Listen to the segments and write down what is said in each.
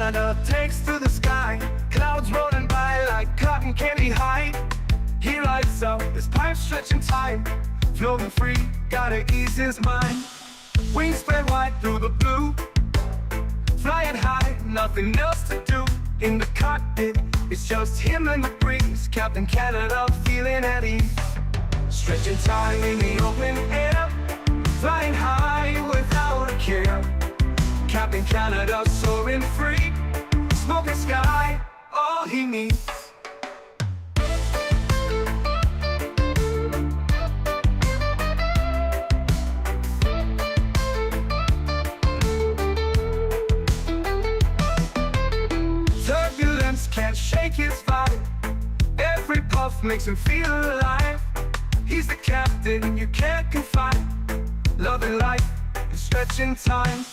Canada takes to the sky, clouds rolling by like cotton candy high. He lights up, his pipe stretching time, floating free, gotta ease his mind. Wings spread wide through the blue, flying high, nothing else to do. In the cockpit, it's just him and the breeze, Captain Canada feeling at ease. Stretching time in the open air, flying high without a care. Captain Canada soaring free, smoking sky, all he needs. Turbulence can't shake his vibe, every puff makes him feel alive. He's the captain you can't confide, loving life and stretching time.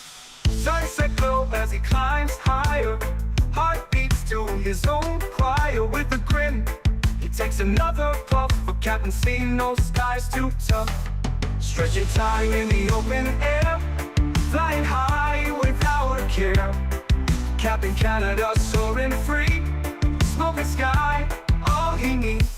Sunset glow as he climbs higher, heart beats to his own choir. With a grin, he takes another puff, for Captain C, no skies too tough. Stretching time in the open air, flying high without a care. Captain Canada soaring free, smoking sky, all he needs.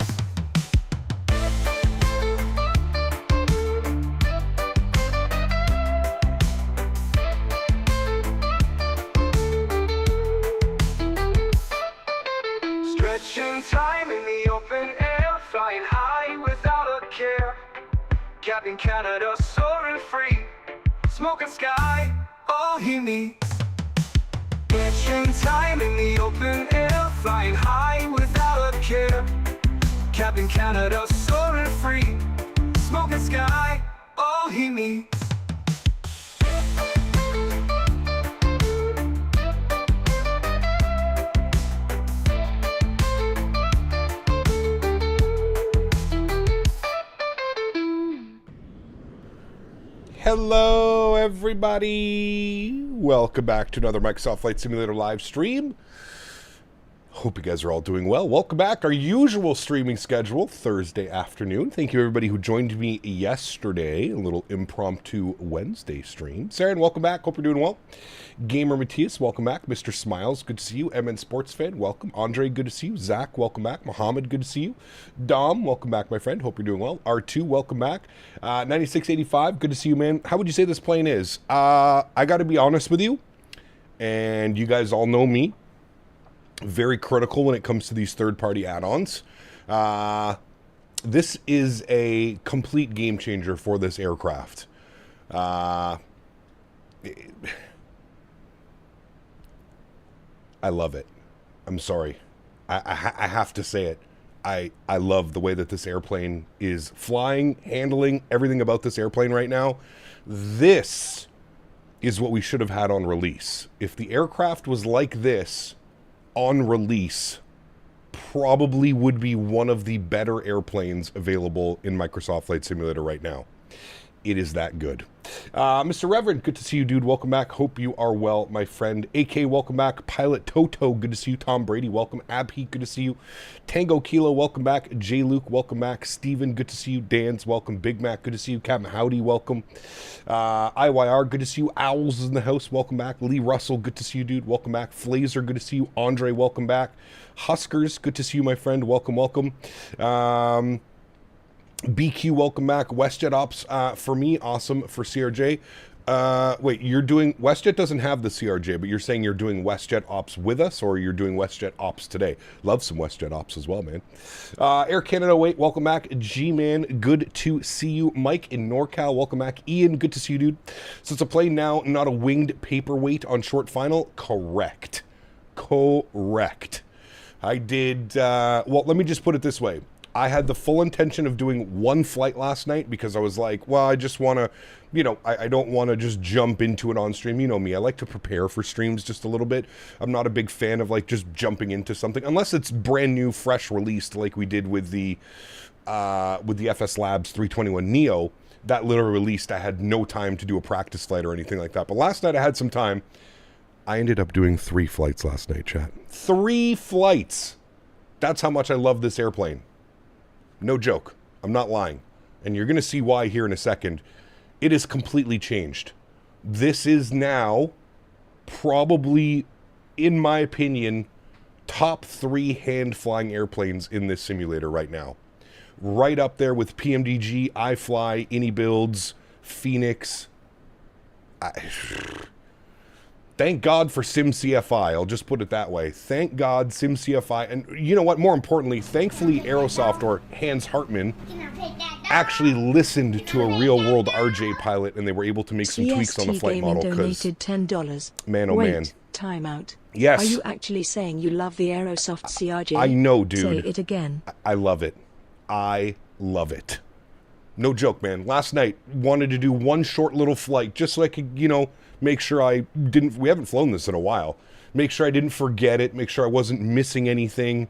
Stretching time in the open air, flying high without a care. Captain Canada soaring free, smoking sky, all he needs. Stretching time in the open air, flying high without a care. Captain Canada soaring free, smoking sky, all he needs. Hello, everybody. Welcome back to another Microsoft Flight Simulator live stream. Hope you guys are all doing well. Welcome back. Our usual streaming schedule, Thursday afternoon. Thank you, everybody who joined me yesterday. A little impromptu Wednesday stream. Erin, welcome back. Hope you're doing well. Gamer Matthias, welcome back. Mr. Smiles, good to see you. MN Sports Fan, welcome. Andre, good to see you. Zach, welcome back. Mohammed, good to see you. Dom, welcome back, my friend. Hope you're doing well. R2, welcome back. 9685, good to see you, man. How would you say this plane is? I got to be honest with you, and you guys all know me. Very critical when it comes to these third-party add-ons. This is a complete game changer for this aircraft. I love it. I'm sorry. I have to say it. I love the way that this airplane is flying, handling, everything about this airplane right now. This is what we should have had on release. If the aircraft was like this on release, probably would be one of the better airplanes available in Microsoft Flight Simulator right now. It is that good. Mr. Reverend, good to see you, dude. Welcome back. Hope you are well, my friend. AK, welcome back. Pilot Toto, good to see you. Tom Brady, welcome. Abhi, good to see you. Tango Kilo, welcome back. J. Luke, welcome back. Steven, good to see you. Dan's, welcome. Big Mac, good to see you. Captain Howdy, welcome. IYR, good to see you. Owls is in the house, welcome back. Lee Russell, good to see you, dude. Welcome back. Flazer, good to see you. Andre, welcome back. Huskers, good to see you, my friend. Welcome, welcome. BQ, welcome back. WestJet Ops, for me, awesome. For CRJ. Wait, you're doing... WestJet doesn't have the CRJ, but you're saying you're doing WestJet Ops with us, or you're doing WestJet Ops today? Love some WestJet Ops as well, man. Air Canada, wait, welcome back. G-Man, good to see you. Mike in NorCal, welcome back. Ian, good to see you, dude. So it's a plane now, not a winged paperweight on short final? Correct. Correct. I did... well, let me just put it this way. I had the full intention of doing one flight last night because I was like, well, I just want to, you know, I don't want to just jump into it on stream. You know me, I like to prepare for streams just a little bit. I'm not a big fan of like just jumping into something unless it's brand new, fresh released like we did with the FS Labs 321 Neo. That literally released, I had no time to do a practice flight or anything like that. But last night I had some time. I ended up doing 3 flights last night, chat. 3 flights. That's how much I love this airplane. No joke. I'm not lying. And you're going to see why here in a second. It has completely changed. This is now probably in my opinion, top 3 hand-flying airplanes in this simulator right now. Right up there with PMDG, iFly, AnyBuilds, Phoenix. Thank God for SimCFI. I'll just put it that way. Thank God SimCFI. And you know what? More importantly, thankfully Aerosoft, or Hans Hartmann, actually listened to a real-world RJ pilot, and they were able to make some tweaks on the flight model. Donated $10. Man, oh man. Time out. Yes. Are you actually saying you love the Aerosoft CRJ? I know, dude. Say it again. I love it. I love it. No joke, man. Last night, wanted to do one short little flight just so I could, you know, make sure I didn't... We haven't flown this in a while. Make sure I didn't forget it. Make sure I wasn't missing anything.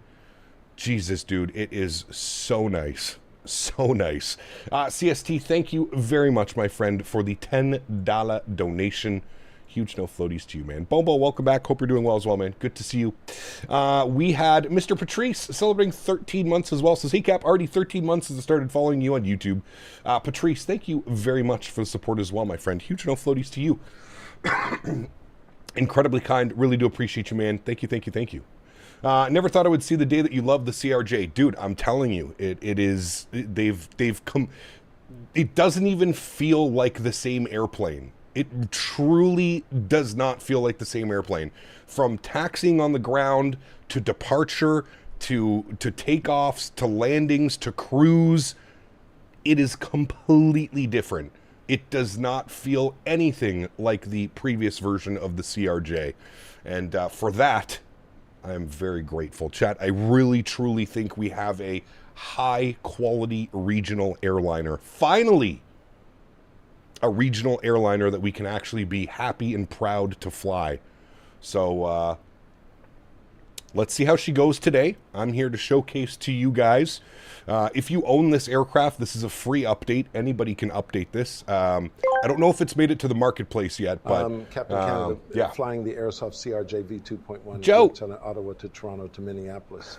Jesus, dude. It is so nice. So nice. CST, thank you very much, my friend, for the $10 donation. Huge no floaties to you, man. Bobo, welcome back. Hope you're doing well as well, man. Good to see you. We had Mr. Patrice celebrating 13 months as well. Says, hey, Cap, already 13 months since I started following you on YouTube. Patrice, thank you very much for the support as well, my friend. Huge no floaties to you. Incredibly kind. Really do appreciate you, man. Thank you, thank you, thank you. Never thought I would see the day that you love the CRJ. Dude, I'm telling you, they've come... It doesn't even feel like the same airplane. It truly does not feel like the same airplane. From taxiing on the ground, to departure, to takeoffs, to landings, to cruise, it is completely different. It does not feel anything like the previous version of the CRJ. And for that, I am very grateful. Chat, I really, truly think we have a high-quality regional airliner. Finally! A regional airliner that we can actually be happy and proud to fly. So, let's see how she goes today. I'm here to showcase to you guys. If you own this aircraft, this is a free update. Anybody can update this. I don't know if it's made it to the marketplace yet, but... Captain Canada, yeah. Flying the Aerosoft CRJ v2.1. Joe! To Ottawa to Toronto to Minneapolis.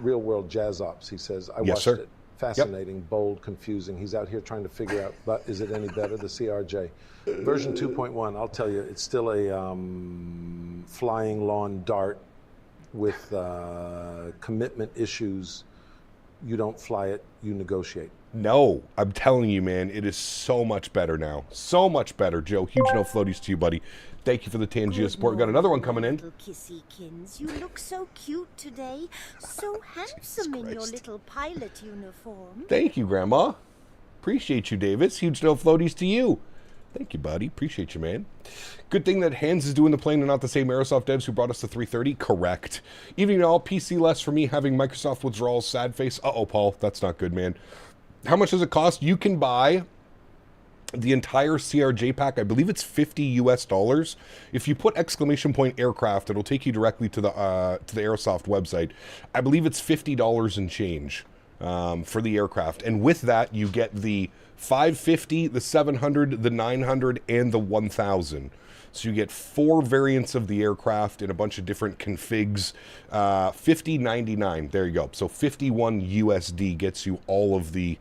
Real world jazz ops, he says. I Yes, watched sir. it. Fascinating, bold, confusing. He's out here trying to figure out, but is it any better, the CRJ? Version 2.1, I'll tell you, it's still a flying lawn dart with commitment issues. You don't fly it, you negotiate. No, I'm telling you, man, it is so much better now. So much better, Joe. Huge no floaties to you, buddy. Thank you for the Tangia support. Got another one coming in. Little kissykins, you look so cute today. So handsome in your little pilot uniform. Thank you, Grandma. Appreciate you, Davis. Huge no floaties to you. Thank you, buddy. Appreciate you, man. Good thing that Hans is doing the plane and not the same Aerosoft devs who brought us the 330. Correct. Evening all. PC less for me having Microsoft withdrawals. Sad face. Uh-oh, Paul. That's not good, man. How much does it cost? You can buy the entire CRJ pack. I believe it's $50 US. If you put ! aircraft, it'll take you directly to the Aerosoft website. I believe it's $50 and change for the aircraft. And with that, you get the 550, the 700, the 900, and the 1000. So you get 4 variants of the aircraft in a bunch of different configs. $50.99. There you go. So 51 USD gets you all of the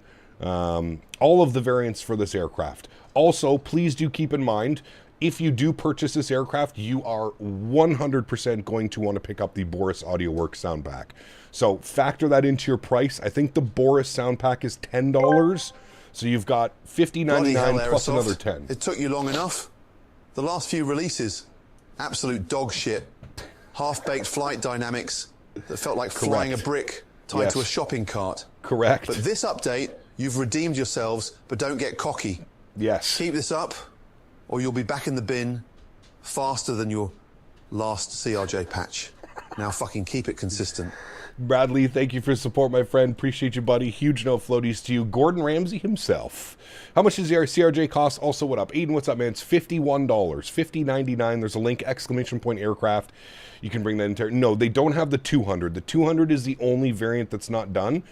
variants for this aircraft. Also, please do keep in mind, if you do purchase this aircraft, you are 100% going to want to pick up the Boris AudioWorks sound pack. So factor that into your price. I think the Boris sound pack is $10. So you've got $50.99 plus another $10. It took you long enough. The last few releases, absolute dog shit. Half-baked flight dynamics that felt like flying a brick tied to a shopping cart. Correct. But this update, you've redeemed yourselves, but don't get cocky. Yes. Keep this up, or you'll be back in the bin faster than your last CRJ patch. Now fucking keep it consistent. Bradley, thank you for your support, my friend. Appreciate you, buddy. Huge no floaties to you. Gordon Ramsay himself. How much does the CRJ cost? Also, what up? Aiden, what's up, man? It's $51. $50.99. There's a link, ! aircraft. You can bring that into... No, they don't have the 200. The 200 is the only variant that's not done.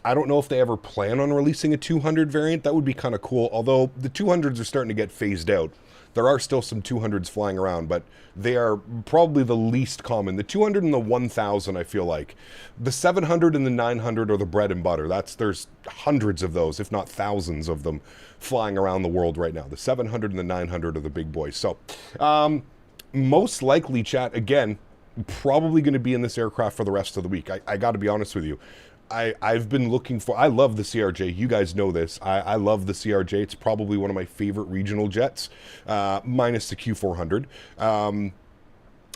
I don't know if they ever plan on releasing a 200 variant. That would be kind of cool. Although the 200s are starting to get phased out. There are still some 200s flying around, but they are probably the least common. The 200 and the 1000, I feel like. The 700 and the 900 are the bread and butter. There's hundreds of those, if not thousands of them, flying around the world right now. The 700 and the 900 are the big boys. So, most likely, chat, again, probably going to be in this aircraft for the rest of the week. I got to be honest with you. I've been looking for, I love the CRJ. You guys know this. I love the CRJ. It's probably one of my favorite regional jets, minus the Q400.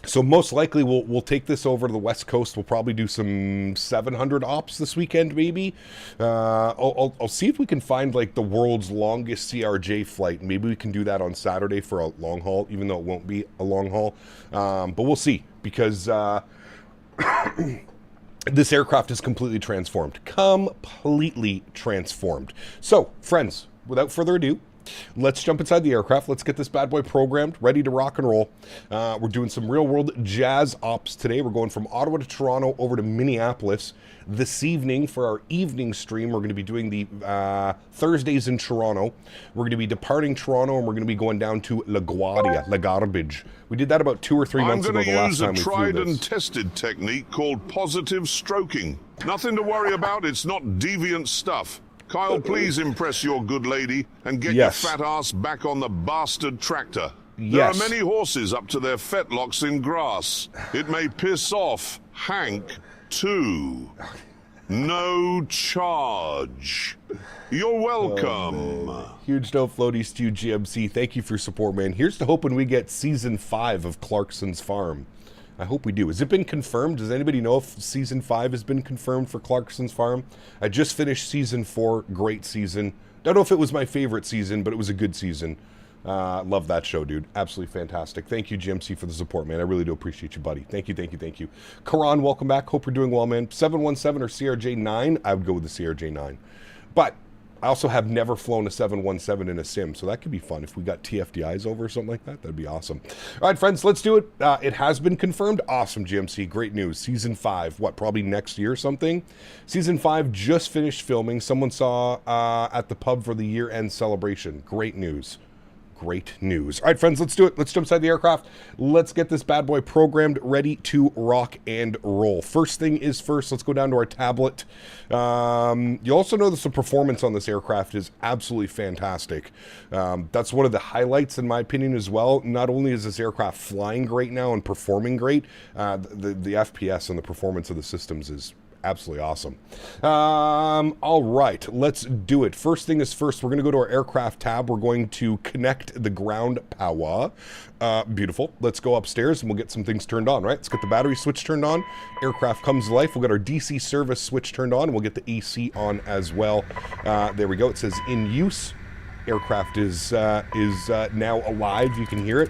So most likely we'll take this over to the West Coast. We'll probably do some 700 ops this weekend, maybe. I'll see if we can find like the world's longest CRJ flight. Maybe we can do that on Saturday for a long haul, even though it won't be a long haul. But we'll see, because this aircraft is completely transformed. Completely transformed. So, friends, without further ado, let's jump inside the aircraft. Let's get this bad boy programmed, ready to rock and roll. We're doing some real-world jazz ops today. We're going from Ottawa to Toronto over to Minneapolis. This evening, for our evening stream, we're going to be doing the Thursdays in Toronto. We're going to be departing Toronto, and we're going to be going down to LaGuardia, La Garbage. We did that about 2 or 3 months ago, the last time we flew this. I'm going to use a tried and tested technique called positive stroking. Nothing to worry about. It's not deviant stuff. Kyle, please impress your good lady and get your fat ass back on the bastard tractor. There are many horses up to their fetlocks in grass. It may piss off Hank, too. No charge. You're welcome. Huge no floaties to you, GMC. Thank you for your support, man. Here's to hoping we get Season 5 of Clarkson's Farm. I hope we do. Has it been confirmed? Does anybody know if Season 5 has been confirmed for Clarkson's Farm? I just finished Season 4. Great season. Don't know if it was my favorite season, but it was a good season. Love that show, dude. Absolutely fantastic. Thank you, GMC, for the support, man. I really do appreciate you, buddy. Thank you, thank you, thank you. Karan, welcome back. Hope you're doing well, man. 717 or CRJ9? I would go with the CRJ9. But I also have never flown a 717 in a sim, so that could be fun. If we got TFDIs over or something like that, that'd be awesome. All right, friends, let's do it. It has been confirmed. Awesome, GMC. Great news. Season 5, what, probably next year or something? Season 5 just finished filming. Someone saw at the pub for the year-end celebration. Great news. Great news. All right, friends, let's do it. Let's jump inside the aircraft. Let's get this bad boy programmed, ready to rock and roll. First thing is first, let's go down to our tablet. You also notice the performance on this aircraft is absolutely fantastic. That's one of the highlights, in my opinion, as well. Not only is this aircraft flying great now and performing great, the FPS and the performance of the systems is absolutely awesome. All right, let's do it. First thing is first, we're going to go to our aircraft tab. We're going to connect the ground power. Beautiful. Let's go upstairs and we'll get some things turned on, right? Let's get the battery switch turned on. Aircraft comes to life. We'll get our DC service switch turned on, and we'll get the AC on as well. There we go. It says in use. Aircraft is now alive. You can hear it.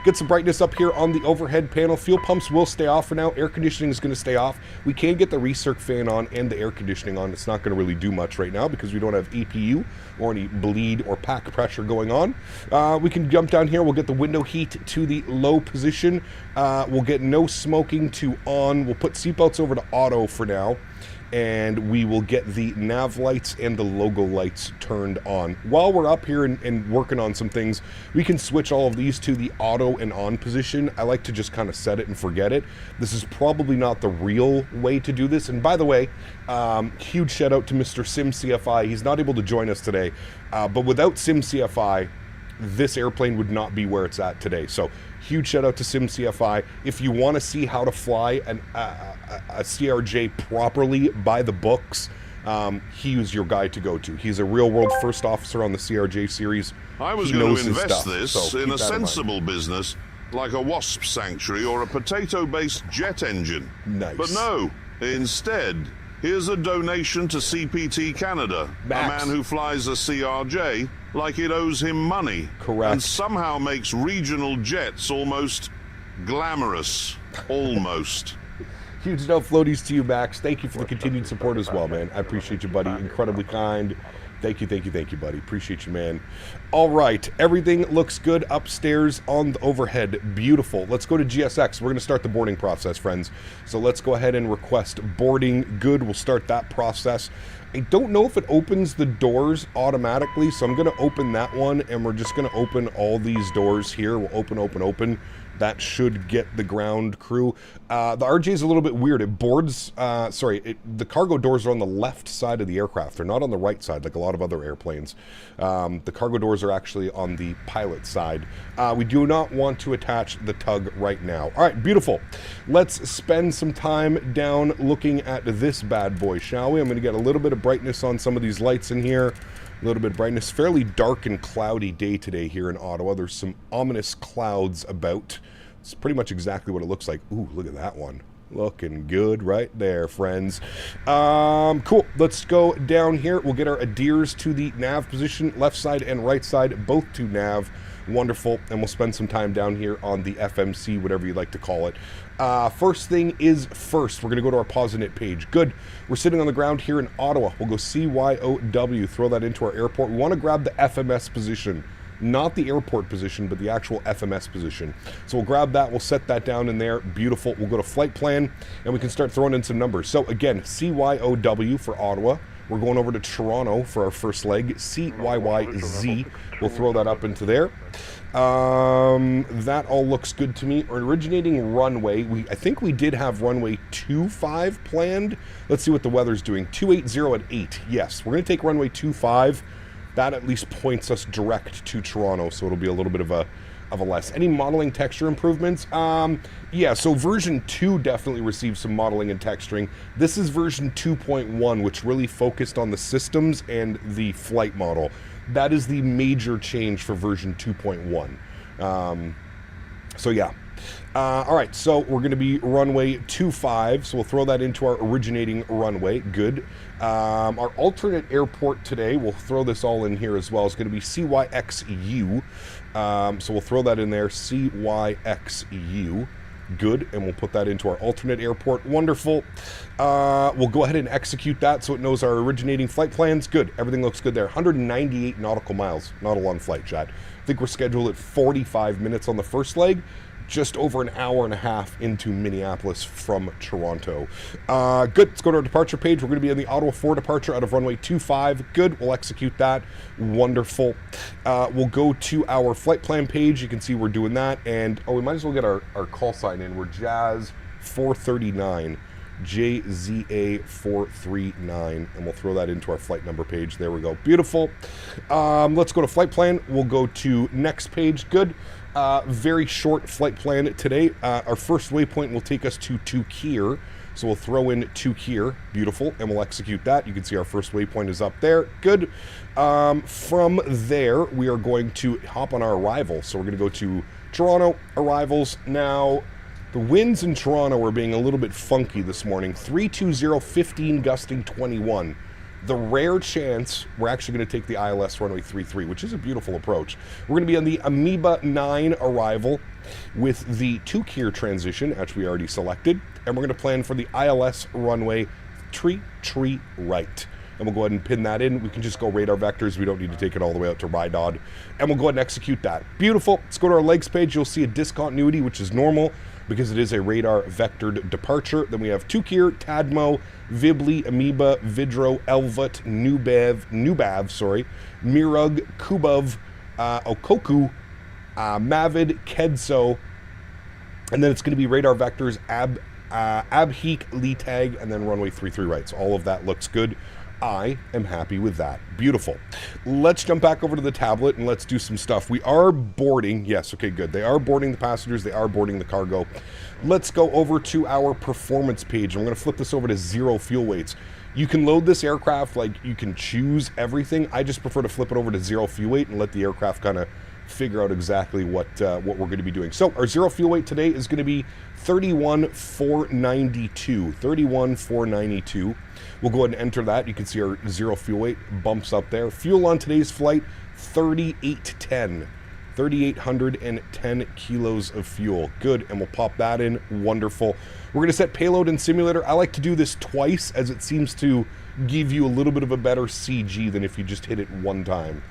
Get some brightness up here on the overhead panel. Fuel pumps will stay off for now. Air conditioning is going to stay off. We can get the recirc fan on and the air conditioning on. It's not going to really do much right now because we don't have EPU or any bleed or pack pressure going on. We can jump down here. We'll get the window heat to the low position. We'll get no smoking to on. We'll put seatbelts over to auto for now. And we will get the nav lights and the logo lights turned on. While we're up here and working on some things, we can switch all of these to the auto and on position. I like to just kind of set it and forget it. This is probably not the real way to do this. And by the way, huge shout out to Mr. SimCFI. He's not able to join us today, but without SimCFI, this airplane would not be where it's at today. So huge shout out to SimCFI. If you want to see how to fly a CRJ properly by the books, he is your guy to go to. He's a real world first officer on the CRJ series. I was going to invest this in a sensible business like a wasp sanctuary or a potato-based jet engine. Nice. But no, instead, here's a donation to CPT Canada, Max. a man who flies a CRJ like it owes him money. Correct. And somehow makes regional jets almost glamorous. Almost. Huge no floaties to you, Max. Thank you for the continued support as well, man. I appreciate you, buddy. Incredibly kind. Thank you, buddy. Appreciate you, man. All right, everything looks good upstairs on the overhead. Beautiful. Let's go to GSX. We're going to start the boarding process, friends. So let's go ahead and request boarding. Good. We'll start that process. I don't know if it opens the doors automatically, so I'm going to open that one, and we're just going to open all these doors here. We'll open. That should get the ground crew. The RJ is a little bit weird. It boards, the cargo doors are on the left side of the aircraft. They're not on the right side like a lot of other airplanes. The cargo doors are actually on the pilot side. We do not want to attach the tug right now. All right, beautiful. Let's spend some time down looking at this bad boy, shall we? I'm going to get a little bit of brightness on some of these lights in here. A little bit of brightness. Fairly dark and cloudy day today here in Ottawa. There's some ominous clouds about. It's pretty much exactly what it looks like. Ooh, look at that one. Looking good right there, friends. Cool. Let's go down here. We'll get our adheres to the nav position, left side and right side, both to nav. Wonderful. And we'll spend some time down here on the FMC, whatever you'd like to call it. First thing is first. We're going to go to our Posinit page. Good. We're sitting on the ground here in Ottawa. We'll go CYOW, throw that into our airport. We want to grab the FMS position. Not the airport position, but the actual FMS position. So we'll grab that. We'll set that down in there. Beautiful. We'll go to flight plan, and we can start throwing in some numbers. So again, CYOW for Ottawa. We're going over to Toronto for our first leg. CYYZ. We'll throw that up into there. That all looks good to me. Originating runway. I think we did have runway 25 planned. Let's see what the weather's doing. 280 at 8. Yes, we're going to take runway 25. That at least points us direct to Toronto, so it'll be a little bit of a less. Any modeling texture improvements? Yeah, so version 2 definitely received some modeling and texturing. This is version 2.1, which really focused on the systems and the flight model. That is the major change for version 2.1. So yeah. All right, so we're going to be runway 25, so we'll throw that into our originating runway. Good. Our alternate airport today, we'll throw this all in here as well, is going to be CYXU. So we'll throw that in there, CYXU. Good, and we'll put that into our alternate airport. Wonderful. We'll go ahead and execute that so it knows our originating flight plans. Good, everything looks good there. 198 nautical miles, not a long flight, chat. I think we're scheduled at 45 minutes on the first leg. Just over an hour and a half into Minneapolis from Toronto. Good. Let's go to our departure page. We're going to be on the Ottawa 4 departure out of runway 25. Good. We'll execute that. Wonderful. We'll go to our flight plan page. You can see we're doing that. And, we might as well get our call sign in. We're Jazz 439. JZA 439, and we'll throw that into our flight number page. There we go. Beautiful. Let's go to flight plan. We'll go to next page. Good. Very short flight plan today. Our first waypoint will take us to Tukir. So we'll throw in Tukir. Beautiful. And we'll execute that. You can see our first waypoint is up there. Good. From there, we are going to hop on our arrival. So we're going to go to Toronto arrivals. Now, the winds in Toronto are being a little bit funky this morning. 320, 15, gusting 21. The rare chance we're actually going to take the ILS runway 33, which is a beautiful approach. We're going to be on the Amoeba 9 arrival with the Tukir transition, which we already selected. And we're going to plan for the ILS runway tree right. And we'll go ahead and pin that in. We can just go radar vectors. We don't need to take it all the way out to Rydod. And we'll go ahead and execute that. Beautiful. Let's go to our legs page. You'll see a discontinuity, which is normal because it is a radar vectored departure. Then we have Tukir, Tadmo, Vibli, Amoeba, Vidro, Elvat, Nubav, Mirug, Kubov, Okoku, Mavid, Kedso, and then it's going to be radar vectors, Abheek, Litag, and then runway 33 right. So all of that looks good. I am happy with that. Beautiful. Let's jump back over to the tablet and let's do some stuff. We are boarding. Yes, okay, good. They are boarding the passengers. They are boarding the cargo. Let's go over to our performance page. I'm going to flip this over to 0 fuel weights. You can load this aircraft, like you can choose everything. I just prefer to flip it over to 0 fuel weight and let the aircraft kind of figure out exactly what we're going to be doing. So our 0 fuel weight today is going to be 31,492. 31,492. We'll go ahead and enter that. You can see our 0 fuel weight bumps up there. Fuel on today's flight, 3810. 3,810 kilos of fuel. Good, and we'll pop that in. Wonderful. We're going to set payload and simulator. I like to do this twice as it seems to give you a little bit of a better CG than if you just hit it one time.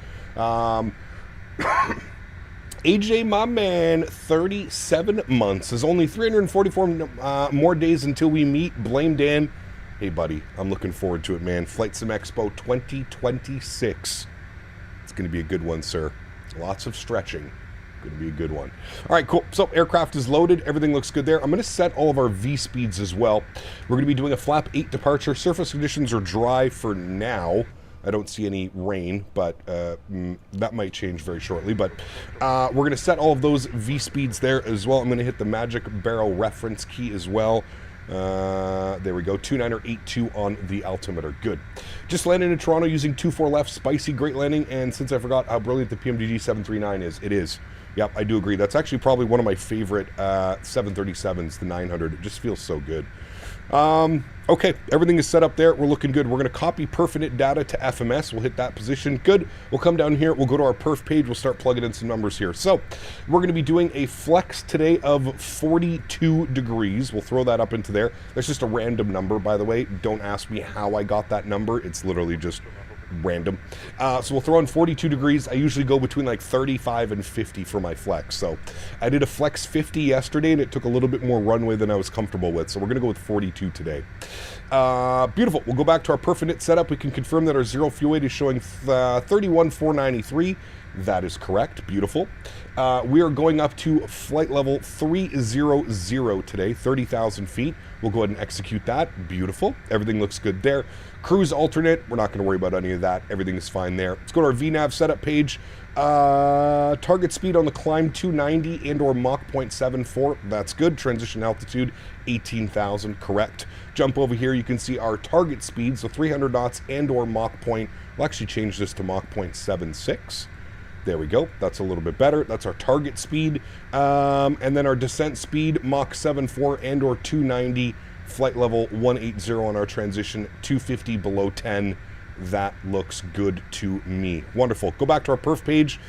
AJ, my man, 37 months. There's only 344 more days until we meet. Blame Dan. Hey, buddy, I'm looking forward to it, man. Flight Sim Expo 2026. It's going to be a good one, sir. Lots of stretching. Going to be a good one. All right, cool. So aircraft is loaded. Everything looks good there. I'm going to set all of our V speeds as well. We're going to be doing a flap 8 departure. Surface conditions are dry for now. I don't see any rain, but that might change very shortly. But we're going to set all of those V speeds there as well. I'm going to hit the magic barrel reference key as well. There we go, 2982 on the altimeter. Good. Just landed in Toronto using 24 left, spicy, great landing. And since I forgot how brilliant the PMDG 739 is, it is. Yep, I do agree. That's actually probably one of my favorite 737s, the 900. It just feels so good. Okay, everything is set up there. We're looking good. We're going to copy perf data to FMS. We'll hit that position. Good. We'll come down here. We'll go to our perf page. We'll start plugging in some numbers here. So we're going to be doing a flex today of 42 degrees. We'll throw that up into there. That's just a random number, by the way. Don't ask me how I got that number. It's literally just random. So we'll throw in 42 degrees. I usually go between like 35 and 50 for my flex. So I did a flex 50 yesterday and it took a little bit more runway than I was comfortable with. So we're going to go with 42 today. Beautiful. We'll go back to our perf setup. We can confirm that our zero fuel weight is showing 31,493. That is correct. Beautiful. We are going up to flight level 300 today, 30,000 feet. We'll go ahead and execute that. Beautiful. Everything looks good there. Cruise alternate. We're not going to worry about any of that. Everything is fine there. Let's go to our VNAV setup page. Target speed on the climb 290 and or Mach 0.74. That's good. Transition altitude 18,000. Correct. Jump over here. You can see our target speed. So 300 knots and or Mach point. We'll actually change this to Mach 0.76. There we go. That's a little bit better. That's our target speed. And then our descent speed, Mach 7.4 and or 290, flight level 180 on our transition, 250 below 10. That looks good to me. Wonderful. Go back to our perf page.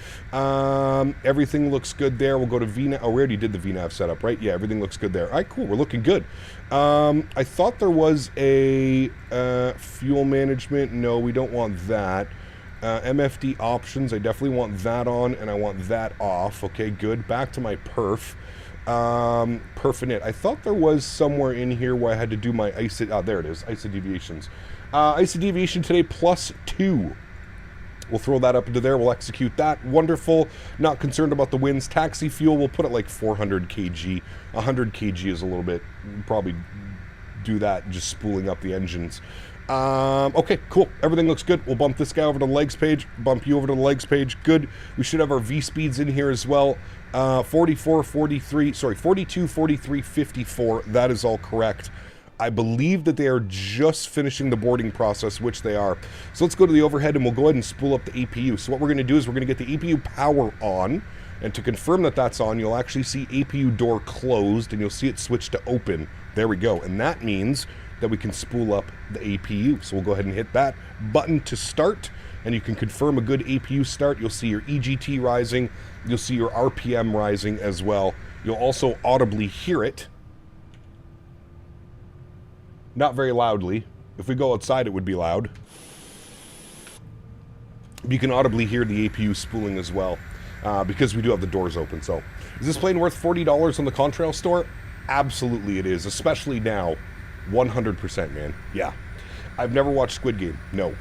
Everything looks good there. We'll go to VNAV. Oh, we already did the VNAV setup, right? Yeah, everything looks good there. All right, cool. We're looking good. I thought there was a fuel management. No, we don't want that. MFD options, I definitely want that on, and I want that off. Okay, good. Back to my perf. Perf init. I thought there was somewhere in here where I had to do my ISO. Oh, there it is. ISO deviations. ISO deviation today +2. We'll throw that up into there. We'll execute that. Wonderful. Not concerned about the winds. Taxi fuel, we'll put it like 400 kg. 100 kg is a little bit. Probably do that just spooling up the engines. Okay, cool. Everything looks good. We'll bump this guy over to the legs page. Bump you over to the legs page. Good. We should have our V speeds in here as well. 44, 43, sorry, 42, 43, 54. That is all correct. I believe that they are just finishing the boarding process, which they are. So let's go to the overhead and we'll go ahead and spool up the APU. So what we're going to do is we're going to get the APU power on. And to confirm that that's on, you'll actually see APU door closed and you'll see it switch to open. There we go. And that means that we can spool up the APU. So we'll go ahead and hit that button to start, and you can confirm a good APU start. You'll see your EGT rising. You'll see your RPM rising as well. You'll also audibly hear it. Not very loudly. If we go outside, it would be loud. You can audibly hear the APU spooling as well, because we do have the doors open. So is this plane worth $40 on the Contrail store? Absolutely it is, especially now. 100%, man. Yeah. I've never watched Squid Game. No.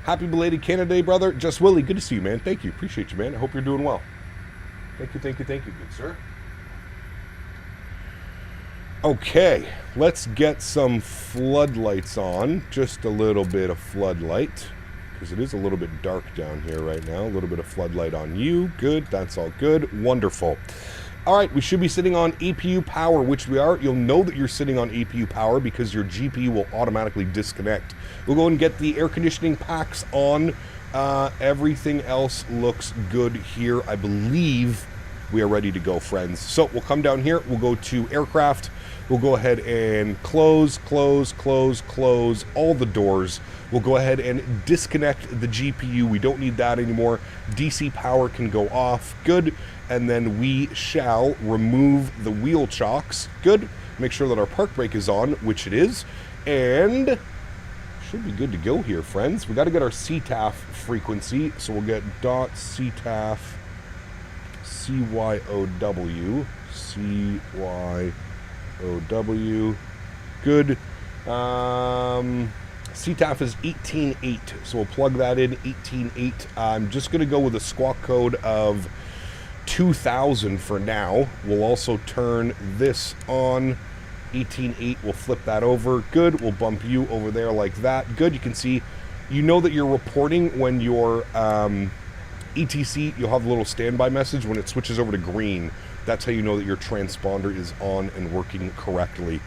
Happy belated Canada Day, brother. Just Willie, good to see you, man. Thank you. Appreciate you, man. I hope you're doing well. Thank you, thank you, thank you, good sir. Okay, let's get some floodlights on. Just a little bit of floodlight, because it is a little bit dark down here right now. A little bit of floodlight on you. Good. That's all good. Wonderful. All right, we should be sitting on APU power, which we are. You'll know that you're sitting on APU power because your GPU will automatically disconnect. We'll go and get the air conditioning packs on. Everything else looks good here. I believe we are ready to go, friends. So we'll come down here. We'll go to aircraft. We'll go ahead and close all the doors. We'll go ahead and disconnect the GPU. We don't need that anymore. DC power can go off. Good. And then we shall remove the wheel chocks. Good. Make sure that our park brake is on, which it is. And should be good to go here, friends. We got to get our CTAF frequency. So we'll get .CTAF CYOW. CYOW. Good. CTAF is 18.8, so we'll plug that in, 18.8. I'm just going to go with a squawk code of 2000 for now. We'll also turn this on, 18.8. We'll flip that over. Good. We'll bump you over there like that. Good. You can see, you know that you're reporting when your ETC, you'll have a little standby message. When it switches over to green, that's how you know that your transponder is on and working correctly.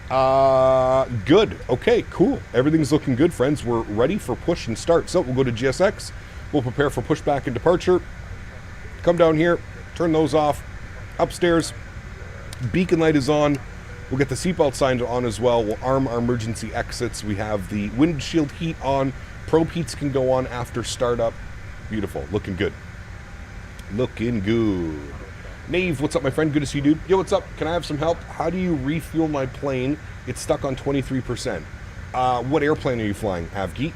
Good. Okay, cool. Everything's looking good, friends. We're ready for push and start. So we'll go to GSX. We'll prepare for pushback and departure. Come down here, turn those off. Upstairs, beacon light is on. We'll get the seatbelt sign on as well. We'll arm our emergency exits. We have the windshield heat on. Probe heats can go on after startup. Beautiful. Looking good. Looking good. Nave, what's up, my friend? Good to see you, dude. Yo, what's up? Can I have some help? How do you refuel my plane? It's stuck on 23%. What airplane are you flying? AvGeek?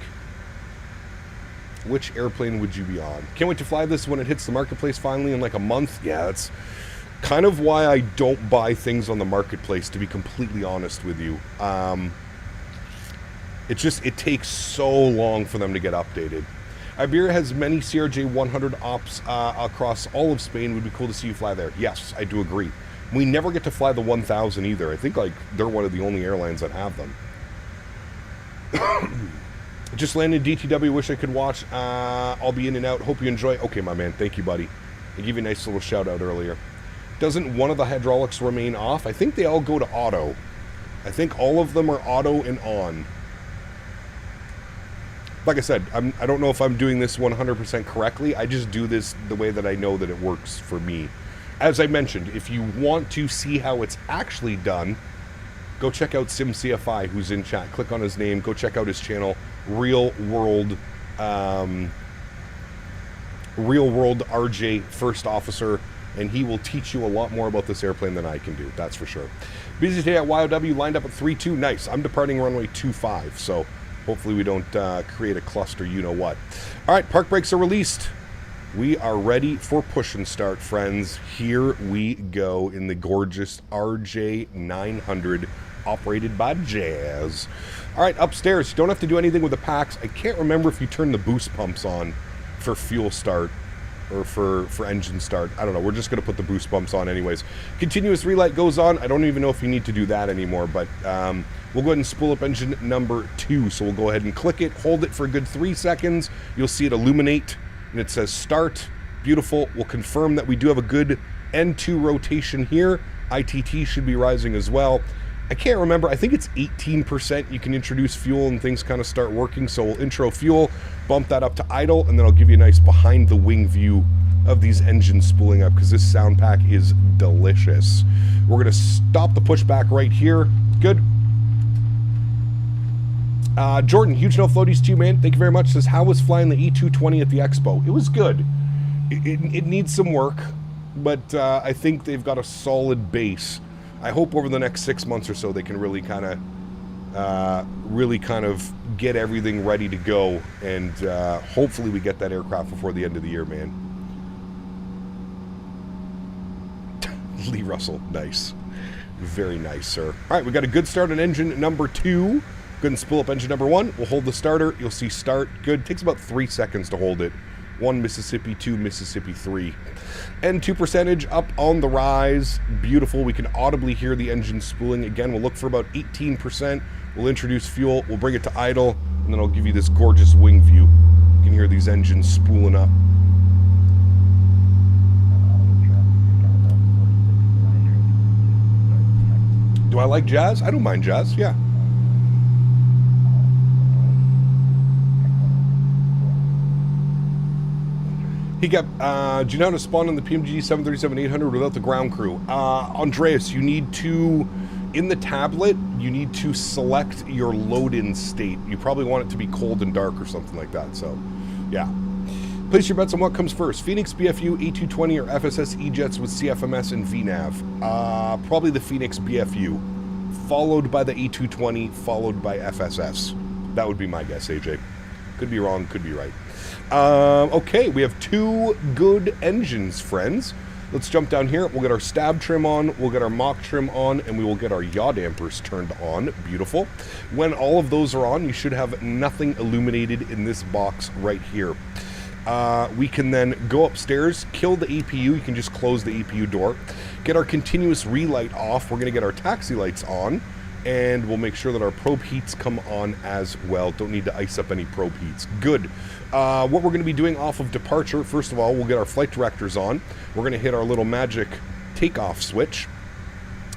Which airplane would you be on? Can't wait to fly this when it hits the marketplace finally in like a month. Yeah, that's kind of why I don't buy things on the marketplace, to be completely honest with you. It takes so long for them to get updated. Iberia has many CRJ 100 ops across all of Spain. Would be cool to see you fly there. Yes, I do agree. We never get to fly the 1000 either. I think like they're one of the only airlines that have them. Just landed DTW. Wish I could watch. I'll be in and out. Hope you enjoy. Okay, my man. Thank you, buddy. I gave you a nice little shout out earlier. Doesn't one of the hydraulics remain off? I think they all go to auto. I think all of them are auto and on. Like I said, I don't know if I'm doing this 100% correctly. I just do this the way that I know that it works for me. As I mentioned, if you want to see how it's actually done, go check out SimCFI, who's in chat. Click on his name. Go check out his channel, Real World RJ First Officer, and he will teach you a lot more about this airplane than I can do. That's for sure. Busy today at YOW, lined up at 3-2. Nice. I'm departing runway 25, so hopefully we don't create a cluster, you know what. All right, park brakes are released. We are ready for push and start, friends. Here we go in the gorgeous RJ 900, operated by Jazz. All right, upstairs. You don't have to do anything with the packs. I can't remember if you turn the boost pumps on for fuel start or for engine start. I don't know. We're just going to put the boost pumps on anyways. Continuous relight goes on. I don't even know if you need to do that anymore, but we'll go ahead and spool up engine number 2. So we'll go ahead and click it, hold it for a good 3 seconds. You'll see it illuminate, and it says start. Beautiful. We'll confirm that we do have a good N2 rotation here. ITT should be rising as well. I can't remember. I think it's 18% you can introduce fuel and things kind of start working. So we'll intro fuel, bump that up to idle, and then I'll give you a nice behind the wing view of these engines spooling up, because this sound pack is delicious. We're going to stop the pushback right here. Good. Jordan, huge no floaties to you, man. Thank you very much. Says, how was flying the E220 at the expo? It was good. It needs some work, but I think they've got a solid base. I hope over the next 6 months or so they can really kind of get everything ready to go, and hopefully we get that aircraft before the end of the year, man. Lee Russell, nice. Very nice, sir. All right, we got a good start on engine number 2. Go ahead and spool up engine number 1. We'll hold the starter. You'll see start. Good. Takes about 3 seconds to hold it. 1 Mississippi, 2 Mississippi, 3. N2 percentage up on the rise. Beautiful. We can audibly hear the engine spooling. Again, we'll look for about 18%. We'll introduce fuel. We'll bring it to idle, and then I'll give you this gorgeous wing view. You can hear these engines spooling up. Do I like jazz? I don't mind jazz, yeah. He got, do you know how to spawn on the PMG 737-800 without the ground crew? Andreas, you need to, in the tablet, you need to select your load-in state. You probably want it to be cold and dark or something like that, so, yeah. Place your bets on what comes first. Phoenix, BFU, A220, or FSS E-Jets with CFMS and VNAV. Probably the Phoenix BFU, followed by the A220, followed by FSS. That would be my guess, AJ. Could be wrong, could be right. Okay, we have 2 good engines, friends. Let's jump down here. We'll get our stab trim on, we'll get our mock trim on, and we will get our yaw dampers turned on. Beautiful. When all of those are on, you should have nothing illuminated in this box right here. We can then go upstairs, kill the APU. You can just close the APU door. Get our continuous relight off. We're going to get our taxi lights on, and we'll make sure that our probe heats come on as well. Don't need to ice up any probe heats. Good. What we're going to be doing off of departure, first of all, we'll get our flight directors on. We're going to hit our little magic takeoff switch.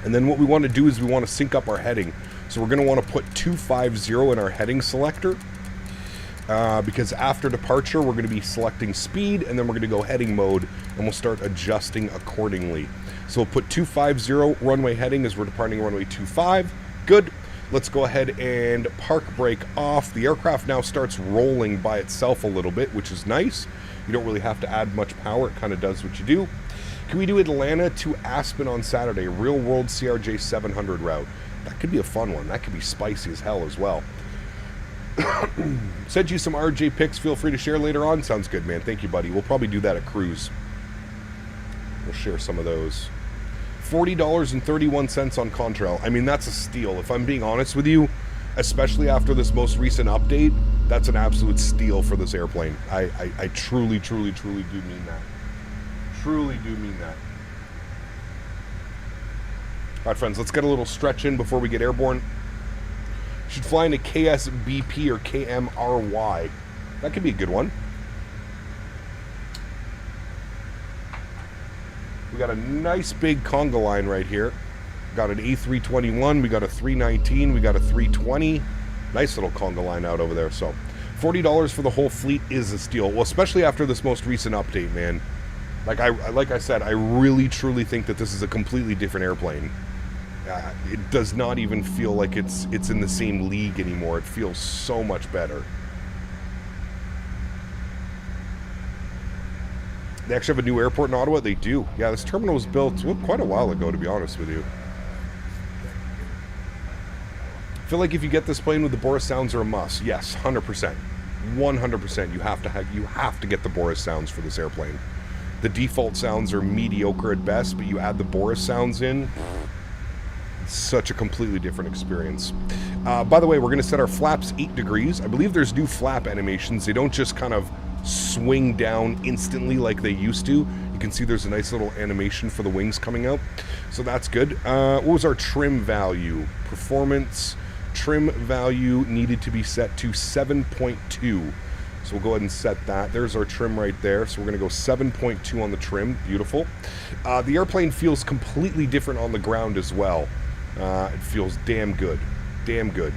And then what we want to do is we want to sync up our heading. So we're going to want to put 250 in our heading selector. Because after departure, we're going to be selecting speed, and then we're going to go heading mode, and we'll start adjusting accordingly. So we'll put 250 runway heading as we're departing runway 25. Good. Let's go ahead and park brake off. The aircraft now starts rolling by itself a little bit, which is nice. You don't really have to add much power. It kind of does what you do. Can we do Atlanta to Aspen on Saturday? Real world CRJ 700 route. That could be a fun one. That could be spicy as hell as well. Sent you some RJ pics. Feel free to share later on. Sounds good, man. Thank you, buddy. We'll probably do that at cruise. We'll share some of those. $40.31 on Contrail. I mean, that's a steal. If I'm being honest with you, especially after this most recent update, that's an absolute steal for this airplane. I truly, truly, truly do mean that. Truly do mean that. All right, friends, let's get a little stretch in before we get airborne. Should fly into KSBP or KMRY. That could be a good one. We got a nice big conga line right here. Got an A321, we got a 319, we got a 320. Nice little conga line out over there. So $40 for the whole fleet is a steal. Well, especially after this most recent update, man. Like I said, I really truly think that this is a completely different airplane. It does not even feel like it's in the same league anymore. It feels so much better. They actually have a new airport in Ottawa? They do. Yeah, this terminal was built quite a while ago, to be honest with you. I feel like if you get this plane with the Boris sounds are a must. Yes, 100%. 100%. You have to get the Boris sounds for this airplane. The default sounds are mediocre at best, but you add the Boris sounds in, it's such a completely different experience. By the way, we're going to set our flaps 8 degrees. I believe there's new flap animations. They don't just kind of swing down instantly like they used to. You can see there's a nice little animation for the wings coming out. So that's good. What was our trim value? Performance trim value needed to be set to 7.2. So we'll go ahead and set that. There's our trim right there. So we're going to go 7.2 on the trim. Beautiful. The airplane feels completely different on the ground as well. It feels damn good. Damn good.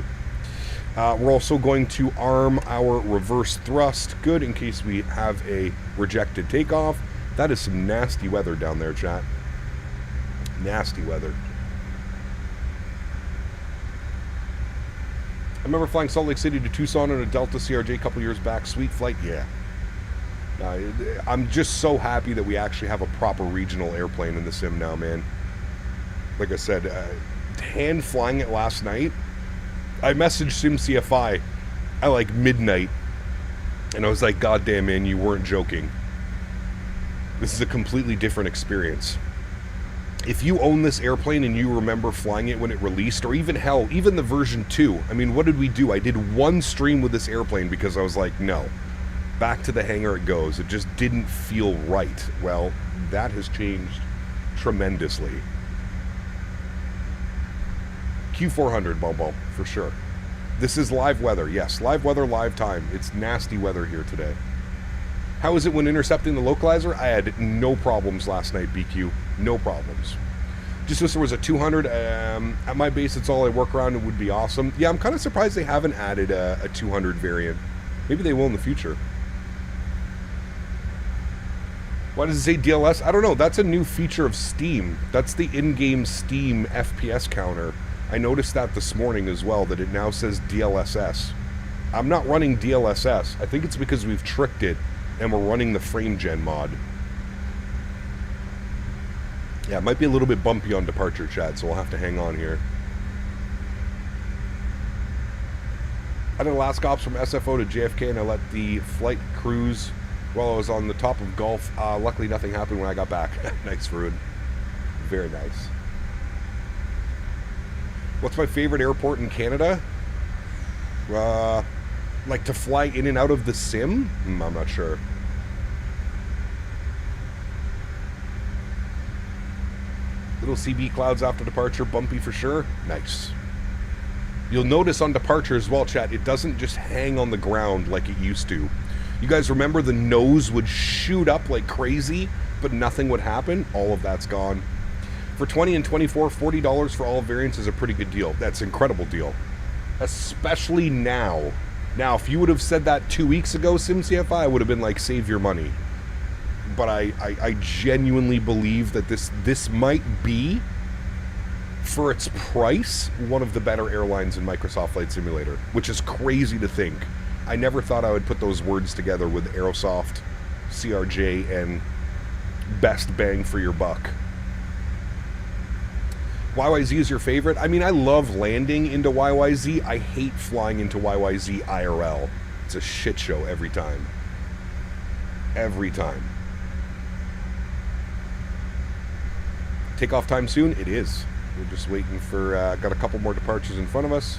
We're also going to arm our reverse thrust. Good, in case we have a rejected takeoff. That is some nasty weather down there, chat. Nasty weather. I remember flying Salt Lake City to Tucson on a Delta CRJ a couple years back. Sweet flight, yeah. I'm just so happy that we actually have a proper regional airplane in the sim now, man. Like I said, hand flying it last night. I messaged SimCFI at like midnight, and I was like, God damn, man, you weren't joking. This is a completely different experience. If you own this airplane and you remember flying it when it released, or even hell, even the version 2, I mean, what did we do? I did one stream with this airplane because I was like, no, back to the hangar it goes. It just didn't feel right. Well, that has changed tremendously. Q400, Bumble, for sure. This is live weather. Yes, live weather, live time. It's nasty weather here today. How is it when intercepting the localizer? I had no problems last night, BQ. No problems. Just wish there was a 200. At my base, it's all I work around. It would be awesome. Yeah, I'm kind of surprised they haven't added a 200 variant. Maybe they will in the future. Why does it say DLS? I don't know. That's a new feature of Steam. That's the in-game Steam FPS counter. I noticed that this morning as well, that it now says DLSS. I'm not running DLSS. I think it's because we've tricked it and we're running the frame gen mod. Yeah, it might be a little bit bumpy on departure, chat, so we'll have to hang on here. I did Alaska ops from SFO to JFK, and I let the flight crews while I was on the top of Gulf. Luckily, nothing happened when I got back. Nice, Ruin. Very nice. What's my favorite airport in Canada? Like to fly in and out of the sim? I'm not sure. Little CB clouds after departure, bumpy for sure. Nice. You'll notice on departure as well, chat, it doesn't just hang on the ground like it used to. You guys remember the nose would shoot up like crazy, but nothing would happen? All of that's gone. For 20 and 24, $40 for all variants is a pretty good deal. That's an incredible deal. Especially now. Now, if you would have said that 2 weeks ago, SimCFI, I would have been like, save your money. But I genuinely believe that this might be, for its price, one of the better airlines in Microsoft Flight Simulator, which is crazy to think. I never thought I would put those words together with Aerosoft, CRJ, and best bang for your buck. YYZ is your favorite? I mean, I love landing into YYZ. I hate flying into YYZ IRL. It's a shit show every time. Every time. Takeoff time soon? It is. We're just waiting for, got a couple more departures in front of us.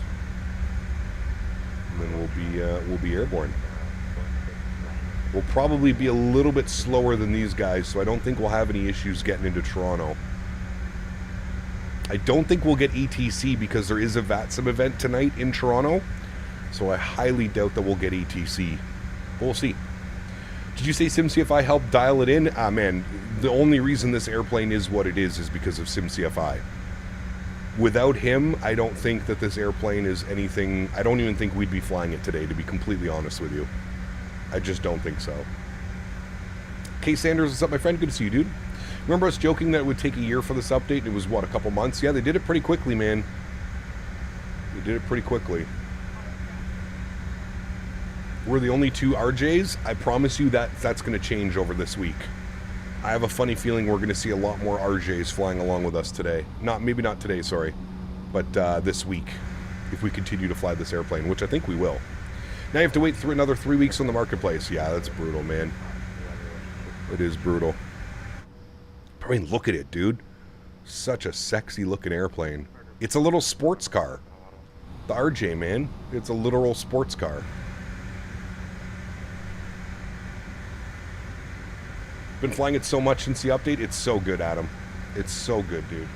And then we'll be airborne. We'll probably be a little bit slower than these guys, so I don't think we'll have any issues getting into Toronto. I don't think we'll get ETC because there is a VATSIM event tonight in Toronto, so I highly doubt that we'll get ETC. But we'll see. Did you say SimCFI helped dial it in? Ah, man, the only reason this airplane is what it is because of SimCFI. Without him, I don't think that this airplane is anything. I don't even think we'd be flying it today, to be completely honest with you. I just don't think so. K. Sanders, what's up, my friend? Good to see you, dude. Remember us joking that it would take a year for this update? It was, what, a couple months? Yeah, they did it pretty quickly, man. They did it pretty quickly. We're the only two RJs. I promise you that that's going to change over this week. I have a funny feeling we're going to see a lot more RJs flying along with us today. Maybe not today, sorry. But this week, if we continue to fly this airplane, which I think we will. Now you have to wait through another 3 weeks on the marketplace. Yeah, that's brutal, man. It is brutal. I mean, look at it, dude. Such a sexy looking airplane. It's a little sports car. The RJ, man. It's a literal sports car. Been flying it so much since the update. It's so good, Adam. It's so good, dude.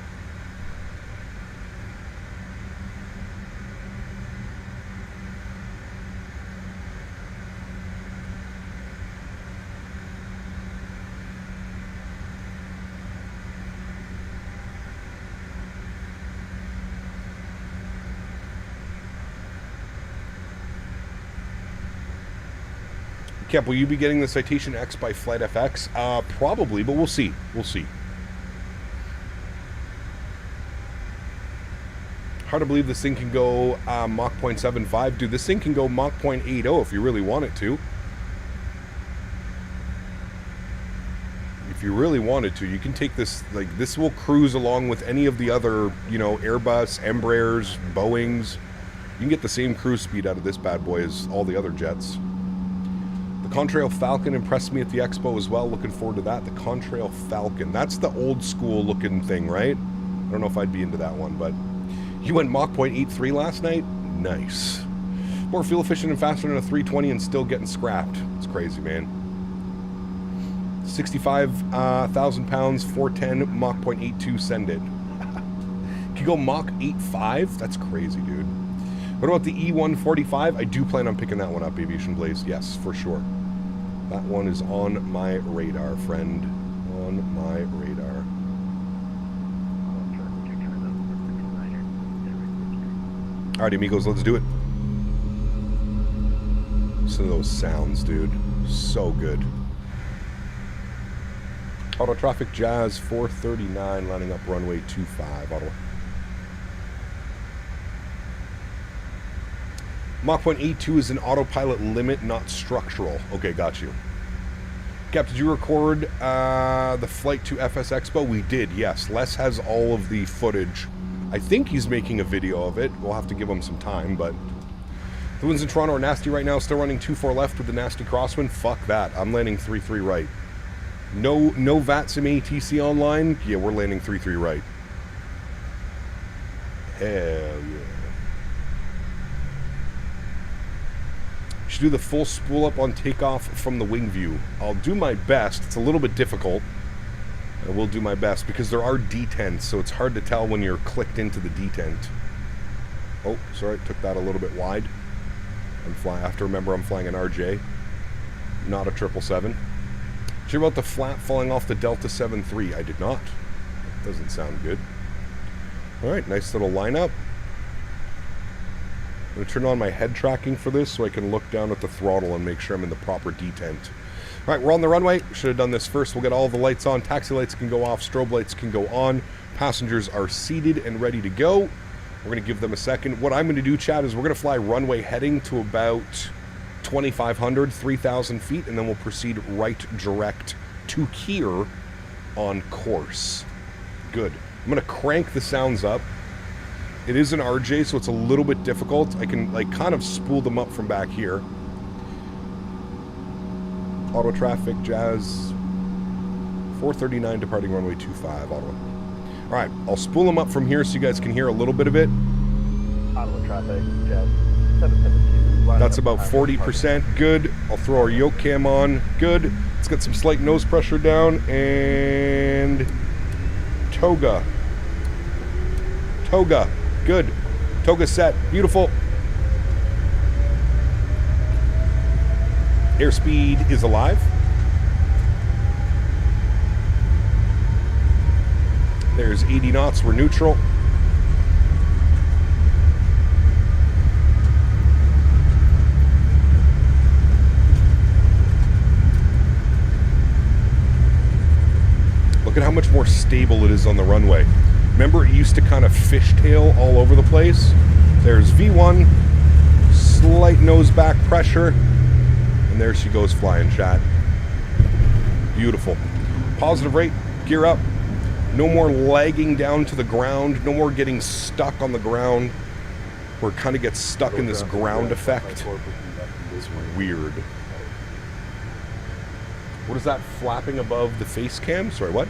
Kep, will you be getting the Citation X by Flight FX? Probably, but we'll see. We'll see. Hard to believe this thing can go Mach 0.75. Dude, this thing can go Mach 0.80 if you really want it to. If you really wanted to, you can take this, like, this will cruise along with any of the other, you know, Airbus, Embraers, Boeings. You can get the same cruise speed out of this bad boy as all the other jets. The Contrail Falcon impressed me at the expo as well. Looking forward to that. The Contrail Falcon. That's the old school looking thing, right? I don't know if I'd be into that one, but you went Mach 0.83 last night? Nice. More fuel efficient and faster than a 320 and still getting scrapped. It's crazy, man. 65,000 pounds, 410, Mach 0.82, send it. Can you go Mach 8.5? That's crazy, dude. What about the E145? I do plan on picking that one up, Aviation Blaze. Yes, for sure. That one is on my radar, friend. On my radar. Alright, amigos, let's do it. Listen to those sounds, dude. So good. Auto traffic Jazz 439, lining up runway 25. Auto. Mach 0.82 is an autopilot limit, not structural. Okay, got you. Cap, did you record the flight to FS Expo? We did, yes. Les has all of the footage. I think he's making a video of it. We'll have to give him some time, but The winds in Toronto are nasty right now. Still running 2-4 left with the nasty crosswind. Fuck that. I'm landing 3-3 right. No VATSIM ATC online. Yeah, we're landing 3-3 right. Hell yeah. Should do the full spool up on takeoff from the wing view. I'll do my best. It's a little bit difficult. I will do my best because there are detents, so it's hard to tell when you're clicked into the detent. Oh, sorry, took that a little bit wide. I have to remember I'm flying an RJ, not a 777. Did you hear about the flap falling off the Delta 7-3? I did not. That doesn't sound good. All right, nice little lineup. I'm going to turn on my head tracking for this so I can look down at the throttle and make sure I'm in the proper detent. All right, we're on the runway. Should have done this first. We'll get all the lights on. Taxi lights can go off. Strobe lights can go on. Passengers are seated and ready to go. We're going to give them a second. What I'm going to do, Chad, is we're going to fly runway heading to about 2,500, 3,000 feet, and then we'll proceed right direct to here on course. Good. I'm going to crank the sounds up. It is an RJ, so it's a little bit difficult. I can like kind of spool them up from back here. Auto traffic, Jazz. 439 departing runway 25, Ottawa. All right, I'll spool them up from here so you guys can hear a little bit of it. Ottawa traffic, Jazz 772. That's about 40%. Good. I'll throw our yoke cam on. Good. Let's get some slight nose pressure down. And toga. Toga. Good. Toga set. Beautiful. Airspeed is alive. There's 80 knots. We're neutral. Look at how much more stable it is on the runway. Remember, it used to kind of fishtail all over the place? There's V1, slight nose back pressure, and there she goes flying, chat. Beautiful. Positive rate, gear up. No more lagging down to the ground. No more getting stuck on the ground. Where it kind of gets stuck in this ground effect. It's weird. What is that flapping above the face cam? Sorry, what?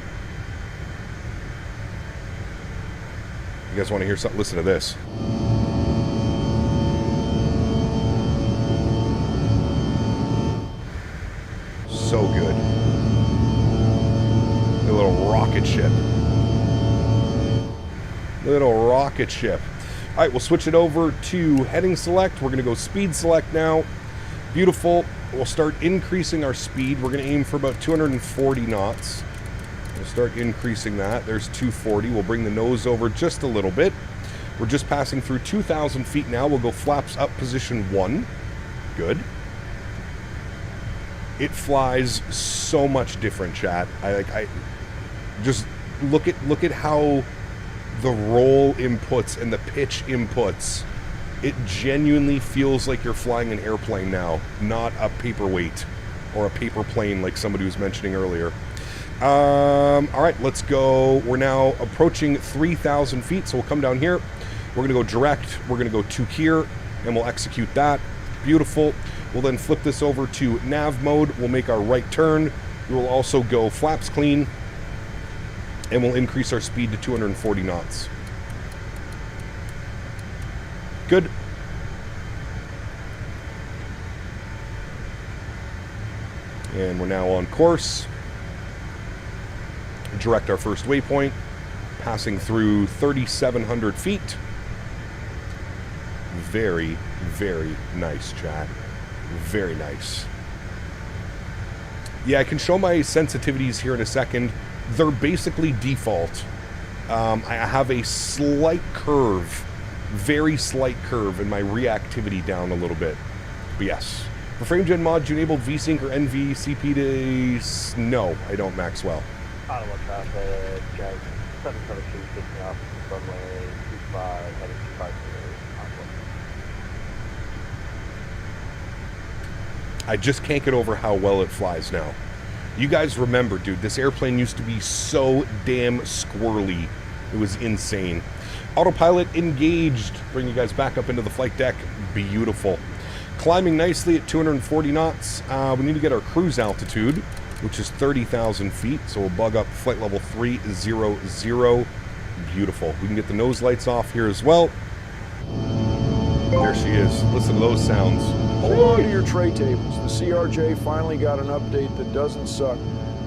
You guys want to hear something? Listen to this. So good. A little rocket ship. Little rocket ship. All right, we'll switch it over to heading select. We're going to go speed select now. Beautiful. We'll start increasing our speed. We're going to aim for about 240 knots. We'll start increasing that. There's 240. We'll bring the nose over just a little bit. We're just passing through 2,000 feet now. We'll go flaps up position 1. Good. It flies so much different, chat. I just look at how the roll inputs and the pitch inputs. It genuinely feels like you're flying an airplane now, not a paperweight or a paper plane like somebody was mentioning earlier. All right, let's go. We're now approaching 3,000 feet, so we'll come down here. We're going to go direct. We're going to go to here, and we'll execute that. Beautiful. We'll then flip this over to nav mode. We'll make our right turn. We will also go flaps clean, and we'll increase our speed to 240 knots. Good. And we're now on course. Direct our first waypoint, passing through 3,700 feet. Very, very nice, chat. Very nice. Yeah, I can show my sensitivities here in a second. They're basically default. I have a slight curve, very slight curve in my reactivity down a little bit. But yes. For frame gen mod, do you enable VSync or NVCP to... No, I don't, Maxwell. Ottawa traffic, Jazz 772, taking off runway 25, heading to 5 I just can't get over how well it flies now. You guys remember, dude, this airplane used to be so damn squirrely. It was insane. Autopilot engaged. Bring you guys back up into the flight deck. Beautiful. Climbing nicely at 240 knots. We need to get our cruise altitude, which is 30,000 feet. So we'll bug up flight level 300. Beautiful. We can get the nose lights off here as well. There she is. Listen to those sounds. Hold on to your tray tables. The CRJ finally got an update that doesn't suck.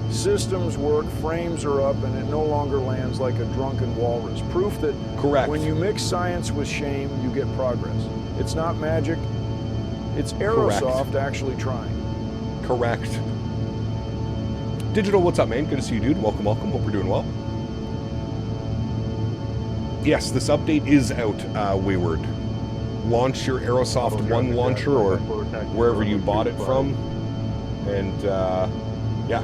Systems work, frames are up, and it no longer lands like a drunken walrus. Proof that when you mix science with shame, you get progress. It's not magic. It's Aerosoft actually trying. Correct. Digital, what's up, man? Good to see you, dude. Welcome, welcome. Hope we're doing well. Yes, this update is out, Wayward. Launch your Aerosoft 1 launcher or wherever you bought it from. And, yeah.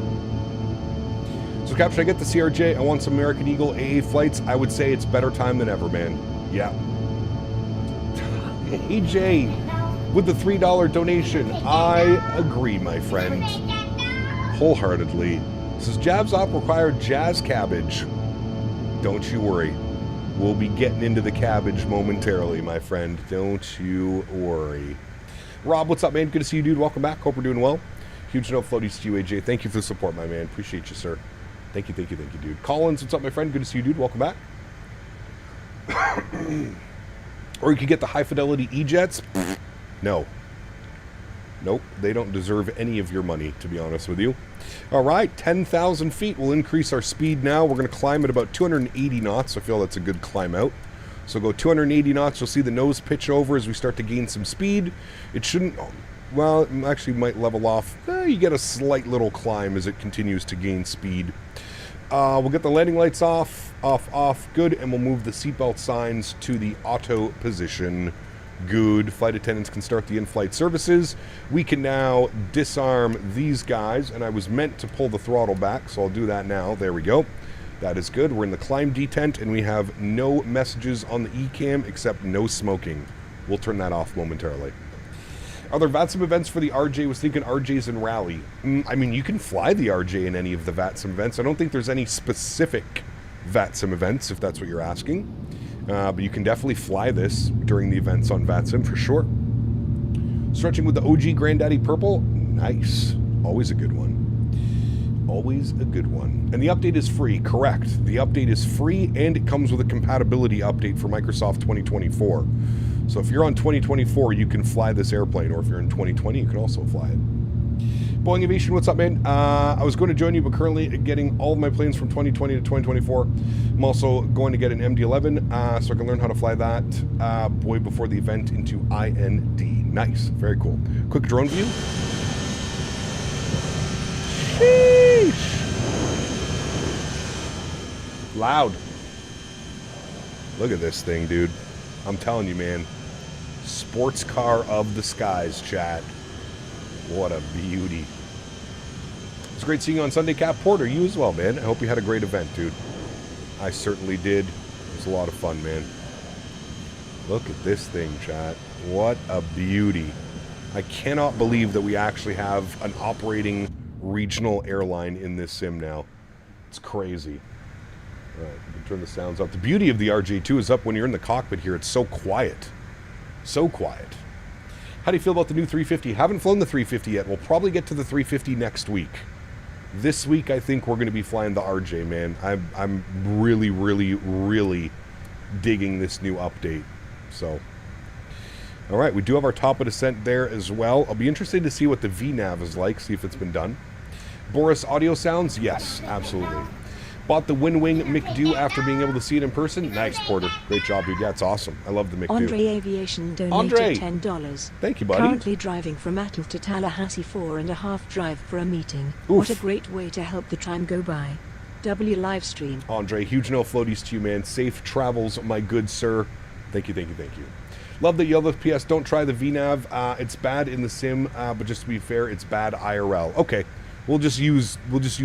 So, Cap, should I get the CRJ? I want some American Eagle AA flights. I would say it's better time than ever, man. Yeah. AJ, with the $3 donation. I agree, my friend. Wholeheartedly. Says, Jabs Op required jazz cabbage. Don't you worry. We'll be getting into the cabbage momentarily, my friend. Don't you worry. Rob, what's up, man? Good to see you, dude. Welcome back. Hope we're doing well. Huge no floaties to you, AJ. Thank you for the support, my man. Appreciate you, sir. Thank you, dude. Collins, what's up, my friend? Good to see you, dude. Welcome back. Or you could get the high-fidelity E-Jets. No. Nope, they don't deserve any of your money, to be honest with you. All right, 10,000 feet. We'll increase our speed now. We're going to climb at about 280 knots. I feel that's a good climb out. So go 280 knots. You'll see the nose pitch over as we start to gain some speed. It shouldn't... Well, it actually might level off. You get a slight little climb as it continues to gain speed. We'll get the landing lights off. Good. And we'll move the seatbelt signs to the auto position. Good. Flight attendants can start the in-flight services. We can now disarm these guys. And I was meant to pull the throttle back, so I'll do that now. There we go. That is good. We're in the climb detent, and we have no messages on the ECAM except no smoking. We'll turn that off momentarily. Are there VATSIM events for the RJ? Was thinking RJs and Rally. I mean, you can fly the RJ in any of the VATSIM events. I don't think there's any specific VATSIM events, if that's what you're asking. But you can definitely fly this during the events on VATSIM for sure. Stretching with the OG Granddaddy Purple. Nice. Always a good one. Always a good one. And the update is free. Correct. The update is free, and it comes with a compatibility update for Microsoft 2024. So if you're on 2024, you can fly this airplane, or if you're in 2020, you can also fly it. Boeing Aviation, what's up, man? I was going to join you, but currently getting all of my planes from 2020 to 2024. I'm also going to get an MD-11, so I can learn how to fly that before the event into IND. Nice. Very cool. Quick drone view. Sheesh. Loud. Look at this thing, dude. I'm telling you, man. Sports car of the skies, chat. What a beauty. It's great seeing you on Sunday, Cap Porter. You as well, man. I hope you had a great event, dude. I certainly did. It was a lot of fun, man. Look at this thing, chat. What a beauty. I cannot believe that we actually have an operating regional airline in this sim now. It's crazy. All right, we can turn the sounds up. The beauty of the RJ2 is up when you're in the cockpit here. It's so quiet. So quiet. How do you feel about the new 350? Haven't flown the 350 yet. We'll probably get to the 350 next week. This week, I think we're going to be flying the RJ, man. I'm really, really, really digging this new update. So, all right, we do have our top of descent there as well. I'll be interested to see what the VNAV is like, see if it's been done. Boris audio sounds? Yes, absolutely. Bought the Winwing McDo after being able to see it in person. Nice, Porter. Great job, dude. Yeah, it's awesome. I love the McDo. Andre Aviation donated $10. Thank you, buddy. Currently driving from Atl to Tallahassee, 4.5 drive for a meeting. Oof. What a great way to help the time go by. W live stream. Andre, huge no floaties to you, man. Safe travels, my good sir. Thank you, thank you, thank you. Love the yellow PS. Don't try the VNAV. It's bad in the sim, but just to be fair, it's bad IRL. Okay, we'll just use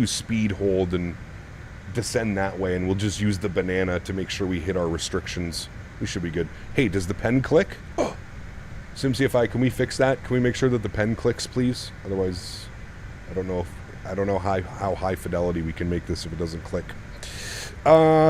speed hold and descend that way, and we'll just use the banana to make sure we hit our restrictions. We should be good. Hey, does the pen click? Oh. SimCFI, can we fix that? Can we make sure that the pen clicks, please? Otherwise, I don't know how high fidelity we can make this if it doesn't click.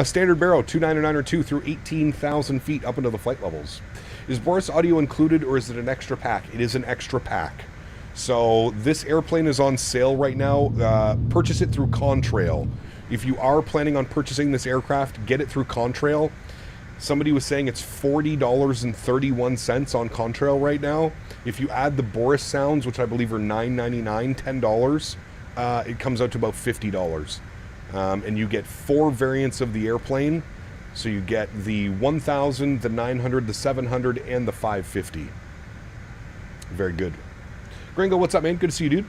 Standard barrel 299 or 2 through 18,000 feet up into the flight levels. Is Boris audio included or is it an extra pack? It is an extra pack. So this airplane is on sale right now. Purchase it through Contrail. If you are planning on purchasing this aircraft, get it through Contrail. Somebody was saying it's $40.31 on Contrail right now. If you add the Boris sounds, which I believe are $9.99, $10, it comes out to about $50. And you get 4 variants of the airplane. So you get the 1000, the 900, the 700, and the 550. Very good. Gringo, what's up, man? Good to see you, dude.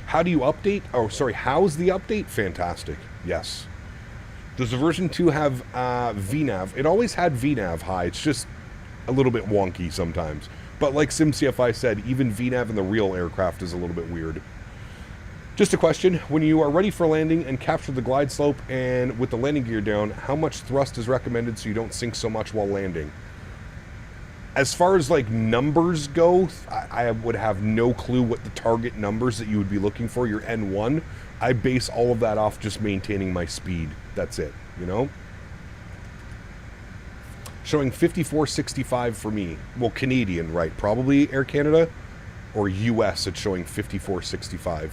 How do you update? Oh, sorry. How's the update? Fantastic. Yes. Does the version 2 have VNAV? It always had VNAV high. It's just a little bit wonky sometimes. But like SimCFI said, even VNAV in the real aircraft is a little bit weird. Just a question. When you are ready for landing and capture the glide slope and with the landing gear down, how much thrust is recommended so you don't sink so much while landing? As far as like numbers go, I would have no clue what the target numbers that you would be looking for, your N1. I base all of that off just maintaining my speed. That's it, you know? Showing 54.65 for me. Well, Canadian, right? Probably Air Canada or US, it's showing 54.65.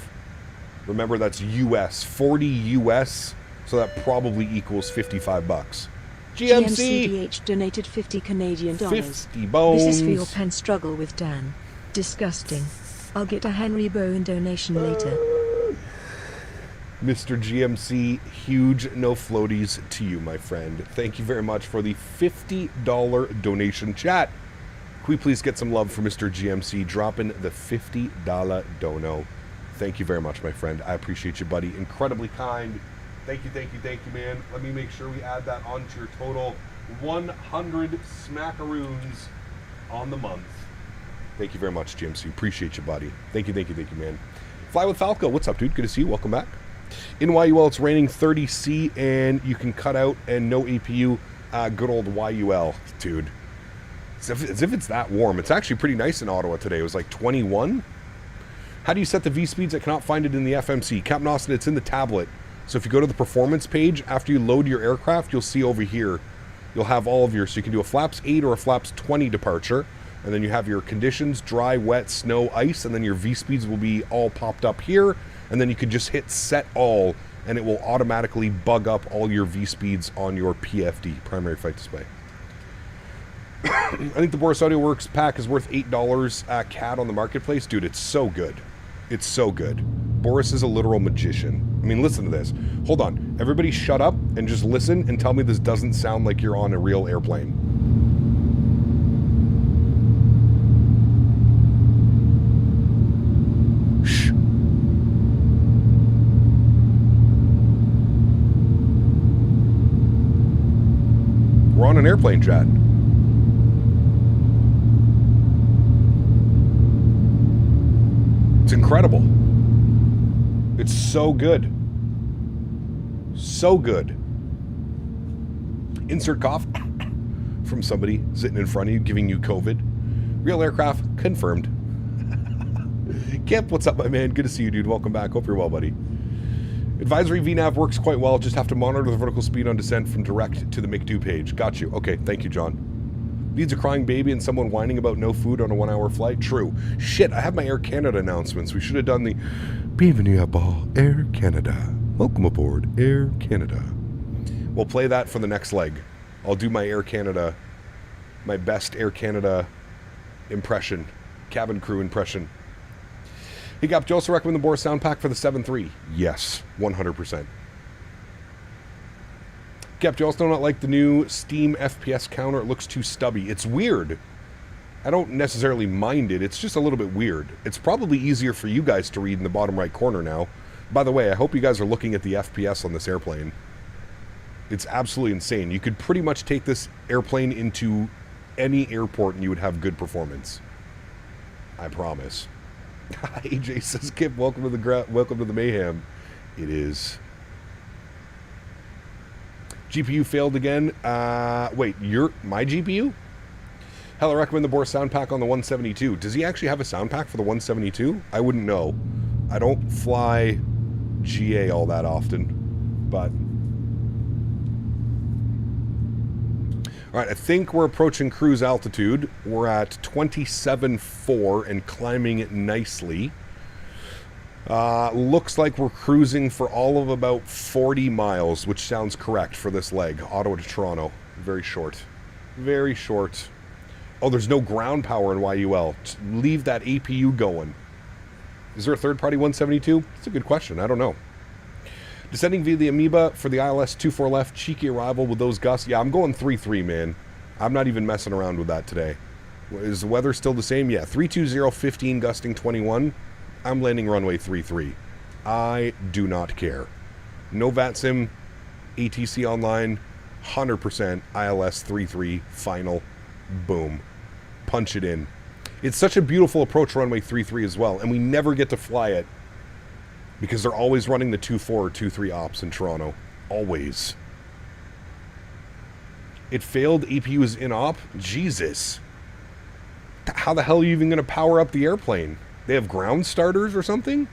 Remember, that's US. 40 US, so that probably equals $55. GMCDH donated 50 Canadian dollars. 50 bones. This is for your pen struggle with Dan. Disgusting. I'll get a Henry Bowen donation later. Mr. GMC, huge no floaties to you, my friend. Thank you very much for the $50 donation. Chat, can we please get some love for Mr. GMC dropping the $50 dono? Thank you very much, my friend. I appreciate you, buddy. Incredibly kind. Thank you, thank you, thank you, man. Let me make sure we add that onto your total 100 smackaroons on the month. Thank you very much, GMC. Appreciate you, buddy. Thank you, thank you, thank you, man. Fly with Falco. What's up, dude? Good to see you. Welcome back. In YUL, it's raining 30C, and you can cut out and no APU. Good old YUL, dude. As if it's that warm. It's actually pretty nice in Ottawa today. It was like 21. How do you set the V speeds? I cannot find it in the FMC. Captain Austin, it's in the tablet. So if you go to the performance page, after you load your aircraft, you'll see over here, you'll have all of your, so you can do a flaps 8 or a flaps 20 departure, and then you have your conditions, dry, wet, snow, ice, and then your V speeds will be all popped up here, and then you could just hit set all, and it will automatically bug up all your V speeds on your PFD, primary flight display. I think the Boris Audio Works pack is worth $8 CAD on the marketplace. Dude, it's so good. It's so good. Boris is a literal magician. I mean, listen to this. Hold on. Everybody shut up and just listen and tell me this doesn't sound like you're on a real airplane. Shh. We're on an airplane, chat. It's incredible. It's so good. So good. Insert cough from somebody sitting in front of you giving you COVID. Real aircraft confirmed. Kip, what's up, my man? Good to see you, dude. Welcome back. Hope you're well, buddy. Advisory VNAV works quite well. Just have to monitor the vertical speed on descent from direct to the McDo page. Got you. Okay, thank you, John. Needs a crying baby and someone whining about no food on a 1-hour flight? True. Shit, I have my Air Canada announcements. We should have done the Bienvenue à bord Air Canada. Welcome aboard Air Canada. We'll play that for the next leg. I'll do my Air Canada, my best Air Canada impression, cabin crew impression. Hey, Gap, do you also recommend the Boris sound pack for the 7.3? Yes, 100%. Gap, do you also not like the new Steam FPS counter? It looks too stubby. It's weird. I don't necessarily mind it. It's just a little bit weird. It's probably easier for you guys to read in the bottom right corner now. By the way, I hope you guys are looking at the FPS on this airplane. It's absolutely insane. You could pretty much take this airplane into any airport and you would have good performance. I promise. AJ says, Kip, welcome to the mayhem. It is. GPU failed again. Wait, my GPU? Hell, I recommend the Boris sound pack on the 172. Does he actually have a sound pack for the 172? I wouldn't know. I don't fly GA all that often, but... All right, I think we're approaching cruise altitude. We're at 27.4 and climbing it nicely. Looks like we're cruising for all of about 40 miles, which sounds correct for this leg. Ottawa to Toronto. Very short. Very short. Oh, there's no ground power in YUL. Just leave that APU going. Is there a third-party 172? That's a good question. I don't know. Descending via the Amoeba for the ILS 24 left. Cheeky arrival with those gusts. Yeah, I'm going 3-3, man. I'm not even messing around with that today. Is the weather still the same? Yeah, 320, 15, gusting 21. I'm landing runway 33. I do not care. No VATSIM, ATC online, 100% ILS 33, final, boom. Punch it in. It's such a beautiful approach runway 33 as well, and we never get to fly it because they're always running the 2-4 or 2-3 ops in Toronto. Always. It failed, APU is in op? Jesus. How the hell are you even going to power up the airplane? They have ground starters or something?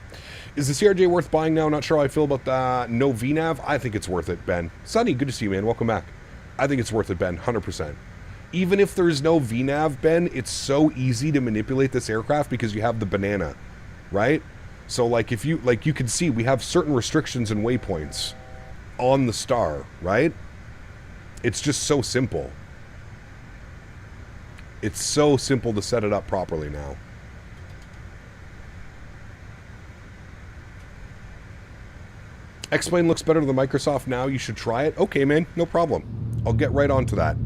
Is the CRJ worth buying now? Not sure how I feel about the no VNAV. I think it's worth it, Ben. Sonny, good to see you, man. Welcome back. I think it's worth it, Ben. 100%. Even if there's no VNAV, Ben, it's so easy to manipulate this aircraft because you have the banana, right? So, like, if you, like, you can see we have certain restrictions and waypoints on the star, right? It's just so simple. It's so simple to set it up properly now. X-Plane looks better than Microsoft now. You should try it. Okay, man. No problem. I'll get right onto that.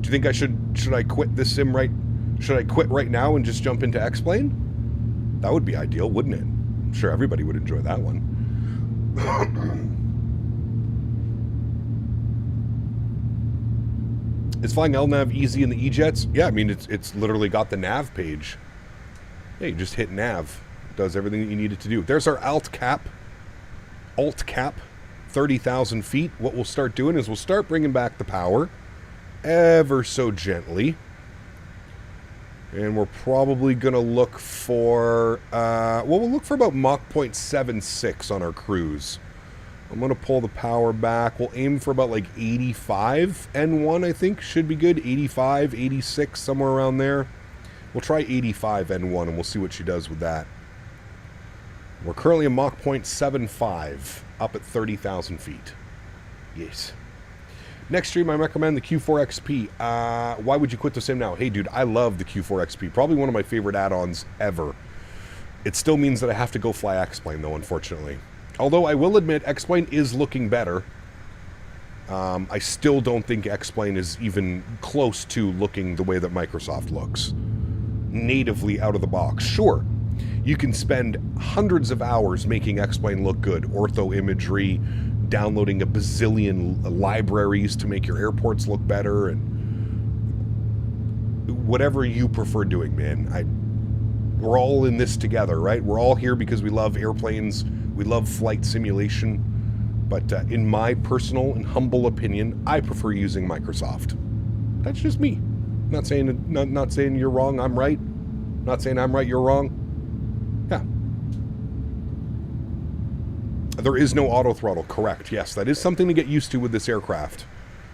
Do you think I should I quit this sim right? Should I quit right now and just jump into X-Plane? That would be ideal, wouldn't it? I'm sure everybody would enjoy that one. Is flying LNAV easy in the E-Jets? Yeah, I mean, it's literally got the nav page. Yeah, you just hit nav. It does everything that you need it to do. There's our alt cap, 30,000 feet. What we'll start doing is we'll start bringing back the power ever so gently. And we're probably going to look for, well, we'll look for about Mach 0.76 on our cruise. I'm going to pull the power back. We'll aim for about like 85 N1, I think, should be good. 85, 86, somewhere around there. We'll try 85 N1 and we'll see what she does with that. We're currently at Mach 0.75, up at 30,000 feet. Yes. Next stream, I recommend the Q4 XP. Why would you quit the sim now? Hey, dude, I love the Q4 XP. Probably one of my favorite add-ons ever. It still means that I have to go fly X-Plane, though, unfortunately. Although I will admit, X-Plane is looking better. I still don't think X-Plane is even close to looking the way that Microsoft looks. Natively out of the box. Sure, you can spend hundreds of hours making X-Plane look good. Ortho imagery, downloading a bazillion libraries to make your airports look better, and whatever you prefer doing, man. We're all in this together, right? We're all here because we love airplanes, we love flight simulation, but in my personal and humble opinion, I prefer using Microsoft. That's just me. Not saying you're wrong, I'm right. Not saying I'm right, you're wrong. Yeah. There is no auto throttle, correct. Yes, that is something to get used to with this aircraft.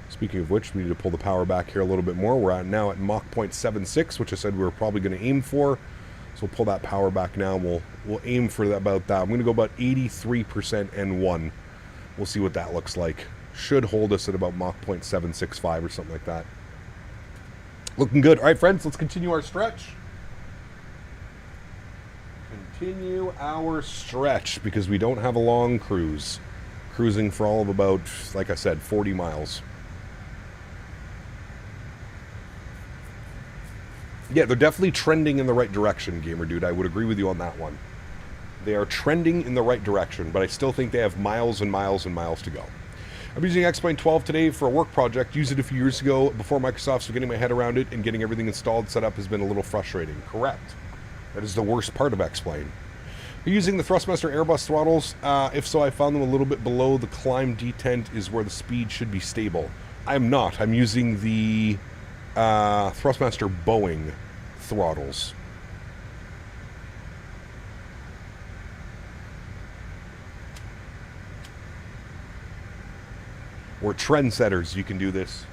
Speaking of which, we need to pull the power back here a little bit more. We're now at Mach 0.76, which I said we were probably going to aim for. So we'll pull that power back now. We'll aim for about that. I'm going to go about 83% N1. We'll see what that looks like. Should hold us at about Mach 0.765 or something like that. Looking good. All right, friends, let's continue our stretch. Continue our stretch because we don't have a long cruise. Cruising for all of about, like I said, 40 miles. Yeah, they're definitely trending in the right direction, Gamer Dude. I would agree with you on that one. They are trending in the right direction, but I still think they have miles and miles and miles to go. I'm using X-Plane 12 today for a work project. Used it a few years ago before Microsoft, so getting my head around it and getting everything installed, set up has been a little frustrating. Correct. That is the worst part of X-Plane. Are you using the Thrustmaster Airbus throttles? If so, I found them a little bit below the climb detent is where the speed should be stable. I am not. I'm using the Thrustmaster Boeing throttles. We're trendsetters. You can do this.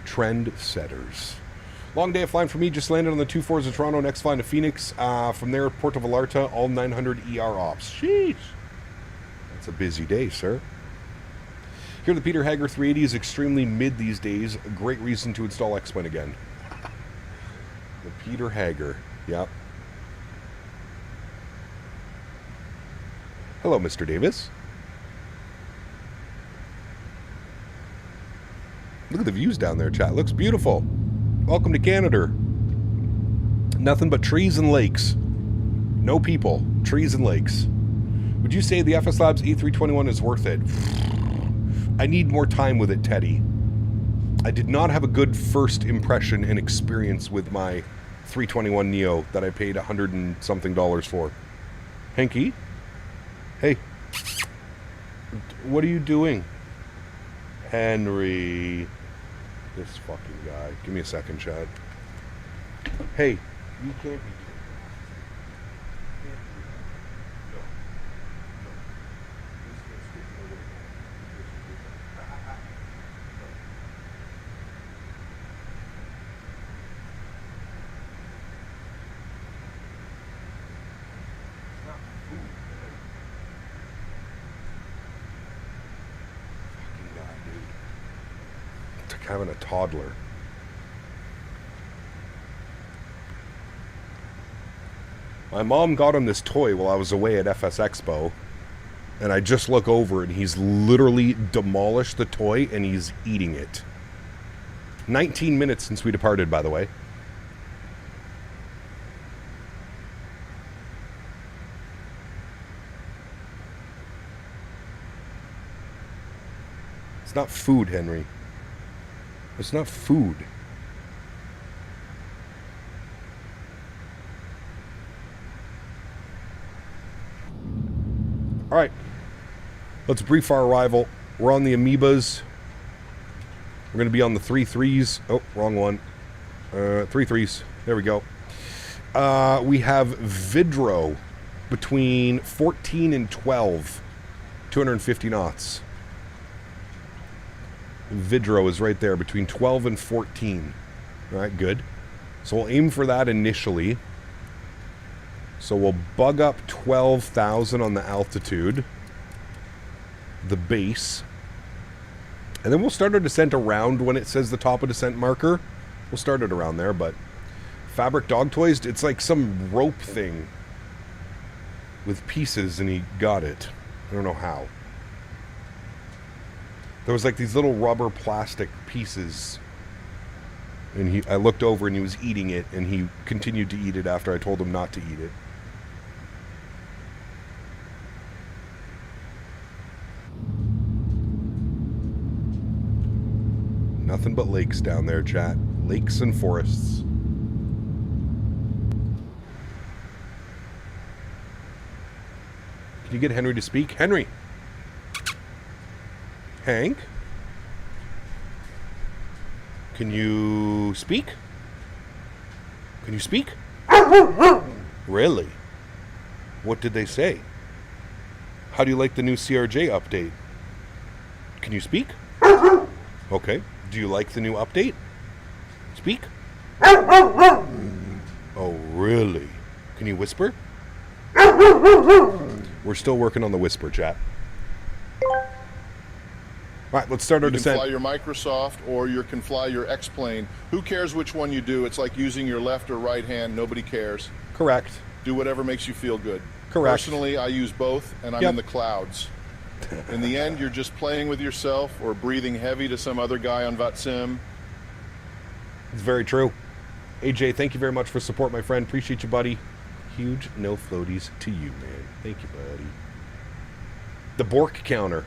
Trend setters. Long day of flying for me. Just landed on the 2-4s of Toronto. Next flying to Phoenix. From there, Puerto Vallarta. All 900 ER ops. Sheesh. That's a busy day, sir. Here, the Peter Hager 380 is extremely mid these days. A great reason to install X-Plane again. The Peter Hager. Yep. Hello, Mr. Davis. Look at the views down there, chat. Looks beautiful. Welcome to Canada. Nothing but trees and lakes. No people. Trees and lakes. Would you say the FS Labs E321 is worth it? I need more time with it, Teddy. I did not have a good first impression and experience with my 321 Neo that I paid $100 and something for. Hanky? Hey. What are you doing? Henry. This fucking guy. Give me a second, Chad. Hey, you can't be doing having a toddler. My mom got him this toy while I was away at FS Expo, and I just look over and he's literally demolished the toy and he's eating it. 19 minutes since we departed, by the way. It's not food, Henry. It's not food. All right. Let's brief our arrival. We're on the Amoebas. We're going to be on the 3-3s. Oh, wrong one. 3-3s. There we go. We have Vidro between 14 and 12. 250 knots. Vidro is right there between 12 and 14. All right, good. So we'll aim for that initially. So we'll bug up 12,000 on the altitude, the base, and then we'll start our descent around when it says the top of descent marker. We'll start it around there, but fabric dog toys, it's like some rope thing with pieces, and he got it. I don't know how. There was like these little rubber plastic pieces, and I looked over and he was eating it, and he continued to eat it after I told him not to eat it. Nothing but lakes down there, chat. Lakes and forests. Can you get Henry to speak? Henry! Hank? Can you speak? Can you speak? Really? What did they say? How do you like the new CRJ update? Can you speak? Okay. Do you like the new update? Speak? Oh, really? Can you whisper? We're still working on the whisper, chat. All right, let's start our descent. You can fly your Microsoft or you can fly your X-Plane. Who cares which one you do? It's like using your left or right hand. Nobody cares. Correct. Do whatever makes you feel good. Correct. Personally, I use both, and I'm in the clouds. In the end, you're just playing with yourself or breathing heavy to some other guy on VATSIM. It's very true. AJ, thank you very much for support, my friend. Appreciate you, buddy. Huge no floaties to you, man. Thank you, buddy. The Bork counter.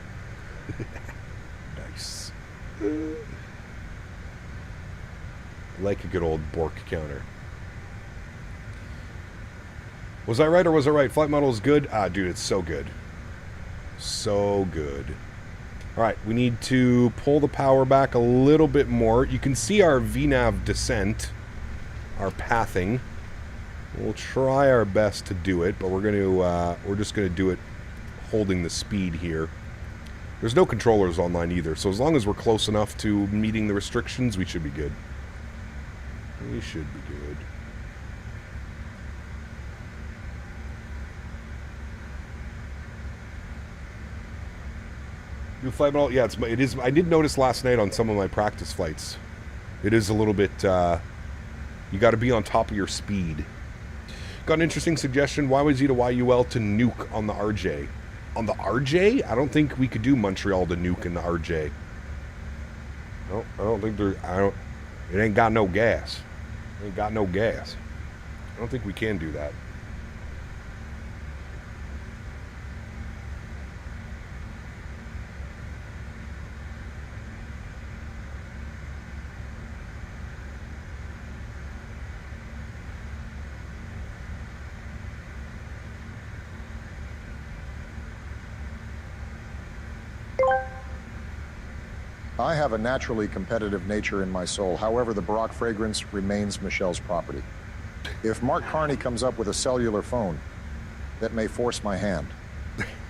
Nice. I like a good old Bork counter. Was I right or was I right? Flight model is good. Ah, dude, it's so good. So good. All right, we need to pull the power back a little bit more. You can see our VNAV descent, our pathing. We'll try our best to do it, but we're just going to do it holding the speed here. There's no controllers online either, so as long as we're close enough to meeting the restrictions, we should be good. We should be good. New flight model? Yeah, it is. I did notice last night on some of my practice flights. It is a little bit, you got to be on top of your speed. Got an interesting suggestion. Why was YUL to nuke on the RJ? On the RJ? I don't think we could do Montreal to nuke in the RJ. No, I don't think there. It ain't got no gas. It ain't got no gas. I don't think we can do that. I have a naturally competitive nature in my soul. However, the Barack fragrance remains Michelle's property. If Mark Carney comes up with a cellular phone, that may force my hand.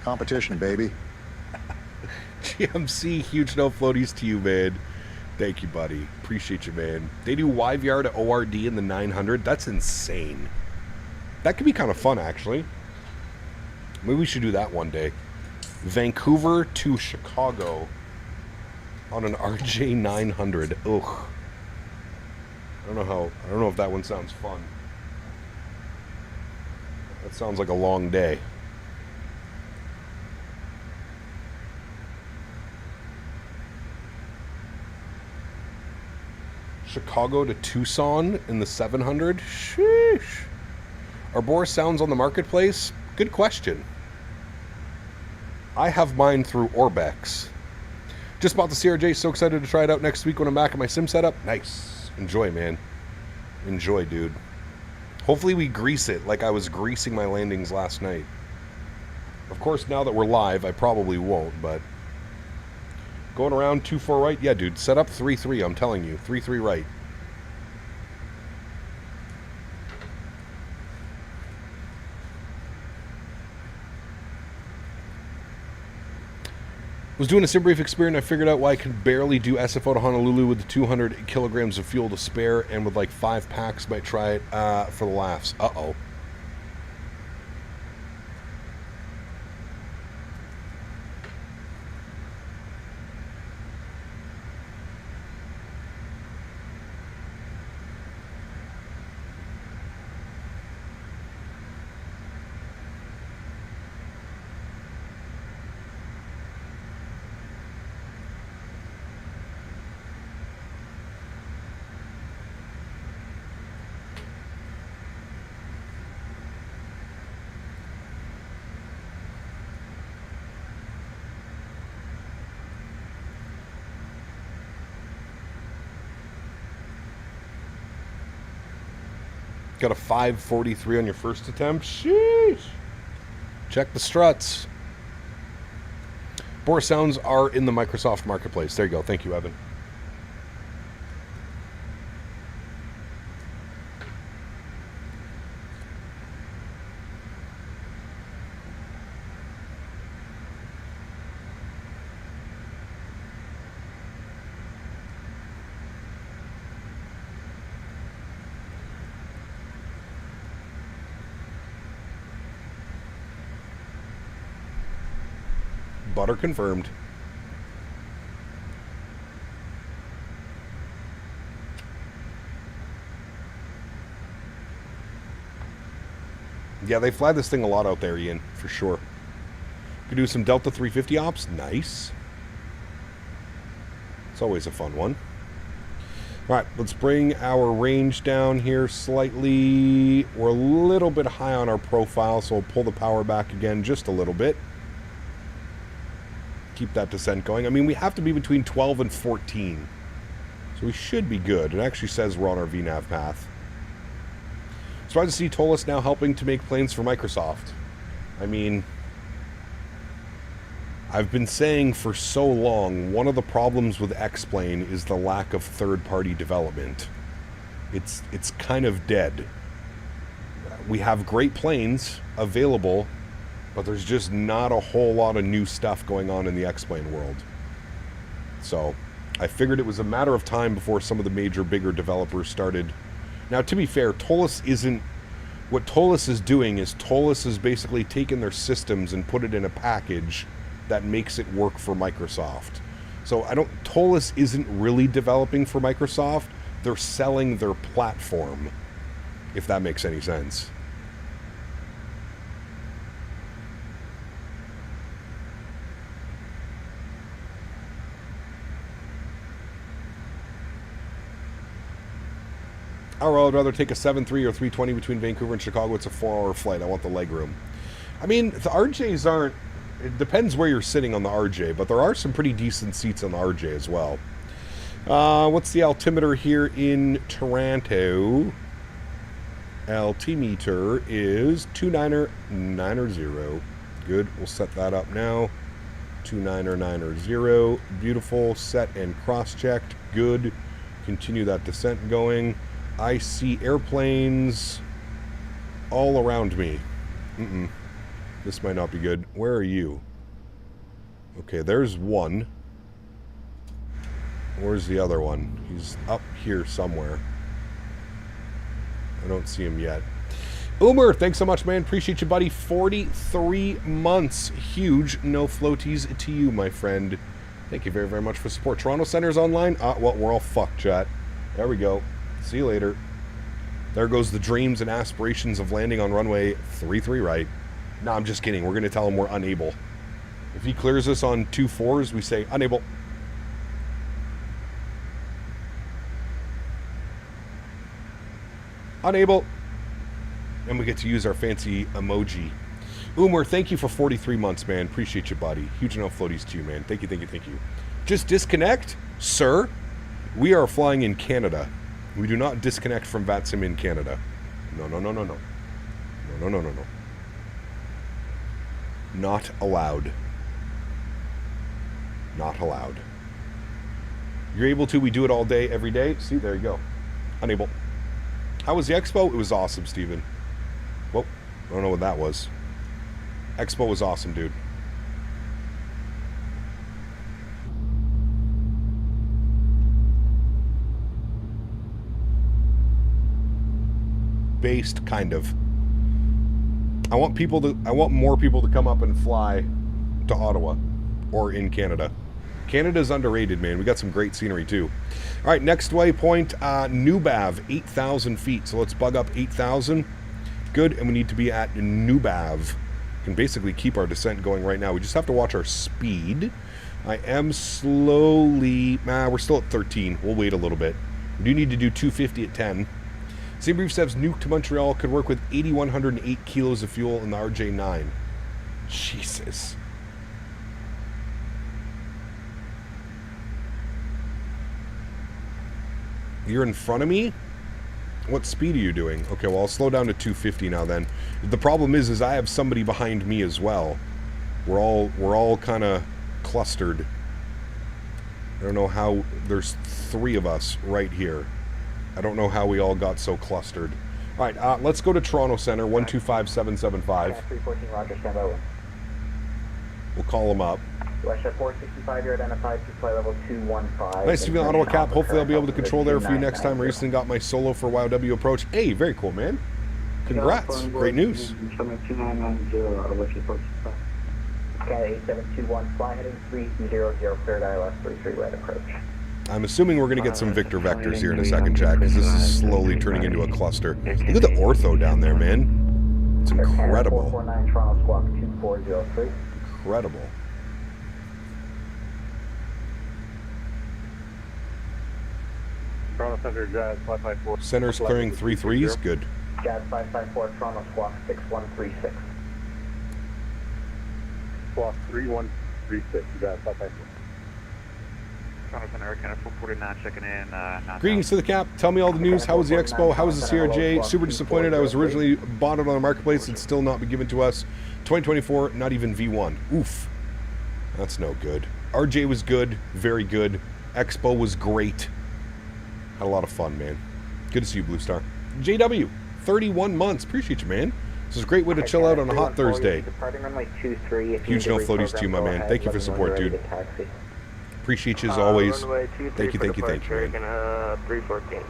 Competition, baby. GMC, huge no floaties to you, man. Thank you, buddy. Appreciate you, man. They do YVR to ORD in the 900. That's insane. That could be kind of fun, actually. Maybe we should do that one day. Vancouver to Chicago on an RJ 900. Ugh. I don't know if that one sounds fun. That sounds like a long day. Chicago to Tucson in the 700? Sheesh. Are Boris sounds on the marketplace? Good question. I have mine through Orbex. Just bought the CRJ, so excited to try it out next week when I'm back at my sim setup. Nice. Enjoy, man. Enjoy, dude. Hopefully we grease it like I was greasing my landings last night. Of course, now that we're live, I probably won't, but... Going around 2-4 right? Yeah, dude. Set up 3-3, I'm telling you. 3-3 right. Was doing a sim brief experiment. I figured out why I could barely do SFO to Honolulu with the 200 kilograms of fuel to spare, and with like 5 packs, might try it for the laughs. Uh-oh. Got a 543 on your first attempt. Sheesh. Check the struts. Boris sounds are in the Microsoft Marketplace. There you go. Thank you, Evan. Butter confirmed. Yeah, they fly this thing a lot out there, Ian, for sure. Could do some Delta 350 ops. Nice. It's always a fun one. All right, let's bring our range down here slightly. We're a little bit high on our profile, so we'll pull the power back again just a little bit. Keep that descent going. I mean, we have to be between 12 and 14. So we should be good. It actually says we're on our VNAV path. Surprised to see Tolis now helping to make planes for Microsoft. I mean, I've been saying for so long, one of the problems with X-Plane is the lack of third-party development. It's kind of dead. We have great planes available But there's just not a whole lot of new stuff going on in the X-Plane world. So I figured it was a matter of time before some of the major, bigger developers started. Now, to be fair, Tolis isn't... What Tolis is doing is Tolis is basically taking their systems and put it in a package that makes it work for Microsoft. So Tolis isn't really developing for Microsoft. They're selling their platform, if that makes any sense. Oh, I'd rather take a 7.3 or 320 between Vancouver and Chicago. It's a 4-hour flight. I want the legroom. I mean, the RJs aren't... It depends where you're sitting on the RJ, but there are some pretty decent seats on the RJ as well. What's the altimeter here in Toronto? Altimeter is 29090. Good. We'll set that up now. 29090. Beautiful. Set and cross-checked. Good. Continue that descent going. I see airplanes all around me. This might not be good. Where are you? Okay, there's one. Where's the other one? He's up here somewhere. I don't see him yet. Umer, thanks so much, man. Appreciate you, buddy. 43 months. Huge no floaties to you, my friend. Thank you very, very much for support. Toronto Center's online. Well, we're all fucked, chat. There we go. See you later. There goes the dreams and aspirations of landing on runway 33 right. No, I'm just kidding. We're going to tell him we're unable. If he clears us on 2-4s, we say unable. Unable. And we get to use our fancy emoji. Umar, thank you for 43 months, man. Appreciate you, buddy. Huge enough floaties to you, man. Thank you, thank you, thank you. Just disconnect, sir. We are flying in Canada. We do not disconnect from VATSIM in Canada. No, no, no, no, no. No, no, no, no, no. Not allowed. Not allowed. You're able to. We do it all day, every day. See, there you go. Unable. How was the expo? It was awesome, Steven. Well, I don't know what that was. Expo was awesome, dude. Based, kind of. I want more people to come up and fly to Ottawa or in Canada. Canada's underrated, man. We got some great scenery too. All right, next waypoint, Nubav, 8,000 feet. So let's bug up 8,000. Good, and we need to be at Nubav. Can basically keep our descent going right now. We just have to watch our speed. I am slowly... we're still at 13. We'll wait a little bit. We do need to do 250 at 10. Same brief says nuke to Montreal could work with 8,108 kilos of fuel in the RJ9. Jesus. You're in front of me? What speed are you doing? Okay, well, I'll slow down to 250 now then. The problem is I have somebody behind me as well. We're all kind of clustered. I don't know how... There's 3 of us right here. I don't know how we all got so clustered. All right, let's go to Toronto Center, 125775. 314, Roger, stand by. We'll call them up. Westjet 465, you're identified to flight level 215. Nice to be on Ottawa Cap. Hopefully I'll be able to control there for you next time. I recently got my solo for YOW approach. Hey, very cool, man. Congrats. Great news. Okay, 8721, fly heading 300, cleared ILS 33 right approach. I'm assuming we're going to get some Victor vectors here in a second, Jack, because this is slowly turning into a cluster. Look at the ortho down there, man. It's incredible. 449, Toronto Squawk 2403. Incredible. Toronto Center, Jazz 554. Center's clearing 3-3s. Good. Jazz 554, Toronto Squawk 6136. Squawk 3136, Jazz 554. Toronto Center, Canada 449, checking in. Greetings to the Cap. Tell me all the news. How was the expo? How was the CRJ? Super disappointed. I was originally bought it on the marketplace and still not been given to us. 2024, not even V1. Oof. That's no good. RJ was good. Very good. Expo was great. Had a lot of fun, man. Good to see you, Blue Star. JW, 31 months. Appreciate you, man. This is a great way to chill out on a hot Thursday. Departing runway 23. Huge no floaties to you, my man. Thank you for support, dude. Appreciate you as always. Thank you, thank you, thank you, man. 314.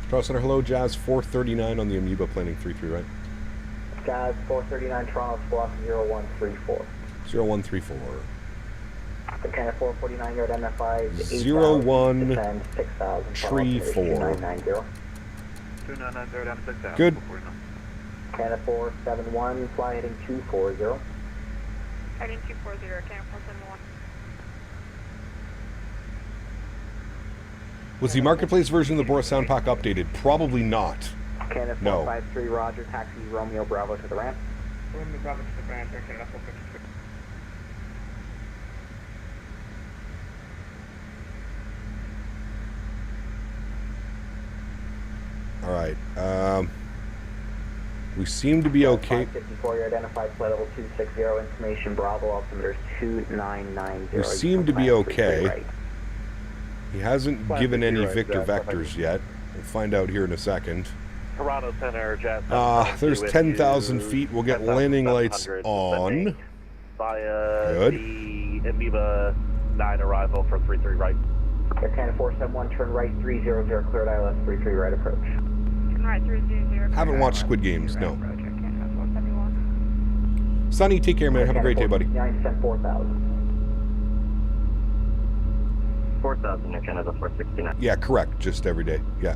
Toronto Center, hello, Jazz 439 on the Amoeba planning 33, right? Jazz 439, Toronto squawk 0134. 0134. The Canada 449 yard MFI 0134. 2990 down to 6,000. Good. Canada 471, fly heading 240. Heading 240, Canada 471. Was the marketplace version of the Boris Sound Pack updated? Probably not. Canada 453, Roger, taxi Romeo Bravo to the ramp. Romeo Bravo to the ramp, Canada 453. All right. We seem to be okay. 554, you're identified flight level 260, information Bravo, altimeter 2990. We seem to be okay. Right. He hasn't given any Victor vectors yet. We'll find out here in a second. Toronto Center, Jet. There's 10,000 feet. We'll get landing lights on. Good. The Amoeba 9 arrival for 33 right. Air Canada 471, turn right 300, cleared ILS 33 right approach. Turn right 300. Haven't watched Squid Games, no. Sonny, take care, man. Have a great day, buddy. 9 4,000. 4,000 Air Canada 469. Yeah, correct. Just every day. Yeah.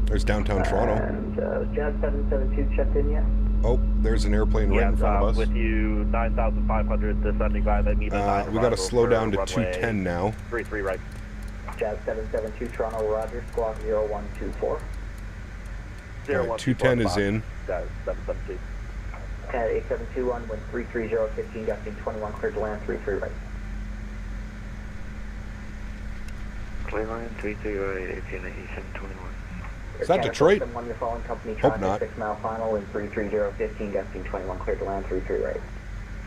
There's downtown Toronto. And Jazz 772 checked in yet? Oh, there's an airplane right in front of us. With you 9,500 descending by the Amoeba 9. We got to slow down to 210 now. 33 right. Jazz 772 Toronto, Roger, squawk 0124. 210 is in. Jazz 772. Canada 8721, wind 330, 15, gusting 21, cleared to land 33 right. Clear line 33 right, 18, 8721. Is that Detroit? Hope not. 6 mile final in 330, 15, gusting 21, cleared to land 33 right.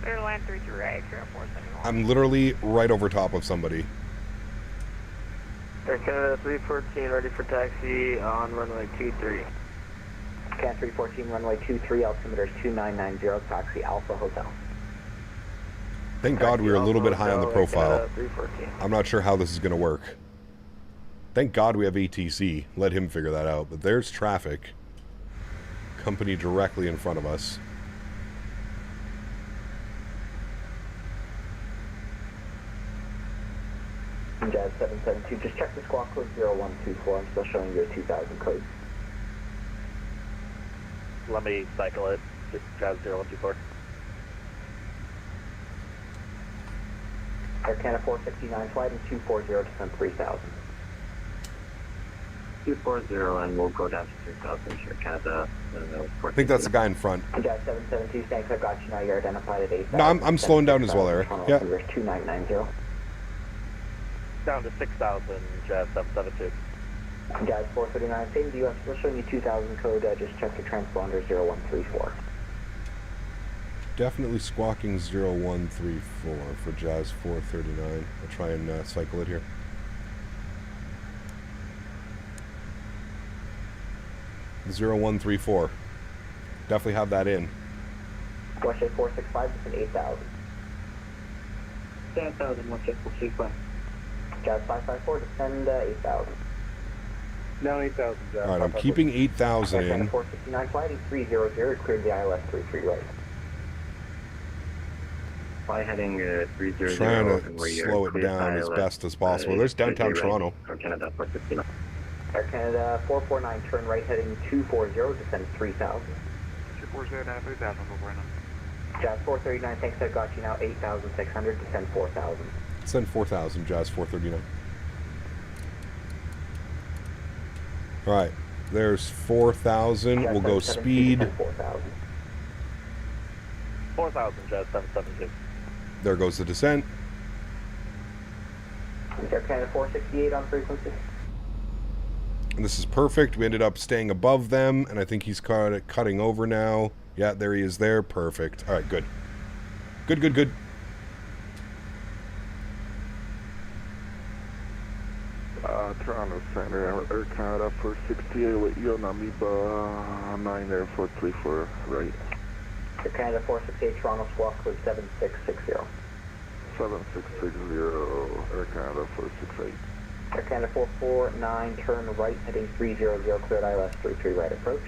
Clear to land 33 right, Canada 471. I'm literally right over top of somebody. Air Canada 314, ready for taxi on runway 23. Canada 314, runway 23, altimeter 2990, taxi Alpha Hotel. Thank God we were a little bit high on the profile. I'm not sure how this is going to work. Thank God we have ATC. Let him figure that out. But there's traffic. Company directly in front of us. Jazz 772, just check the squawk code 0124. I'm still showing you a 2000 code. Let me cycle it. Just Jazz 0124. Air Canada 469, flight in 240, descend 3000. 240, and we'll go down to 3000 here, Canada. I think that's the guy in front. Jazz 772, thanks, I got you now. You're identified at 8,000. No, I'm slowing down as well, Eric. Yeah. 2990. Down to 6,000, Jazz 772. Jazz 439, same to US, we're showing you 2000 code, just check your transponder 0134. Definitely squawking 0134 for Jazz 439. I'll try and cycle it here. Zero 0134. Definitely have that in. Westjet 465, it's an 8,000. 10,000, Westjet 465. Jazz 554, descend 8,000. Now 8,000, Jazz. Alright, I'm keeping 8,000 in. 469, flighting 300, cleared the ILS 33 right. Fly heading 300. Trying to slow it down as best as possible. There's downtown Toronto. Air Canada 469. Air Canada 449, turn right heading 240, descend 3,000. 240, down 3,000, 449. Jazz 439, thanks, I got you now 8,600, descend 4,000. Descend 4,000, Jazz 439. Alright, there's 4,000. We'll go speed. 4,000, Jazz 772. There goes the descent. Air Canada 468 on frequency. And this is perfect. We ended up staying above them, and I think he's cutting over now. Yeah, there he is there. Perfect. All right, good. Good, good, good. Toronto Center, Air Canada 468 with you, Namiba 9 Air 434, right. Air Canada 468, Toronto squawk with 7660. 7660, Air Canada 468. Air Canada 449, turn right, heading 300, cleared ILS 33, right approach.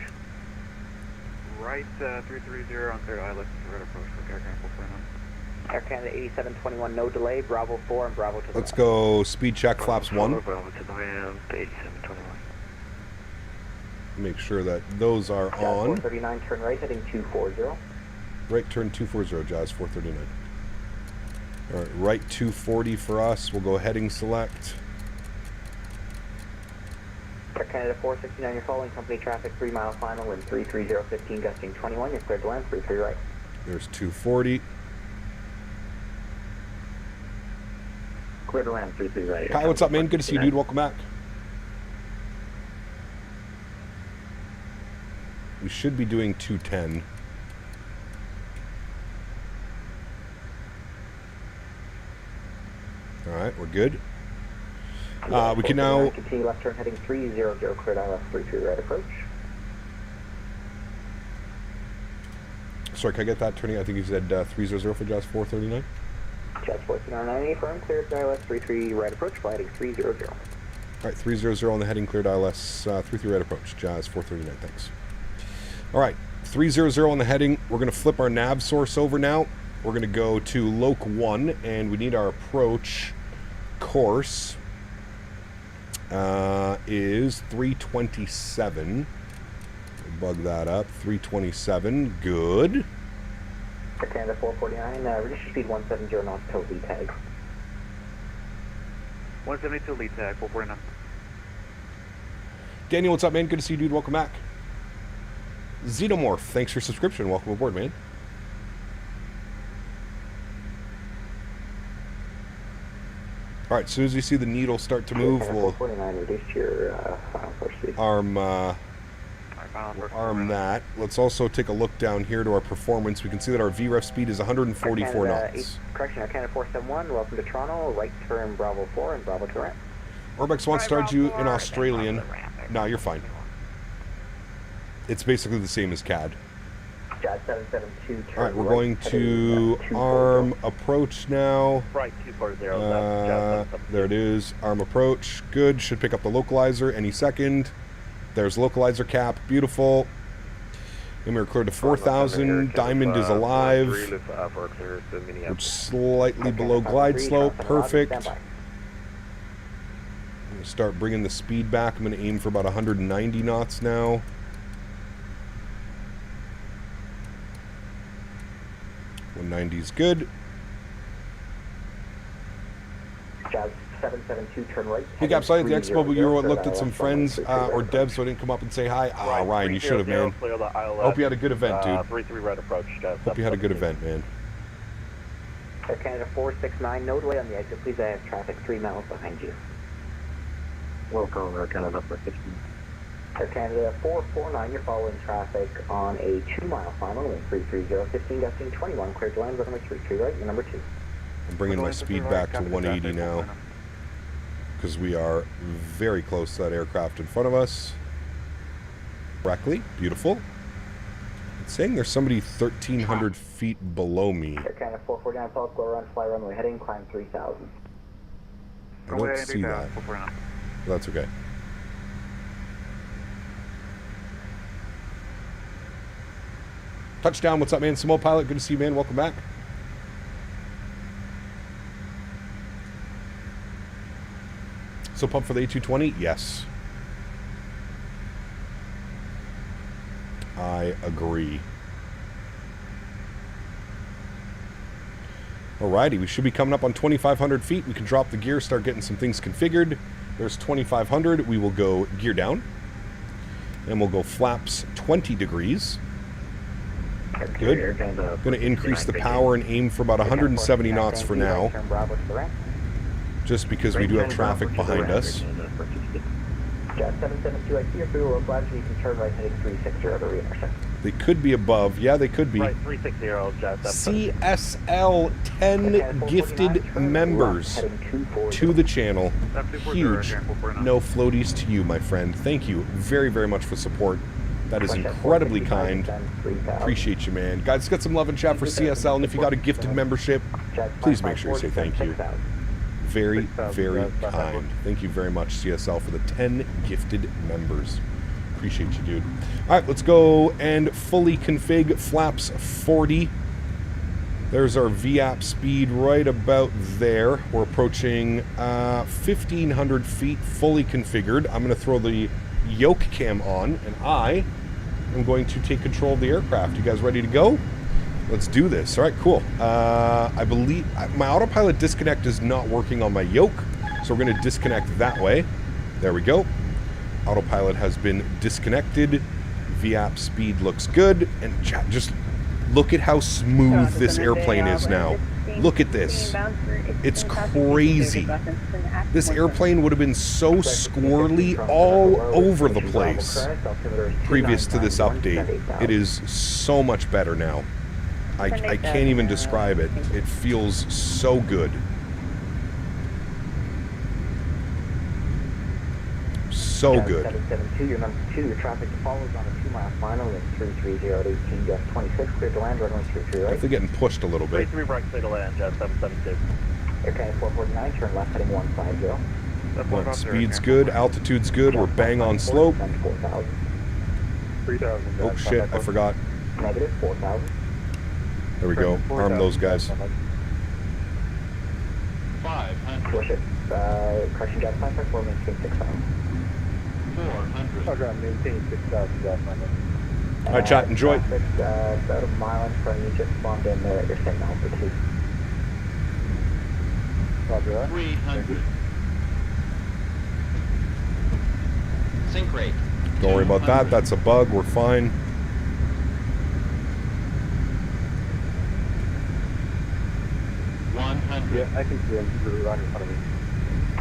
Right 330 on cleared ILS, right approach for Air Canada 449. Air Canada 8721, no delay, Bravo 4 and Bravo to the Let's go speed check, flaps 1. Bravo to the right, 8721. Make sure that those are Jazz on. 439, turn right, heading 240. Right turn 240, Jazz 439. All right, right 240 for us. We'll go heading select. Air Canada 469, you're following company traffic 3 mile final in 33015, gusting 21, you're cleared to land 33 right. There's 240. Clear to land 33 right. Kai, what's up, man? Good to see you, dude. Welcome back. We should be doing 210. All right, we're good. We can now continue left turn heading 300, cleared ILS 33 right approach. Sorry, can I get that turning? I think you said 300 for Jazz 439. Jazz 439 firm, cleared ILS 33 right approach, flighting 300. All right, 300 on the heading, cleared ILS 33 right approach, Jazz 439. Thanks. All right, 300 on the heading. We're going to flip our nav source over now. We're going to go to Loc 1, and we need our approach course is 327. Bug that up. 327. Good. Air Canada 449, reduce your speed 170 knots till lead tag. 172 lead tag, 449. Daniel, what's up, man? Good to see you, dude. Welcome back. Xenomorph, thanks for your subscription. Welcome aboard, man. All right, as soon as you see the needle start to move, we'll reduce your arm that. Let's also take a look down here to our performance. We can see that our VREF speed is 144 knots. Correction, Air Canada 471, welcome to Toronto, right turn Bravo 4 and Bravo to ramp. Orbex wants to start you in Australian. No, you're fine. It's basically the same as CAD. Jazz 772, turn all right, we're going to arm approach now. Right, 240, there it is, arm approach. Good, should pick up the localizer any second. There's localizer cap, beautiful. And we're cleared to 4,000. Diamond is alive. Which slightly below glide slope, perfect. I'm going to start bringing the speed back. I'm going to aim for about 190 knots now. 190 is good. Jazz 772, turn right. Hey, Gaps, I at the expo, but you looked at some friends or devs, so I didn't come up and say hi. Ah, Ryan, you should have, man. Hope you had a good event, dude. 33 right approach. Hope you had a good event, man. Air Canada 469, no delay on the exit. Please, I have traffic 3 miles behind you. Welcome, Air Canada 469. Air Canada 449, you're following traffic on a 2 mile final in 330, 15 gusting 21, cleared to land, runway 33 right, you're number 2. I'm bringing my speed back to 180 now, because we are very close to that aircraft in front of us. Correctly, beautiful. It's saying there's somebody 1,300 feet below me. Air Canada 449, follow, go around, fly runway heading, climb 3,000. I don't see that. That's okay. Touchdown, what's up, man? Samo Pilot, good to see you, man. Welcome back. So pumped for the A220? Yes. I agree. Alrighty, we should be coming up on 2,500 feet. We can drop the gear, start getting some things configured. There's 2,500. We will go gear down. And we'll go flaps 20 degrees. Good. Going to increase the power and aim for about 170 knots for now. Just because we do have traffic behind us. Jet 772, I see your fuel low latitude. You can turn right heading 360 to re-intercept. They could be above. Yeah, they could be. Right, 360, Jet 772. CSL 10 gifted members to the channel. Huge. No floaties to you, my friend. Thank you very, very much for support. That is incredibly kind. Appreciate you, man. Guys, let's get some love and chat for CSL, and if you got a gifted membership, please make sure you say thank you. Very, very kind. Thank you very much, CSL, for the 10 gifted members. Appreciate you, dude. All right, let's go and fully config flaps 40. There's our VAP speed right about there. We're approaching 1,500 feet fully configured. I'm going to throw the yoke cam on, and I am going to take control of the aircraft. You guys ready to go? Let's do this. All right, cool. I believe my autopilot disconnect is not working on my yoke, so we're going to disconnect that way. There we go. Autopilot has been disconnected. VAP speed looks good, and just look at how smooth this airplane is now. Look at this. It's crazy. This airplane would have been so squirrely all over the place previous to this update. It is so much better now. I can't even describe it. It feels so good. So good. 772, your number 2, your traffic to follow is on a 2-mile final with 330 at 18, Jet 26, clear to land, runway 33 right. They're getting pushed a little bit. 33 right, clear to land, Jet 772. Air Canada 449, turn left heading 150. Well, speed's good, altitude's good, we're bang on slope. 3,000. Oh shit, I forgot. Negative 4,000. There we go. Arm those guys. 500. Push it. Correction, Jet 554, maintain 6,000. 400. Okay, maintain 6,000, Jet 500. Alright, chat, enjoy. Traffic, about a mile in front of you, just spawned in there at your same altitude. Roger that. 300. Sync rate. Don't worry about that. That's a bug. We're fine. Yeah, I can see him right in front of me.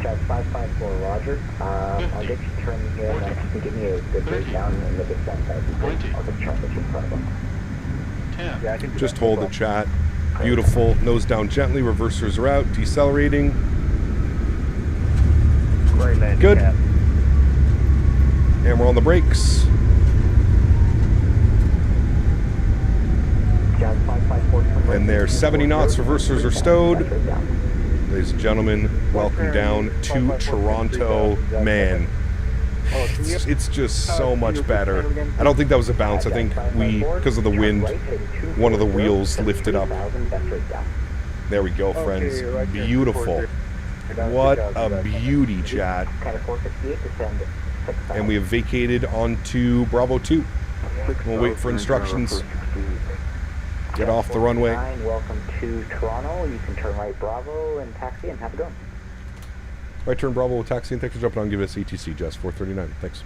Jet 554, Roger. I'll get you turning here and then you can give me a good breakdown in the descent. I'll just traffic in front of him. 10. Yeah, I can Just hold the chat. Beautiful. Nose down gently. Reversers are out. Decelerating. Good. And we're on the brakes. And they're 70 knots. Reversers are stowed. Ladies and gentlemen, welcome down to Toronto. Man, it's just so much better. I don't think that was a bounce. I think because of the wind, one of the wheels lifted up. There we go, friends. Beautiful. What a beauty, chat. And we have vacated onto Bravo 2. We'll wait for instructions. Get off the runway. Welcome to Toronto. You can turn right Bravo and taxi and have a go. Right turn Bravo with taxi and thanks for jumping on. Give us ATC, Jess 439. Thanks.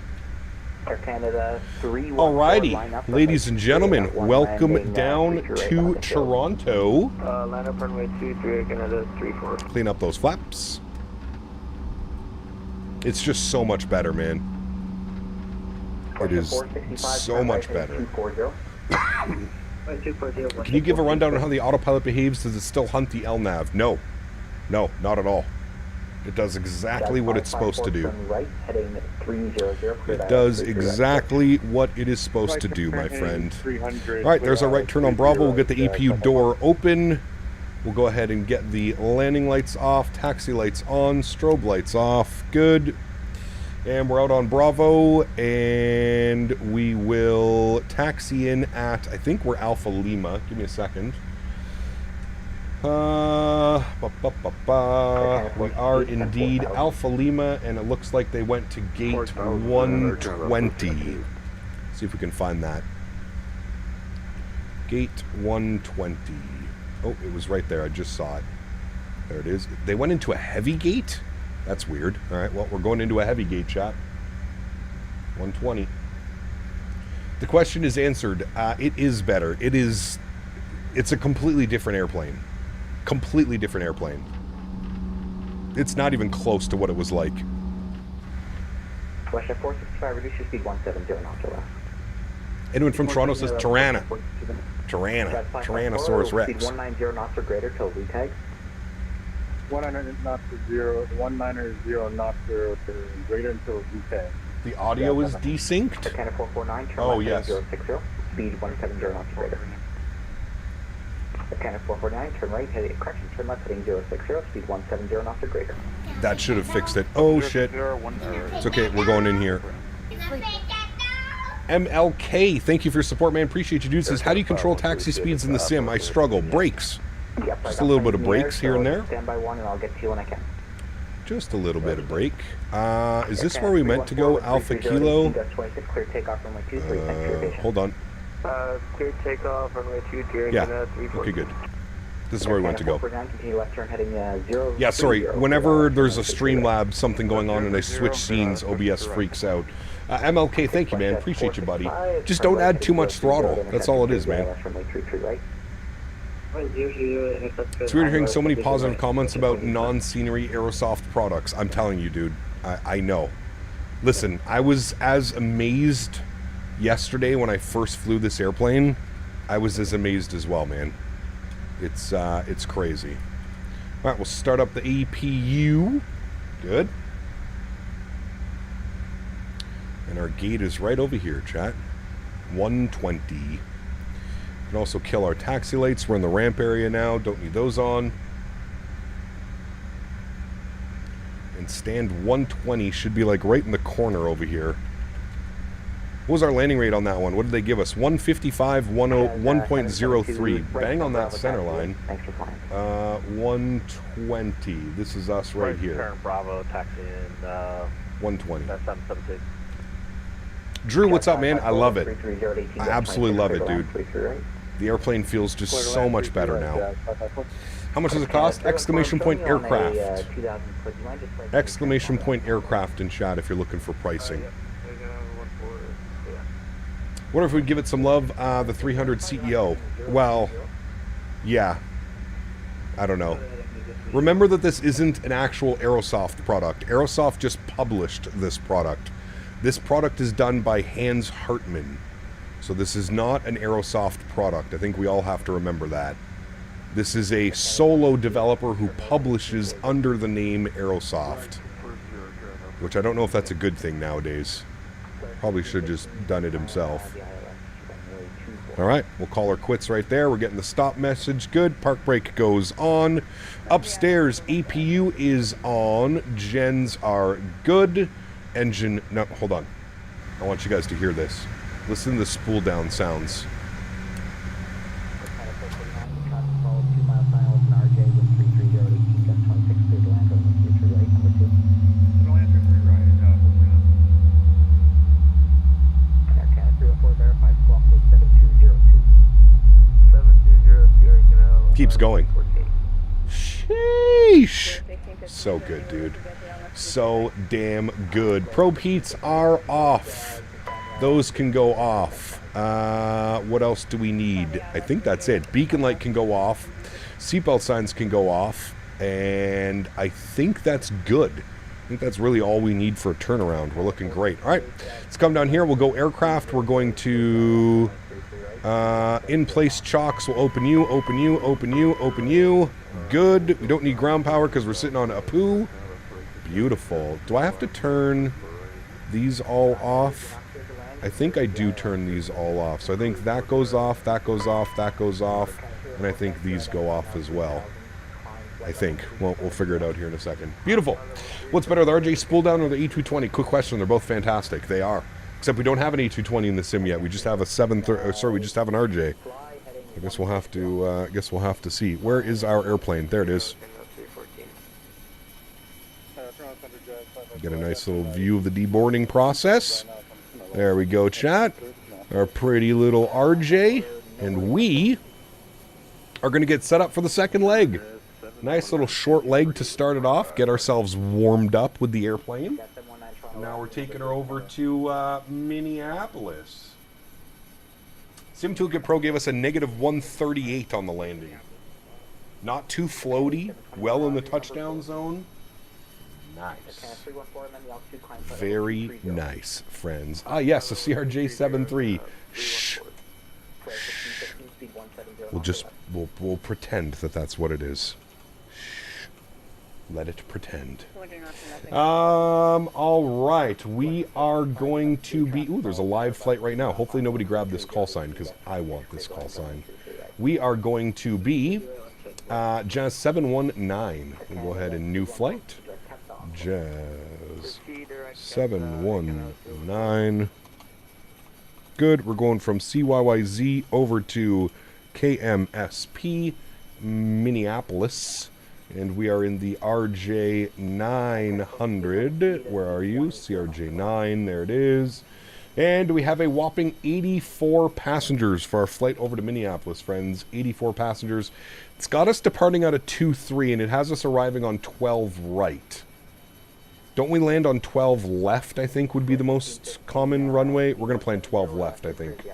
Air Canada 314. Alrighty, ladies and gentlemen, welcome down to Toronto. Line up runway 23, Air Canada 34. Clean up those flaps. It's just so much better, man. It is so much better. Can you give a rundown on how the autopilot behaves? Does it still hunt the LNAV? No. No, not at all. It does exactly what it's supposed to do. It does exactly what it is supposed to do, my friend. Alright, there's our right turn on Bravo. We'll get the APU door open. We'll go ahead and get the landing lights off, taxi lights on, strobe lights off. Good. And we're out on Bravo, and we will taxi in at, I think we're Alpha Lima. Give me a second. We are indeed Alpha Lima, and it looks like they went to gate 120. See if we can find that. Gate 120. Oh, it was right there. I just saw it. There it is. They went into a heavy gate? That's weird. All right, well, we're going into a heavy gate, chat. 120. The question is answered. It is better. It's a completely different airplane. Completely different airplane. It's not even close to what it was like. WestJet 465, reduce your speed 170 knots or less. Anyone from Toronto says Tyrannosaurus Rex. Speed 190 knots or greater till VTAG. 190 knots or 190 knots or greater until VTAG. The audio is desynced? Canada 449, turn oh, left yes. 060, speed 170 knots or greater. Canada 449, turn right, correction, turn left heading 060, speed 170 knots or greater. That should have fixed it. Oh, shit. It's okay, we're going in here. MLK, thank you for your support, man. Appreciate you, dude. Says, how do you control taxi speeds in the sim? I struggle. Brakes. Just a little bit of brakes here and there. Stand by one and I'll get to you when I can. Just a little bit of brake. Is this where we meant to go? Alpha Kilo? Clear takeoff runway 23, thanks for your patience. Hold on. Clear takeoff runway 23. Yeah. Okay, good. This is where we want to go. Continue left turn heading 0. Yeah, sorry. Whenever there's a Streamlabs, something going on, and I switch scenes, OBS freaks out. MLK, thank you, man. Appreciate you, buddy. Just don't add too much throttle. That's all it is, man. It's weird hearing so many positive comments about non-scenery Aerosoft products. I'm telling you, dude. I know. Listen, I was as amazed yesterday when I first flew this airplane. I was as amazed as well, man. It's crazy. All right, we'll start up the APU. Good. And our gate is right over here, chat. 120. We can also kill our taxi lights. We're in the ramp area now. Don't need those on. And stand 120 should be like right in the corner over here. What was our landing rate on that one? What did they give us? 155, 1.03. Bang on that center line. 120. This is us right here. Turn Bravo, taxi in 120. That's 776. Drew, what's up, man? I love it. I absolutely love it, dude. The airplane feels just so much better now. How much does it cost? Exclamation point aircraft. Exclamation point aircraft in chat if you're looking for pricing. What if we give it some love? The 300 CEO. Well, yeah. I don't know. Remember that this isn't an actual Aerosoft product. Aerosoft just published this product. This product is done by Hans Hartmann. So this is not an Aerosoft product. I think we all have to remember that. This is a solo developer who publishes under the name Aerosoft. Which I don't know if that's a good thing nowadays. Probably should have just done it himself. Alright, we'll call her quits right there. We're getting the stop message. Good. Park brake goes on. Upstairs, APU is on. Gens are good. Engine... No, hold on. I want you guys to hear this. Listen to the spool down sounds. Keeps going. Sheesh. So good, dude. So damn good. Probe heats are off. Those can go off. What else do we need? I think that's it. Beacon light can go off. Seatbelt signs can go off. And I think that's good. I think that's really all we need for a turnaround. We're looking great. All right, let's come down here. We'll go aircraft. We're going to... in-place chocks will open you, open you, open you, open you. Good. We don't need ground power because we're sitting on a poo. Beautiful. Do I have to turn these all off? I think I do turn these all off. So I think that goes off, that goes off, that goes off, and I think these go off as well. I think. Well, we'll figure it out here in a second. Beautiful. What's better, the RJ spool down or the E220? Quick question. They're both fantastic. They are. Except we don't have an E220 in the sim yet. We just have a we just have an RJ. I guess we'll have to see. Where is our airplane? There it is. Get a nice little view of the deboarding process. There we go, chat. Our pretty little RJ. And we are going to get set up for the second leg. Nice little short leg to start it off. Get ourselves warmed up with the airplane. Now we're taking her over to Minneapolis. Sim Toolkit Pro gave us a negative 138 on the landing. Not too floaty. Well in the touchdown zone. Nice. Very nice, friends. Ah, yes, a CRJ 7.3. Shh. We'll pretend that that's what it is. Shh. Let it pretend. All right. We are going to be... Ooh, there's a live flight right now. Hopefully nobody grabbed this call sign because I want this call sign. We are going to be Jazz 719. We'll go ahead and new flight. Jazz 719. Good. We're going from CYYZ over to KMSP, Minneapolis. And we are in the RJ 900. Where are you? CRJ 9. There it is. And we have a whopping 84 passengers for our flight over to Minneapolis, friends. 84 passengers. It's got us departing out of 2-3, and it has us arriving on 12 right. Don't we land on 12 left, I think, would be the most common runway? We're going to plan 12 left, I think.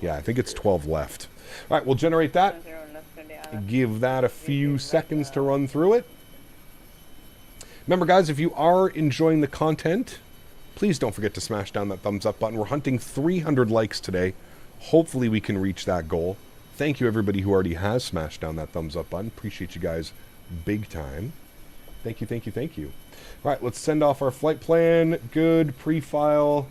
Yeah, I think it's 12 left. All right, we'll generate that. Give that a few seconds to run through it. Remember, guys, if you are enjoying the content, please don't forget to smash down that thumbs up button. We're hunting 300 likes today. Hopefully we can reach that goal. Thank you, everybody who already has smashed down that thumbs up button. Appreciate you guys big time. Thank you, thank you, thank you. All right, let's send off our flight plan. Good. Pre-file.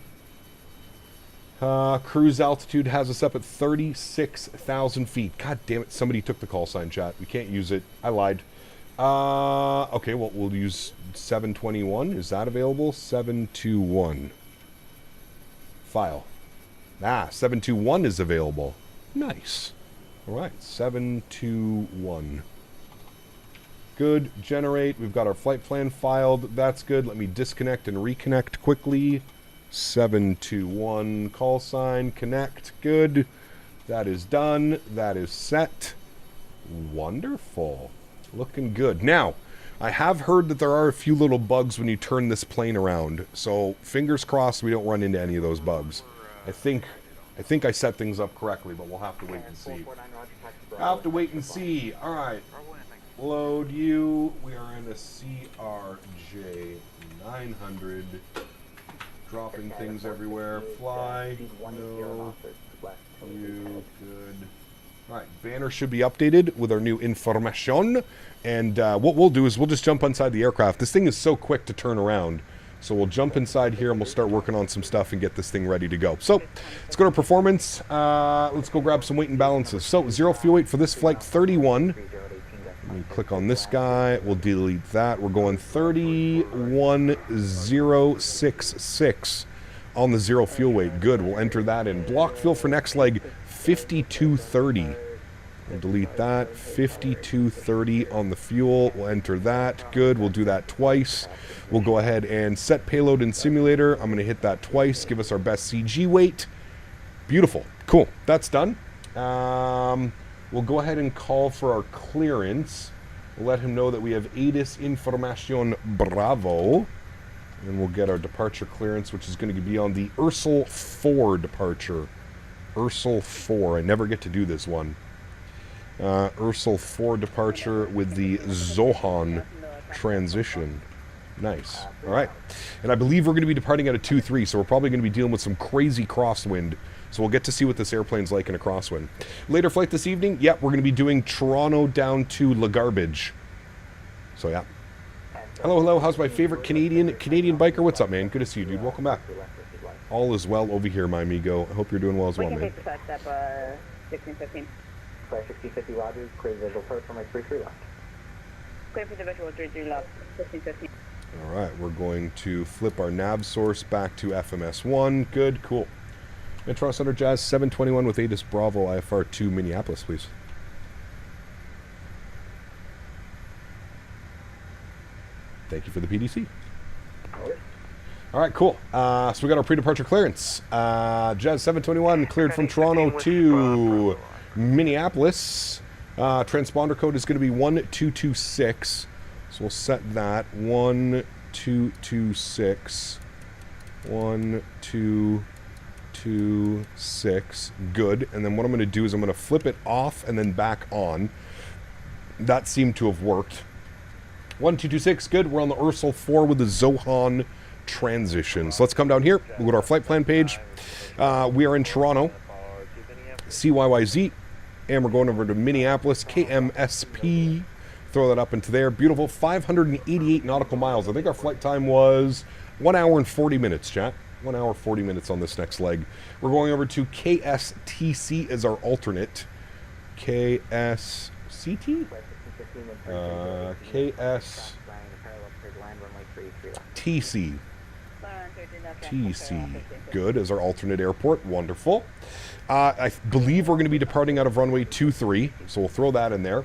Cruise altitude has us up at 36,000 feet. God damn it, somebody took the call sign, chat. We can't use it. I lied. Okay, well, we'll use 721. Is that available? 721. File. 721 is available. Nice. All right, 721. Good. Generate. We've got our flight plan filed. That's good. Let me disconnect and reconnect quickly. 721 call sign. Connect. Good. That is done. That is set. Wonderful. Looking good. Now, I have heard that there are a few little bugs when you turn this plane around. So, fingers crossed we don't run into any of those bugs. I think I set things up correctly, but we'll have to wait and see. I'll have to wait and see. All right. Load you. We are in a CRJ 900. Dropping things everywhere. Fly. No. You. Good. All right. Banner should be updated with our new information. And what we'll do is we'll just jump inside the aircraft. This thing is so quick to turn around. So we'll jump inside here and we'll start working on some stuff and get this thing ready to go. So let's go to performance. Let's go grab some weight and balances. So 0 fuel weight for this flight, 31. Let me click on this guy. We'll delete that. We're going 31,066 on the 0 fuel weight. Good. We'll enter that in. Block fuel for next leg, 5230. We'll delete that. 5230 on the fuel. We'll enter that. Good. We'll do that twice. We'll go ahead and set payload in simulator. I'm going to hit that twice. Give us our best CG weight. Beautiful. Cool. That's done. We'll go ahead and call for our clearance. We'll let him know that we have ATIS Information Bravo. And we'll get our departure clearance, which is going to be on the Ursel 4 departure. Ursel 4. I never get to do this one. Ursel 4 departure with the Zohan transition. Nice. All right. And I believe we're going to be departing out of 2-3, so we're probably going to be dealing with some crazy crosswind. So we'll get to see what this airplane's like in a crosswind. Later flight this evening, we're going to be doing Toronto down to LaGarbage. So, yeah. Hello, hello. How's my favorite Canadian biker? What's up, man? Good to see you, dude. Welcome back. All is well over here, my amigo. I hope you're doing well as well, man. 1615. 1650 Rogers, clear visual approach from my 33 left. Clear for the visual 33 left, 1615. All right, we're going to flip our nav source back to FMS1. Good, cool. Metro Center Jazz 721 with ATIS Bravo IFR 2 Minneapolis, please. Thank you for the PDC. All right, cool. So we got our pre-departure clearance. Jazz 721 cleared from Toronto to Minneapolis. Transponder code is going to be 1226. So we'll set that 1226. 1226. Good. And then what I'm going to do is I'm going to flip it off and then back on. That seemed to have worked. 1226, good. We're on the Ursel 4 with the Zohan transition. So let's come down here. We'll go to our flight plan page. We are in Toronto, CYYZ, and we're going over to Minneapolis, KMSP. Throw that up into there. Beautiful, 588 nautical miles. I think our flight time was 1 hour and 40 minutes, chat. 1 hour, 40 minutes on this next leg. We're going over to KSTC as our alternate. KSCT? KSTC. TC. Good, as our alternate airport. Wonderful. I believe we're going to be departing out of runway 23, so we'll throw that in there.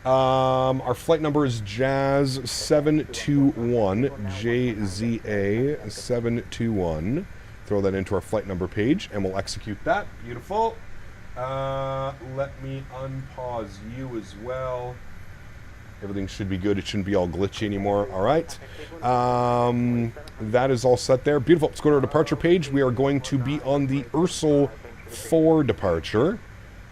Our flight number is Jazz 721, JZA 721. Throw that into our flight number page, and we'll execute that. Beautiful. Let me unpause you as well. Everything should be good. It shouldn't be all glitchy anymore. All right. That is all set there. Beautiful. Let's go to our departure page. We are going to be on the Ursel 4 departure.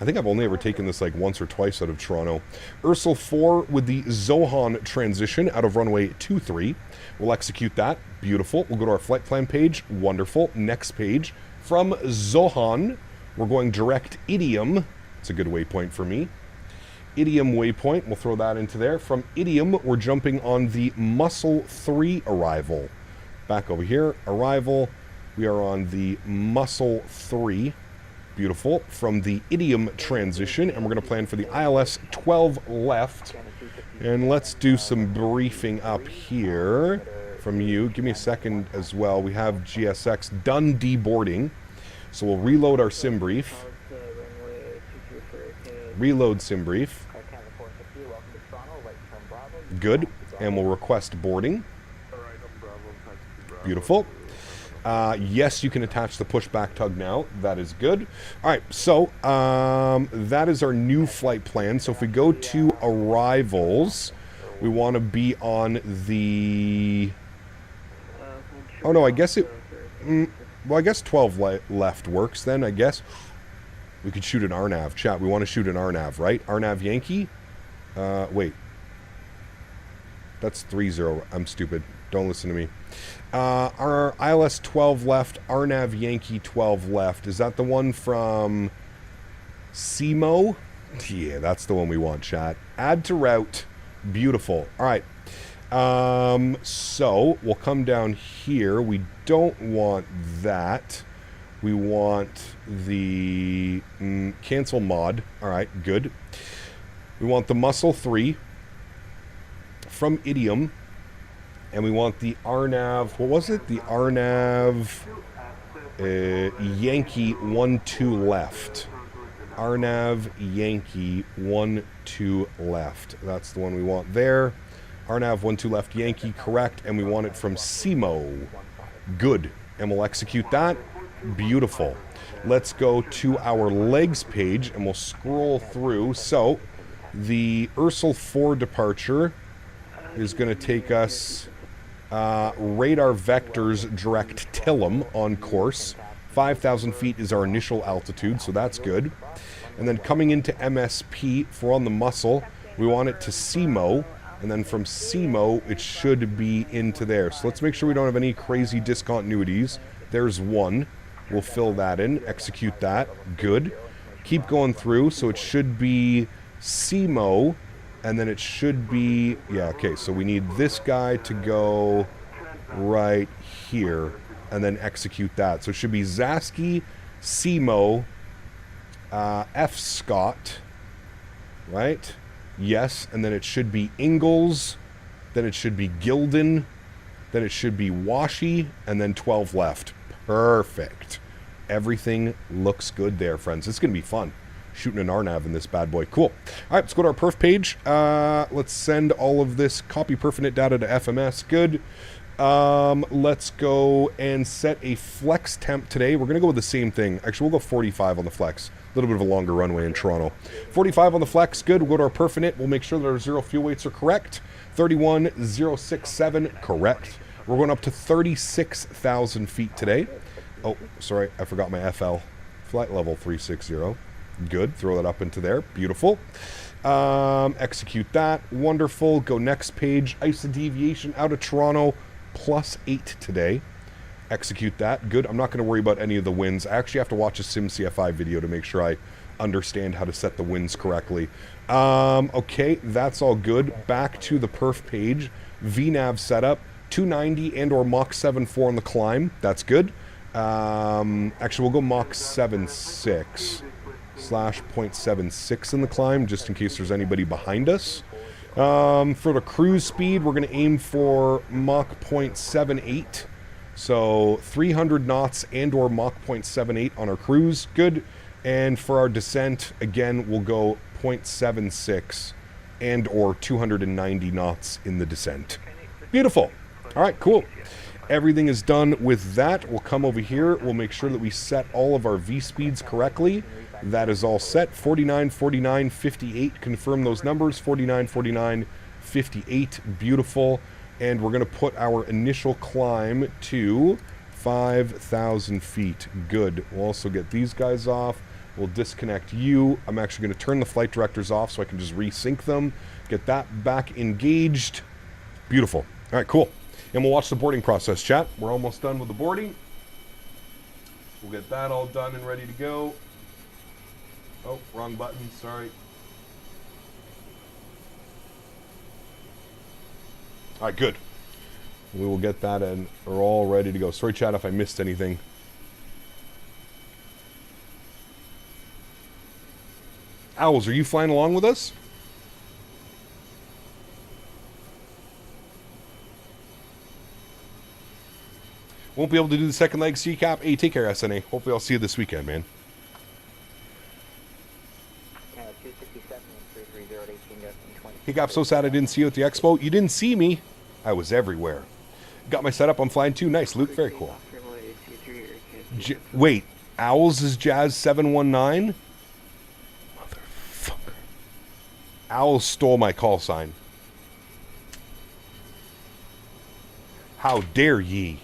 I think I've only ever taken this like once or twice out of Toronto. Ursel 4 with the Zohan transition out of runway 23. We'll execute that. Beautiful. We'll go to our flight plan page. Wonderful. Next page. From Zohan, we're going direct Idiom. It's a good waypoint for me. Idiom waypoint. We'll throw that into there. From Idiom, we're jumping on the Muscle 3 arrival. Back over here. Arrival. We are on the Muscle 3. Beautiful. From the Idiom transition, and we're going to plan for the ILS 12 left. And let's do some briefing up here from you. Give me a second as well. We have GSX done deboarding. So we'll reload our sim brief. Reload sim brief. Good. And we'll request boarding. Beautiful. Yes, you can attach the pushback tug now. That is good. All right, so that is our new flight plan. So if we go to arrivals, we want to be on the... Oh, no, I guess it... well, I guess 12 left works then, I guess. We could shoot an RNAV. Chat, we want to shoot an RNAV, right? RNAV Yankee? Wait. That's 3-0. I'm stupid. Don't listen to me. Our ILS 12 left, RNAV Yankee 12 left. Is that the one from SEMO? Yeah, that's the one we want, chat. Add to route. Beautiful. All right. So we'll come down here. We don't want that. We want the cancel mod. All right, good. We want the Muscle 3 from Idiom. And we want the RNAV, what was it? The RNAV Yankee 1-2 left. RNAV Yankee 1-2 left. That's the one we want there. RNAV 1-2 left Yankee, correct. And we want it from SEMO. Good. And we'll execute that. Beautiful. Let's go to our legs page and we'll scroll through. So the Ursel 4 departure is going to take us... radar vectors direct Tillum on course. 5,000 feet is our initial altitude, so that's good. And then coming into MSP, if we're on the Muscle, we want it to SEMO, and then from SEMO, it should be into there. So let's make sure we don't have any crazy discontinuities. There's one. We'll fill that in, execute that. Good. Keep going through, so it should be SEMO, and then it should be, yeah, okay, so we need this guy to go right here and then execute that. So it should be Zasky, SEMO, F. Scott, right? Yes, and then it should be Ingalls, then it should be Gildan, then it should be Washi, and then 12 left. Perfect. Everything looks good there, friends. It's going to be fun. Shooting an RNAV in this bad boy. Cool. All right, let's go to our perf page. Let's send all of this copy perfinite data to FMS. Good. Let's go and set a flex temp today. We're going to go with the same thing. Actually, we'll go 45 on the flex. A little bit of a longer runway in Toronto. 45 on the flex. Good. We'll go to our perfinite. We'll make sure that our zero fuel weights are correct. 31067. Correct. We're going up to 36,000 feet today. Oh, sorry. I forgot my FL. Flight level 360. Good. Throw that up into there. Beautiful. Execute that. Wonderful. Go next page. ISA deviation out of Toronto, +8 today. Execute that. Good. I'm not going to worry about any of the winds. I actually have to watch a SimCFI video to make sure I understand how to set the winds correctly. Okay, that's all good. Back to the perf page. VNAV setup. 290 and or Mach 7.4 on the climb. That's good. Actually, we'll go Mach 7.6 / 0.76 in the climb, just in case there's anybody behind us. For the cruise speed, we're going to aim for Mach 0.78. So 300 knots and or Mach 0.78 on our cruise. Good. And for our descent, again, we'll go 0.76 and or 290 knots in the descent. Beautiful. All right, cool. Everything is done with that. We'll come over here. We'll make sure that we set all of our V speeds correctly. That is all set. 49, 49, 58. Confirm those numbers. 49, 49, 58. Beautiful. And we're going to put our initial climb to 5,000 feet. Good. We'll also get these guys off. We'll disconnect you. I'm actually going to turn the flight directors off so I can just resync them. Get that back engaged. Beautiful. All right, cool. And we'll watch the boarding process, chat. We're almost done with the boarding. We'll get that all done and ready to go. Oh, wrong button. Sorry. All right, good. We will get that and we're all ready to go. Sorry, chat, if I missed anything. Owls, are you flying along with us? Won't be able to do the second leg C-cap. Hey, take care, SNA. Hopefully I'll see you this weekend, man. Hey, Gap, so sad I didn't see you at the expo. You didn't see me. I was everywhere. Got my setup. I'm flying too. Nice, Luke. Very cool. Wait, Owls is Jazz 719? Motherfucker. Owls stole my call sign. How dare ye?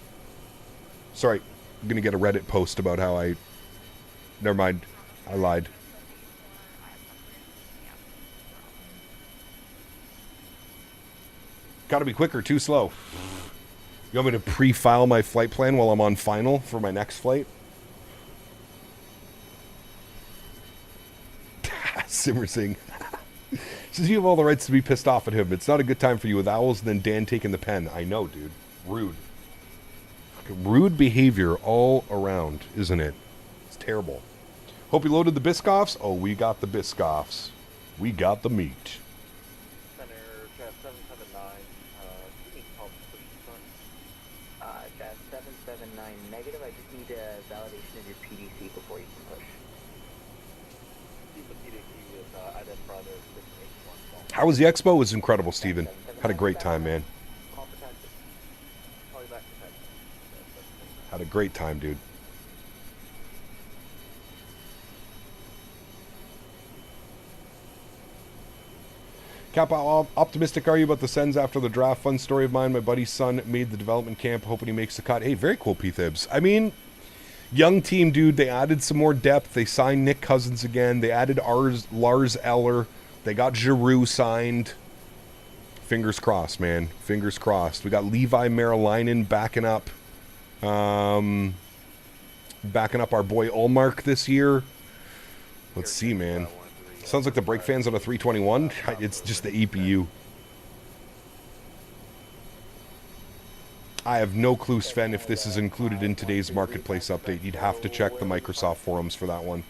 Sorry, I'm going to get a Reddit post about how I... Never mind. I lied. Gotta be quicker, too slow. You want me to pre-file my flight plan while I'm on final for my next flight? Simmer Singh. Says you have all the rights to be pissed off at him. It's not a good time for you with Owls and then Dan taking the pen. I know, dude. Rude. Rude behavior all around, isn't it? It's terrible. Hope you loaded the Biscoffs. Oh, we got the Biscoffs. We got the meat. Center, Jazz 779, Jazz 779 negative. I just need a validation of your PDC before you can push. Keep the PDC with Iden Brother 681. How was the expo? It was incredible, Steven. Had a great time, man. Had a great time, dude. Cap, how optimistic are you about the sends after the draft? Fun story of mine. My buddy's son made the development camp, hoping he makes the cut. Hey, very cool, P-Thibs. I mean, young team, dude. They added some more depth. They signed Nick Cousins again. They added Lars Eller. They got Giroux signed. Fingers crossed, man. Fingers crossed. We got Levi Marilinen backing up. Backing up our boy Ulmark this year. Let's see, man. Sounds like the brake fans on a 321. It's just the EPU. I have no clue, Sven, if this is included in today's marketplace update. You'd have to check the Microsoft forums for that one.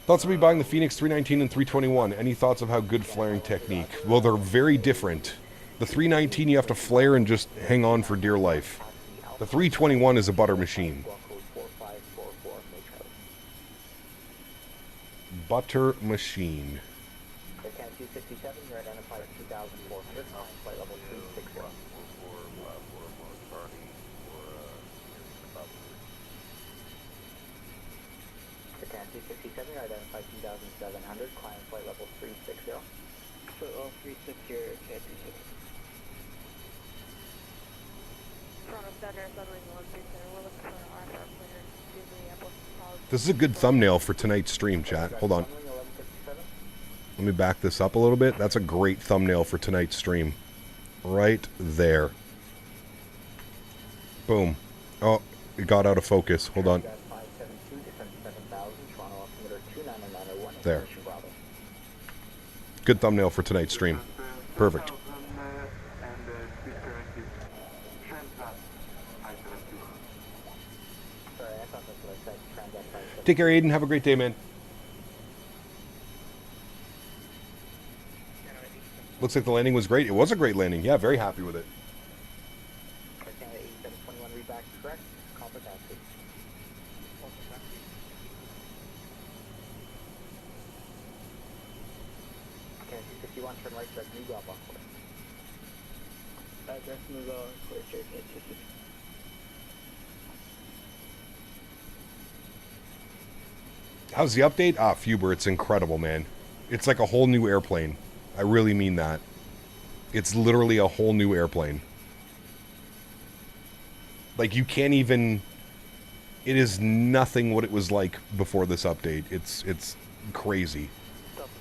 Thoughts of me buying the Phoenix 319 and 321. Any thoughts of how good flaring technique? Well, they're very different. The 319 you have to flare and just hang on for dear life. The 321 is a butter machine. Butter machine. Identify 2,700, climb flight level 360. So 360, This is a good thumbnail for tonight's stream, chat. Hold on. Let me back this up a little bit. That's a great thumbnail for tonight's stream. Right there. Boom. Oh, it got out of focus. Hold on. There. Good thumbnail for tonight's stream. Perfect. Take care, Aiden. Have a great day, man. Looks like the landing was great. It was a great landing. Yeah, very happy with it. How's the update? Ah, Fuber, it's incredible, man. It's like a whole new airplane. I really mean that. It's literally a whole new airplane. Like, you can't even... It is nothing what it was like before this update. It's crazy.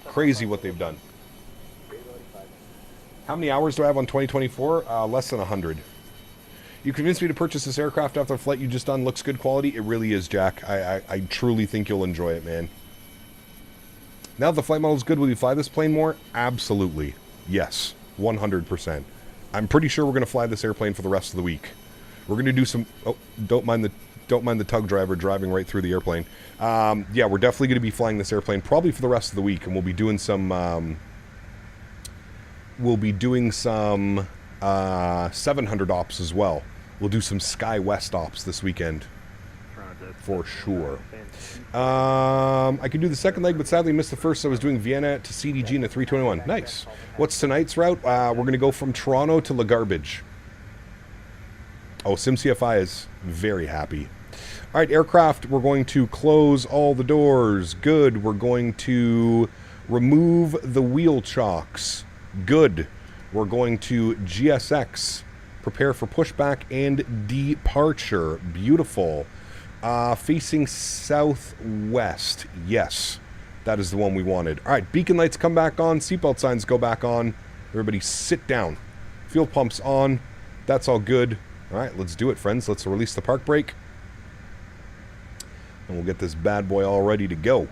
Crazy what they've done. How many hours do I have on 2024? Less than 100. You convinced me to purchase this aircraft after the flight you just done. Looks good quality. It really is, Jack. I truly think you'll enjoy it, man. Now that the flight model is good, will you fly this plane more? Absolutely. Yes. 100%. I'm pretty sure we're going to fly this airplane for the rest of the week. We're going to do some... Oh, don't mind the tug driver driving right through the airplane. Yeah, we're definitely going to be flying this airplane probably for the rest of the week, and we'll be doing some... 700 ops as well. We'll do some Sky West ops this weekend. For sure. I could do the second leg, but sadly missed the first, so I was doing Vienna to CDG in a 321. Nice. What's tonight's route? We're going to go from Toronto to La Garbage. Oh, SimCFI is very happy. All right, aircraft, we're going to close all the doors. Good. We're going to remove the wheel chocks. Good. We're going to GSX. Prepare for pushback and departure. Beautiful. Facing southwest. Yes, that is the one we wanted. All right, beacon lights come back on. Seatbelt signs go back on. Everybody sit down. Fuel pumps on. That's all good. All right, let's do it, friends. Let's release the park brake. And we'll get this bad boy all ready to go.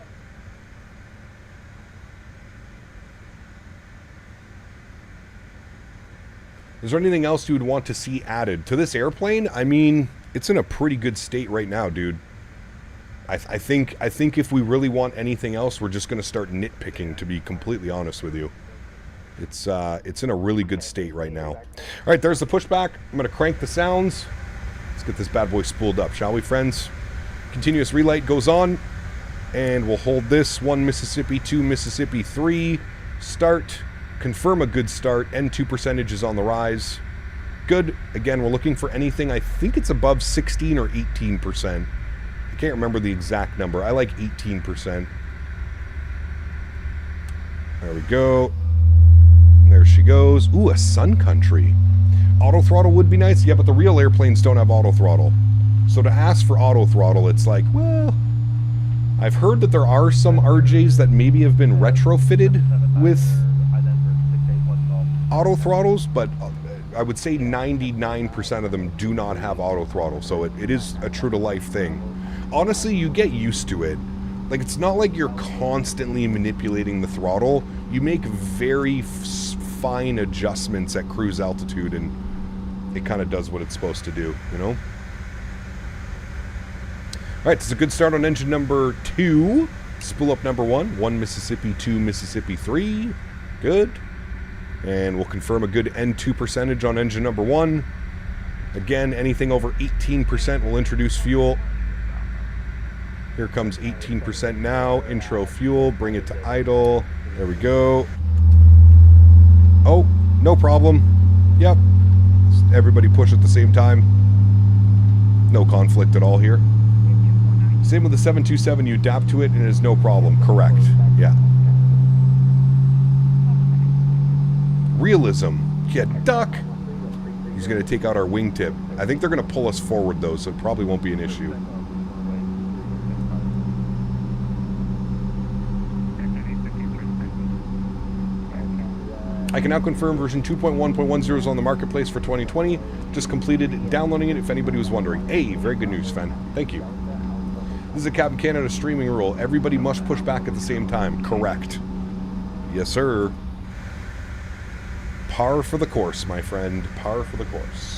Is there anything else you would want to see added to this airplane? I mean, it's in a pretty good state right now, dude. I think if we really want anything else, we're just going to start nitpicking, to be completely honest with you. It's in a really good state right now. All right, there's the pushback. I'm going to crank the sounds. Let's get this bad boy spooled up, shall we, friends? Continuous relight goes on. And we'll hold this. 1 Mississippi, 2 Mississippi, 3. Start. Confirm a good start. N2 percentage is on the rise. Good. Again, we're looking for anything. I think it's above 16 or 18%. I can't remember the exact number. I like 18%. There we go. And there she goes. Ooh, a Sun Country. Auto throttle would be nice. Yeah, but the real airplanes don't have auto throttle. So to ask for auto throttle, it's like, well... I've heard that there are some RJs that maybe have been retrofitted with auto throttles, but I would say 99% of them do not have auto throttle, so it is a true-to-life thing. Honestly, you get used to it. Like, it's not like you're constantly manipulating the throttle. You make very fine adjustments at cruise altitude, and it kind of does what it's supposed to do, you know? Alright, it's a good start on engine number 2. Spool up number 1. 1 Mississippi, 2 Mississippi, 3. Good. And we'll confirm a good N2 percentage on engine number 1. Again, anything over 18% will introduce fuel. Here comes 18% now. Intro fuel. Bring it to idle. There we go. Oh, no problem. Yep. Everybody push at the same time. No conflict at all here. Same with the 727. You adapt to it and it is no problem. Correct. Yeah. Realism. Yeah, duck. He's going to take out our wingtip. I think they're going to pull us forward, though, so it probably won't be an issue. I can now confirm version 2.1.10 is on the marketplace for 2020. Just completed downloading it if anybody was wondering. Hey, very good news, Fen. Thank you. This is a Captain Canada streaming rule. Everybody must push back at the same time. Correct. Yes, sir. Par for the course, my friend. Par for the course.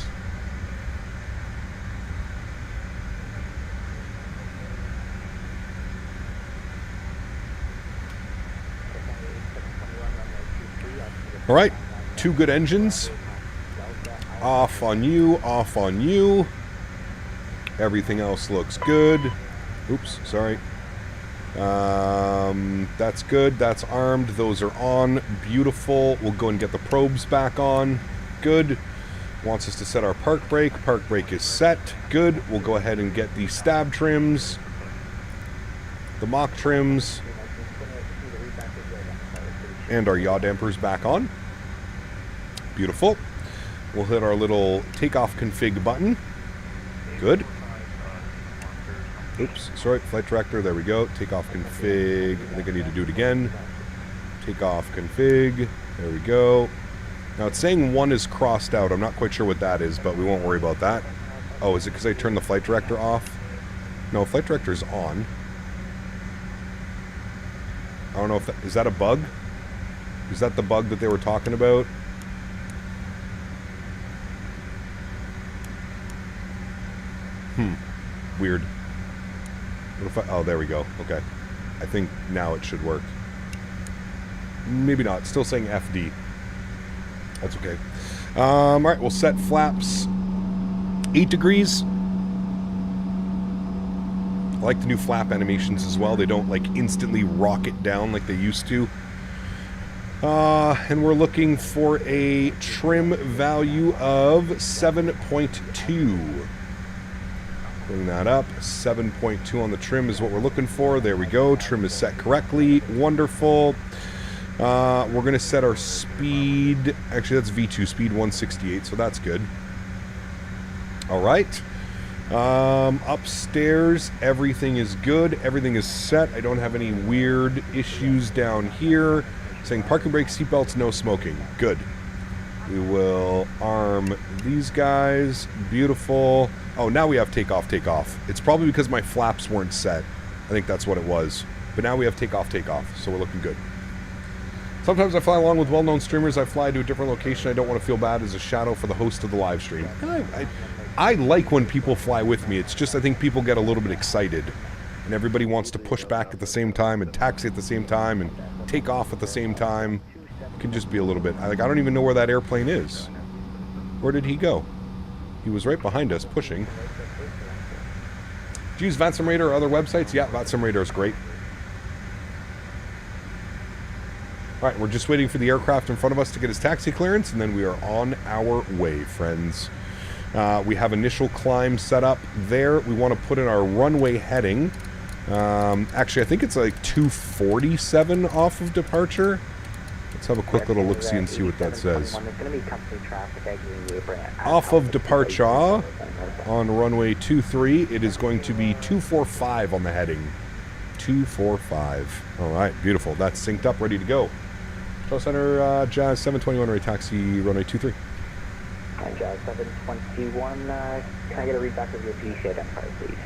All right, 2 good engines. Off on you, off on you. Everything else looks good. Oops, sorry. That's good. That's armed. Those are on. Beautiful. We'll go and get the probes back on. Good. Wants us to set our park brake. Park brake is set. Good. We'll go ahead and get the stab trims. The mock trims. And our yaw dampers back on. Beautiful. We'll hit our little takeoff config button. Good. Oops, sorry, flight director, there we go. Takeoff config, I think I need to do it again. Takeoff config, there we go. Now it's saying 1 is crossed out. I'm not quite sure what that is, but we won't worry about that. Oh, is it because I turned the flight director off? No, flight director's on. I don't know if that, is that a bug? Is that the bug that they were talking about? Weird. What if I, oh, there we go. Okay. I think now it should work. Maybe not. Still saying FD. That's okay. Alright, we'll set flaps 8 degrees. I like the new flap animations as well. They don't like instantly rocket down like they used to. And we're looking for a trim value of 7.2. Bring that up. 7.2 on the trim is what we're looking for. There we go. Trim is set correctly. Wonderful. We're going to set our speed. Actually, that's V2 speed 168, so that's good. All right. Upstairs, everything is good. Everything is set. I don't have any weird issues down here. Saying parking brake, seatbelts, no smoking. Good. We will arm these guys. Beautiful. Oh, now we have takeoff, takeoff. It's probably because my flaps weren't set. I think that's what it was. But now we have takeoff, takeoff. So we're looking good. Sometimes I fly along with well-known streamers. I fly to a different location. I don't want to feel bad as a shadow for the host of the live stream. I like when people fly with me. It's just I think people get a little bit excited. And everybody wants to push back at the same time and taxi at the same time and take off at the same time. It can just be a little bit... I don't even know where that airplane is. Where did he go? He was right behind us, pushing. Do you use VATSIMulator or other websites? Yeah, VATSIMulator is great. Alright, we're just waiting for the aircraft in front of us to get his taxi clearance, and then we are on our way, friends. We have initial climb set up there. We want to put in our runway heading. Actually, I think it's like 247 off of departure. Let's have a quick little look-see and see what that says. Off of departure on runway 23, it is going to be 245 on the heading. 245. All right, beautiful. That's synced up, ready to go. Control Center, Jazz 721, ready taxi, runway 23. Jazz 721, can I get a read back of your PDC identifier, please?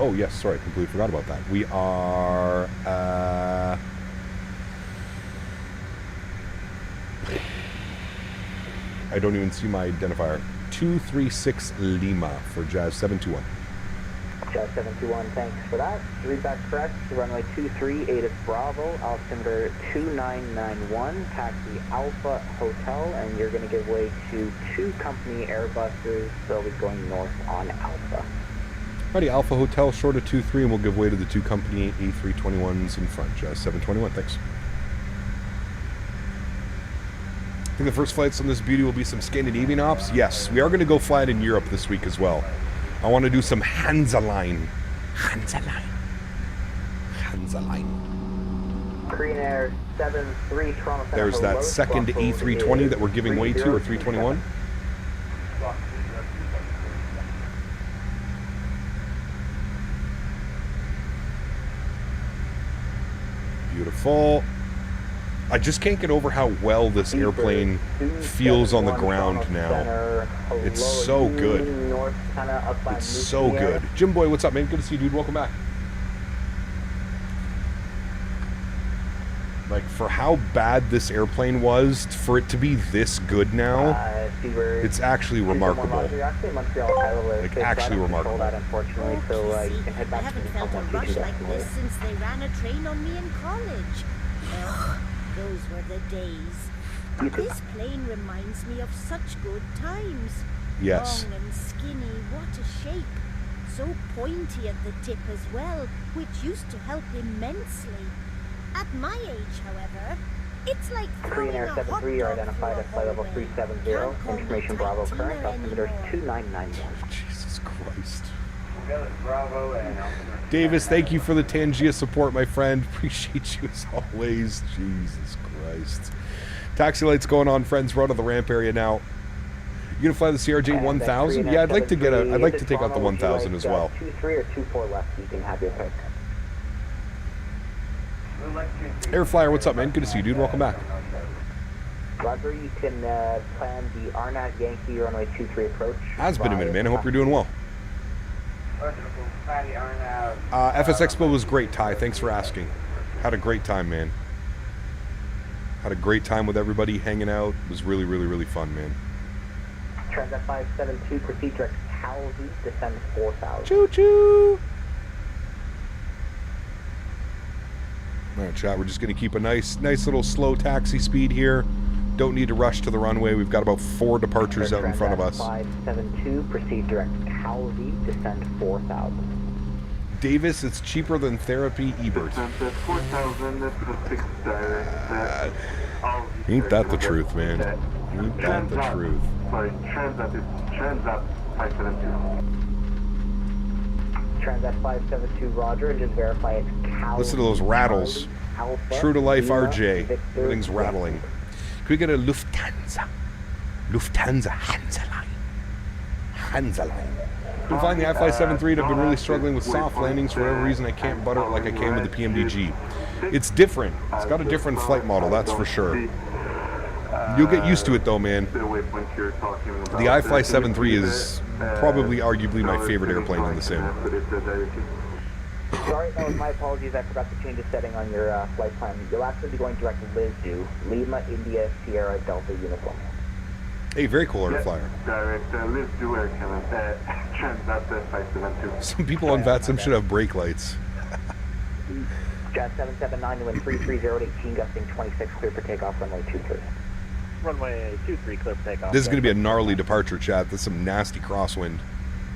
Oh, yes, sorry, I completely forgot about that. We are... I don't even see my identifier. 236 Lima for Jazz 721. Jazz 721, thanks for that. Read back correct. Runway 23, ATIS Bravo, altimeter 2991, taxi Alpha Hotel, and you're going to give way to 2 company Airbuses. They'll be going north on Alpha. Alrighty, Alpha Hotel short of 23, and we'll give way to the 2 company A321s in front. Jazz 721, thanks. I think the first flights on this beauty will be some Scandinavian ops. Yes, we are going to go fly it in Europe this week as well. I want to do some Hansaline. Korean Air 73 Toronto Center. There's that second A320 that we're giving way to, or 321. Beautiful. I just can't get over how well this airplane feels on the ground now. It's so good. It's so good. Jim Boy, what's up, man? Good to see you, dude. Welcome back. Like, for how bad this airplane was, for it to be this good now, it's actually remarkable. Like, actually remarkable. Unfortunately, so you can head back. I haven't felt a rush like this since they ran a train on me in college. Ugh, those were the days. This plane reminds me of such good times. Yes. Long and skinny, what a shape. So pointy at the tip as well, which used to help immensely. At my age, however, it's like Korean Air 73, you're identified at flight level 370. Information Bravo current, altimeter 2991. Jesus Christ. Davis, thank you for the Tangia support, my friend. Appreciate you as always. Jesus Christ. Taxi lights going on, friends. We're out of the ramp area now. You gonna fly the CRJ 1000? Yeah, I'd like to get a. I'd like to take out the 1000 as well. 23 or 24 left. You can have your pick. Air Flyer, what's up, man? Good to see you, dude. Welcome back. Roger, you can plan the Arnott Yankee runway 23 approach. Has been a minute, man. I hope you're doing well. FS Expo was great, Ty. Thanks for asking. Had a great time, man. Had a great time with everybody hanging out. It was really, really, really fun, man. Transat 572, proceed direct Calvi, descend 4000. Choo-choo! All right, chat, we're just going to keep a nice little slow taxi speed here. Don't need to rush to the runway. We've got about 4 departures out in front of us. 572, proceed direct Calvi, descend 4000. Davis, it's cheaper than Therapy Ebert. Ain't that the truth, man? Ain't that the truth? Sorry, Transat 572. Transat 572, Roger, and just verify it's Calvi. Listen to those rattles. True to life RJ. Everything's rattling. Could we get a Lufthansa? Lufthansa Hansaline. Hansaline. Been flying the i-Fly-73 and I've been really struggling with soft landings. For whatever reason, I can't butter it like I can with the PMDG. It's different. It's got a different flight model, that's for sure. You'll get used to it though, man. The i-Fly-73 is probably arguably my favorite airplane in the sim. Sorry, that was my apologies. I forgot to change the setting on your flight plan. You'll actually be going direct to LizDo, Lima, India, Sierra, Delta, Uniform. Hey, very cool air flyer. Direct LizDo Air Canada, Transat 572. Some people on VATSIM should have brake lights. Jet 779, wind 330 at 18, gusting 26, clear for takeoff, runway 23. Runway 23, clear for takeoff. This is going to be a gnarly departure, chat. That's some nasty crosswind.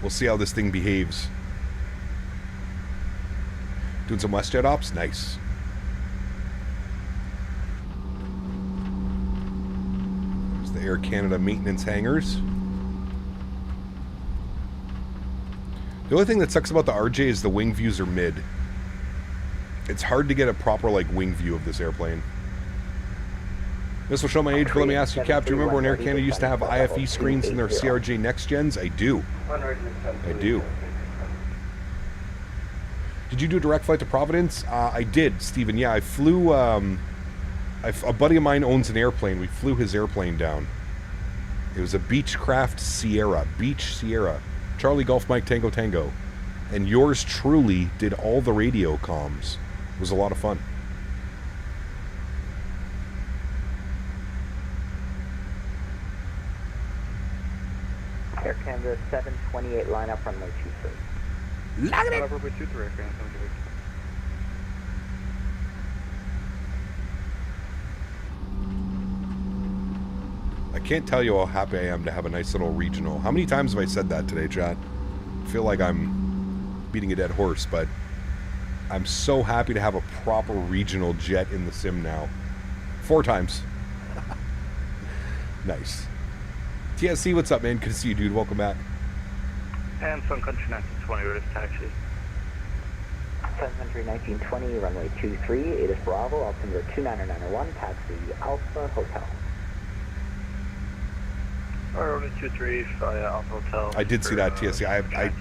We'll see how this thing behaves. Doing some WestJet ops? Nice. There's the Air Canada maintenance hangars. The only thing that sucks about the RJ is the wing views are mid. It's hard to get a proper wing view of this airplane. This will show my age, but let me ask you, Cap, do you remember when Air Canada used to have IFE screens in their CRJ Next Gens? I do. I do. Did you do a direct flight to Providence? I did, Stephen. Yeah, I flew... a buddy of mine owns an airplane. We flew his airplane down. It was a Beechcraft Sierra. Beach Sierra. Charlie Golf Mike Tango Tango. And yours truly did all the radio comms. It was a lot of fun. Air Canada 728, line up runway 23. Line up runway 23, Air Canada 728. I can't tell you how happy I am to have a nice little regional. How many times have I said that today, chat? I feel like I'm beating a dead horse, but I'm so happy to have a proper regional jet in the sim now. 4 times. Nice. TSC, what's up, man? Good to see you, dude. Welcome back. And Sun Country 1920, ready for taxi. Sun Country 1920, runway 23, ATIS Bravo, altimeter 29901, taxi Alpha Hotel. Runway 23, Alpha Hotel. I did see that, TSC.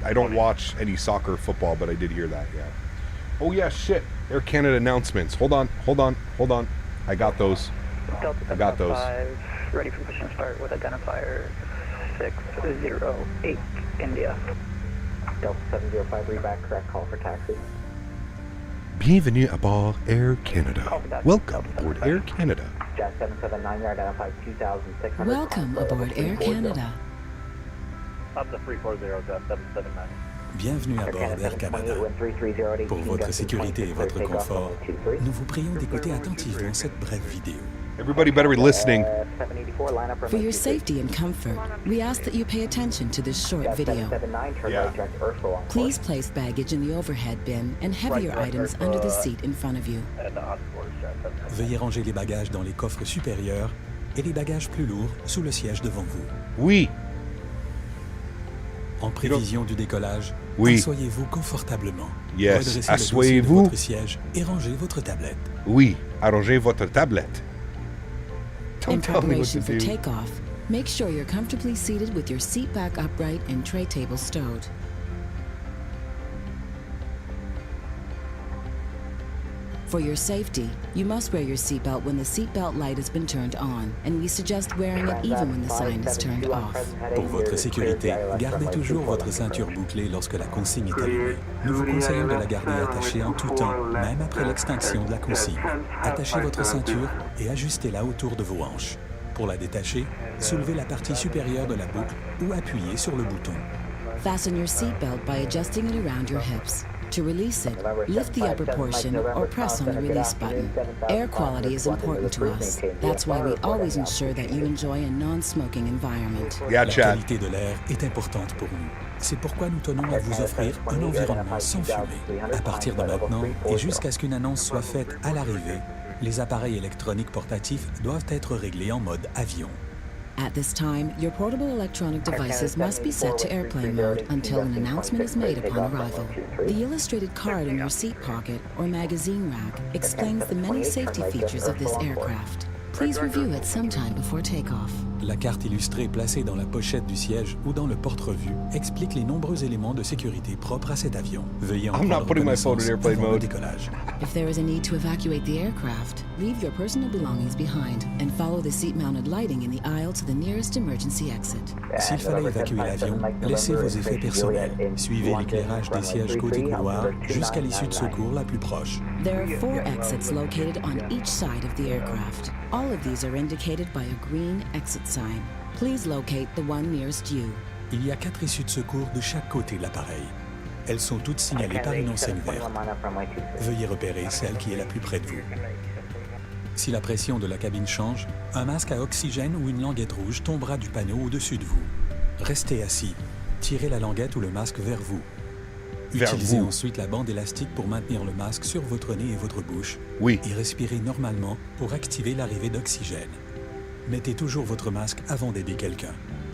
I don't watch any soccer, football, but I did hear that, yeah. Oh, yeah, shit. Air Canada announcements. Hold on. I got those. Delta I got those. 705, ready for push and start with identifier 608 India. Delta 705, reback, correct call for taxi. Bienvenue à bord Air Canada. Welcome aboard Air Canada. Jet 779, you're identified 2600. Welcome aboard Air Canada. Up to 340, Jet 779. Bienvenue à bord d'Air Canada. Pour votre sécurité et votre confort, nous vous prions d'écouter attentivement cette brève vidéo. Everybody better be listening. For your safety and comfort, we ask that you pay attention to this short video. Please place baggage in the overhead bin and heavier items under the seat in front of you. Veuillez ranger les bagages dans les coffres supérieurs et les bagages plus lourds sous le siège devant vous. Oui. En prévision du décollage, asseyez-vous confortablement. Yes, Redressez le dossier de asseyez-vous. votre siège et rangez votre tablette. Oui, arrangez votre tablette. In Don't tell me what to preparation for do. takeoff, make sure you're comfortably seated with your seat back upright and tray table stowed. For your safety, you must wear your seatbelt when the seatbelt light has been turned on, and we suggest wearing it even when the sign is turned off. Pour votre sécurité, gardez toujours votre ceinture bouclée lorsque la consigne est allumée. Nous vous conseillons de la garder attachée en tout temps, même après l'extinction de la consigne. Attachez votre ceinture et ajustez-la autour de vos hanches. Pour la détacher, soulevez la partie supérieure de la boucle ou appuyez sur le bouton. Fasten your seatbelt by adjusting it around your hips. To release it, lift the upper portion or press on the release button. Air quality is important to us. That's why we always ensure that you enjoy a non-smoking environment. La qualité de l'air est importante pour nous. C'est pourquoi nous tenons à vous offrir un environnement sans fumée. À partir de maintenant et jusqu'à ce qu'une annonce soit faite à l'arrivée, les appareils électroniques portatifs doivent être réglés en mode avion. At this time, your portable electronic devices must be set to airplane mode until an announcement is made upon arrival. The illustrated card in your seat pocket or magazine rack explains the many safety features of this aircraft. Please review it sometime before takeoff. La carte illustrée placée dans la pochette du siège ou dans le porte-revue explique les nombreux éléments de sécurité propres à cet avion. Veuillez en prendre connaissance avant le décollage. If there is a need to evacuate the aircraft, leave your personal belongings behind and follow the seat-mounted lighting in the aisle to the nearest emergency exit. S'il fallait évacuer l'avion, laissez vos effets personnels. Suivez l'éclairage des sièges côté couloir jusqu'à l'issue de secours la plus proche. There are 4 exits located on each side of the aircraft. All of these are indicated by a green exit sign. Please locate the one nearest you. Il y a 4 issues de secours de chaque côté de l'appareil. Elles sont toutes signalées par une enseigne verte. Veuillez repérer celle qui est la plus près de vous. Si la pression de la cabine change, un masque à oxygène ou une languette rouge tombera du panneau au-dessus de vous. Restez assis. Tirez la languette ou le masque vers vous. Utilisez ensuite la bande élastique pour maintenir le masque sur votre nez et votre bouche. Et respirez normalement pour activer l'arrivée d'oxygène. Mettez toujours votre masque avant d'aider quelqu'un.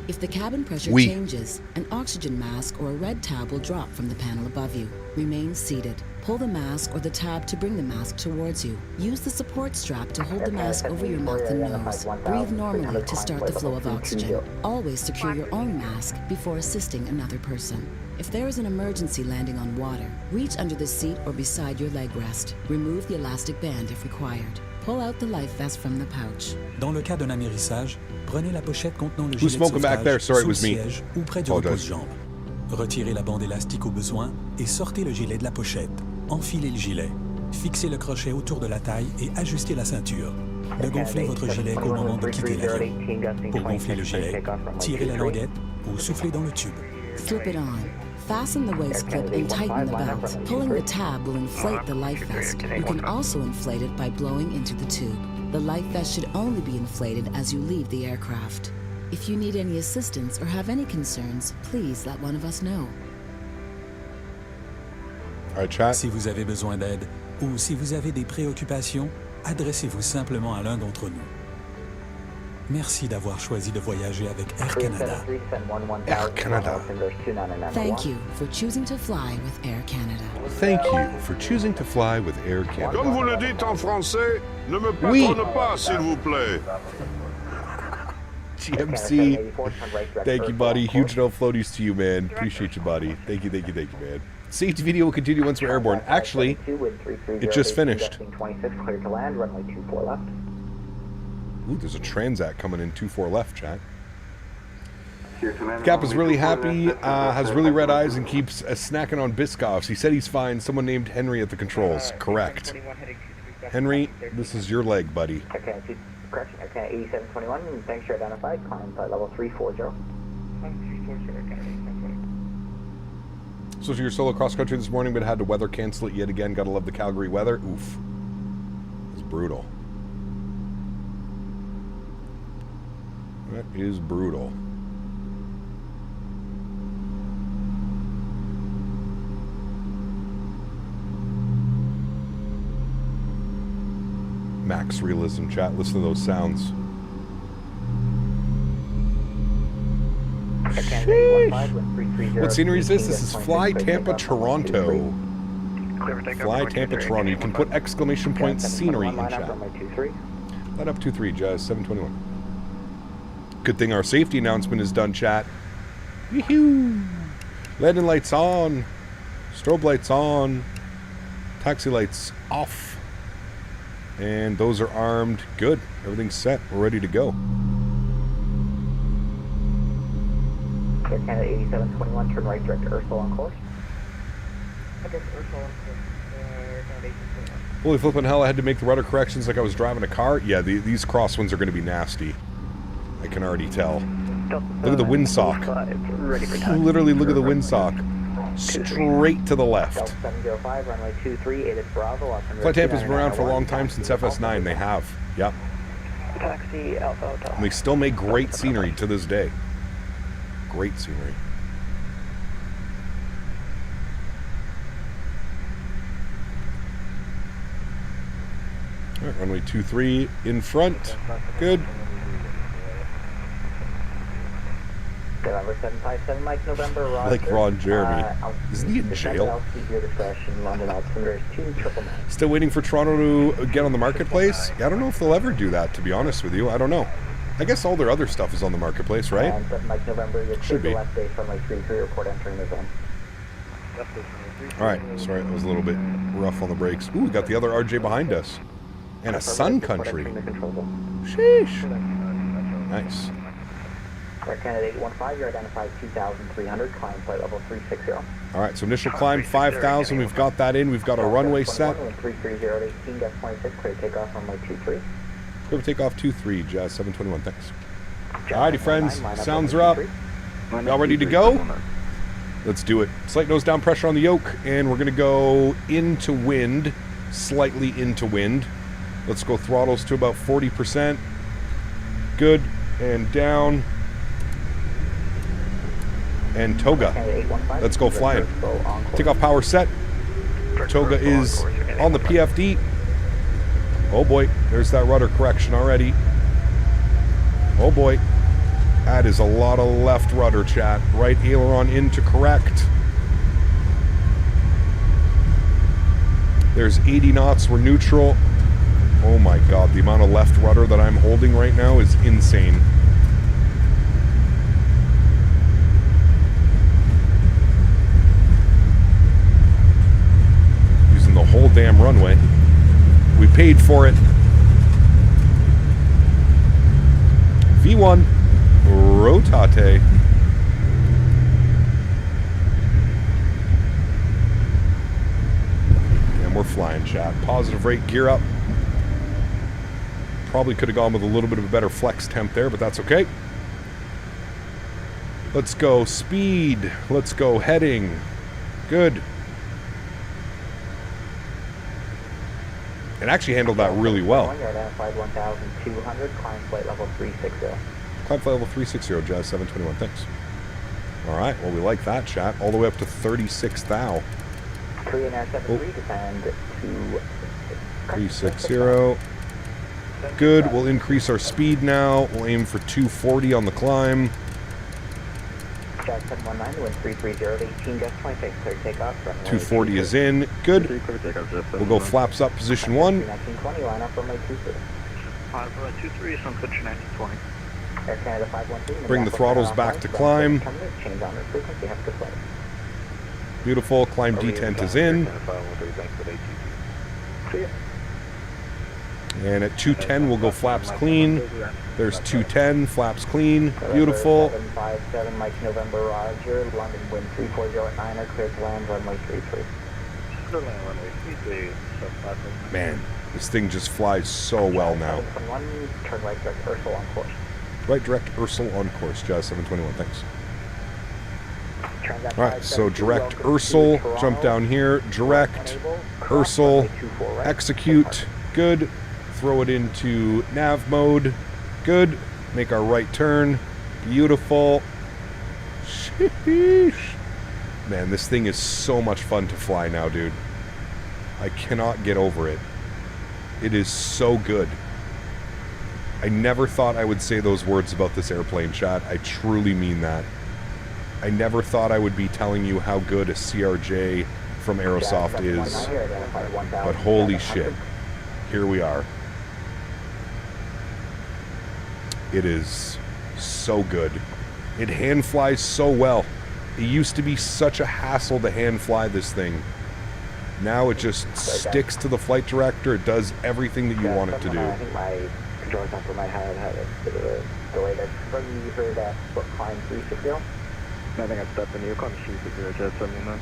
If the cabin pressure changes, an oxygen mask or a red tab will drop from the panel above you. Remain seated. Pull the mask or the tab to bring the mask towards you. Use the support strap to hold the mask over your mouth and nose. Breathe normally to start the flow of oxygen. Always secure your own mask before assisting another person. If there is an emergency landing on water, reach under the seat or beside your leg rest. Remove the elastic band if required. Pull out the life vest from the pouch. Dans le cas d'un amérissage, prenez la pochette contenant le gilet de sauvetage sous le siège ou près du repose-jambe. Retirez la bande élastique au besoin et sortez le gilet de la pochette. Enfilez le gilet. Fixez le crochet autour de la taille et ajustez la ceinture. Ne gonflez votre gilet qu'au moment de quitter l'avion. Pour gonfler le gilet, tirez la languette ou soufflez dans le tube. Slip it on. Fasten the waist clip and tighten the belt. Pulling the tab will inflate the life vest. You can also inflate it by blowing into the tube. The life vest should only be inflated as you leave the aircraft. If you need any assistance or have any concerns, please let one of us know. Si vous avez besoin d'aide ou si vous avez des préoccupations, adressez-vous simplement à l'un d'entre nous. Merci d'avoir choisi de voyager avec Air Canada. Air Canada. Thank you for choosing to fly with Air Canada. Thank you for choosing to fly with Air Canada. Comme vous le dites en français, ne me patronne pas, s'il vous plaît. GMC. Thank you, buddy. Huge no floaties to you, man. Appreciate you, buddy. Thank you, man. Safety video will continue once we're airborne. Actually, it just finished. 26, clear to land, runway 24 left. Ooh, there's a Transat coming in 24 left, chat. Cap is really happy, has really red eyes, and keeps snacking on Biscoffs. He said he's fine. Someone named Henry at the controls. Correct. Henry, this is your leg, buddy. Okay, correction. Okay, 8721. Thanks for identified. Climb flight level 340. So your solo cross country this morning, but had to weather cancel it yet again. Gotta love the Calgary weather. Oof. It's brutal. That is brutal. Max realism, chat. Listen to those sounds. What scenery is this? This is Fly Tampa Toronto. Fly Tampa Toronto. You can put exclamation point scenery in chat. Light up 23, Jazz 721. Good thing our safety announcement is done, chat. Yoo-hoo! Landing lights on. Strobe lights on. Taxi lights off. And those are armed. Good. Everything's set. We're ready to go. Air Canada 8721, turn right direct to Ursula on course. Holy flippin' hell, I had to make the rudder corrections like I was driving a car. Yeah, these crosswinds are going to be nasty. I can already tell. Look at the windsock. Literally, look at the windsock. Straight to the left. 705, runway 23, 8 at Bravo. Flight Tampa's been around for a long time, since FS9. They have. Yep. Taxi Alpha. And they still make great scenery to this day. Great scenery. All right, runway 23 in front. Good. November 757, Mike November, Roger. Like Ron Jeremy. Isn't he in jail? Still waiting for Toronto to get on the marketplace? Yeah, I don't know if they'll ever do that, to be honest with you. I don't know. I guess all their other stuff is on the marketplace, right? Mike November, should be. Left base, runway 33, report entering the zone. Alright, sorry, that was a little bit rough on the brakes. Ooh, we got the other RJ behind us. And a sun country. Sheesh. Nice. Air Canada 815, you're identified 2,300, climb flight level 360. Alright, so initial climb 5,000, we've got that in, we've got our runway set. 330 18, gust 26, clear takeoff runway 23. Go take off 23, Jazz 721, thanks. Alrighty, friends, sounds are up. Y'all ready to go? Let's do it. Slight nose down pressure on the yoke, and we're going to go into wind, slightly into wind. Let's go throttles to about 40%. Good, and down. And toga. Let's go flying. Takeoff power set. Toga is on the PFD. Oh boy, there's that rudder correction already. Oh boy. That is a lot of left rudder, chat. Right aileron in to correct. There's 80 knots, we're neutral. Oh my god, the amount of left rudder that I'm holding right now is insane. Using the whole damn runway. We paid for it. V1, rotate. And we're flying, chat. Positive rate, gear up. Probably could have gone with a little bit of a better flex temp there, but that's okay. Let's go speed. Let's go heading. Good. It actually handled that really well. You're identified 1,200, climb flight level 360. Climb flight level 360, Jazz 721, thanks. Alright, well we like that, chat. All the way up to 36 thou. 3973, descend to 360. Good, we'll increase our speed now. We'll aim for 240 on the climb. Jazz 719, wind 330, 18, gust 26, clear takeoff. 240 is in. Good. We'll go flaps up, position 1. 1920, line up runway 23. Runway 23, sun country 1920. Air Canada 513. Bring the throttles back to climb. Change on their frequency, have a good flight. Beautiful. Climb detent is in. And at 210, we'll go flaps clean. There's 210, flaps clean. Beautiful. 757, Mike November, Roger. London wind 340 at 9, clear to land, runway 33. Man, this thing just flies so well now. Turn right direct Ursel on course. Right direct Ursel on course, Jazz 721, thanks. Alright, so direct Ursel, jump down here, direct Ursel, execute, good. Throw it into nav mode, good. Make our right turn, beautiful. Sheesh. Man, this thing is so much fun to fly now, dude. I cannot get over it. It is so good. I never thought I would say those words about this airplane, chat. I truly mean that. I never thought I would be telling you how good a CRJ from Aerosoft is. But holy shit. Here we are. It is so good. It hand flies so well. It used to be such a hassle to hand fly this thing. Now it just sticks to the flight director. It does everything that you want it to do. I think my control center might have had a bit of a delay there. From you heard that foot climb 360? I think I'm stepping you. Call me shoot the Jet 79.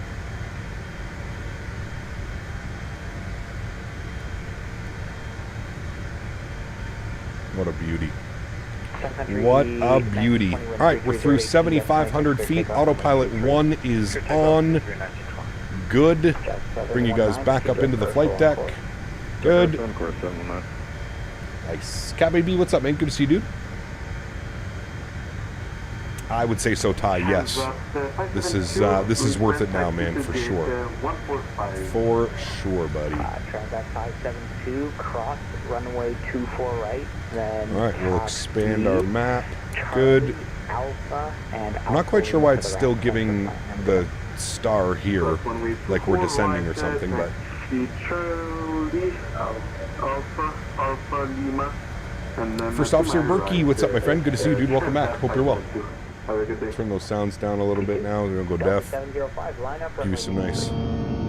What a beauty. What a beauty. Alright, we're through 7,500 feet. Autopilot 1 is on. Good. Bring you guys back up into the flight deck. Good. Nice. Cat Baby, what's up, man? Good to see you, dude. I would say so, Ty. Yes. This is worth it now, man, for sure. For sure, buddy. Transact 572, cross runway 24 right. Then all right, we'll expand our map. Good. I'm not quite sure why it's still giving the star here, like we're descending or something, but. First Officer Berkey, what's up, my friend? Good to see you, dude. Welcome back. Hope you're well. Turn those sounds down a little bit now. We're going to go deaf. Give you some nice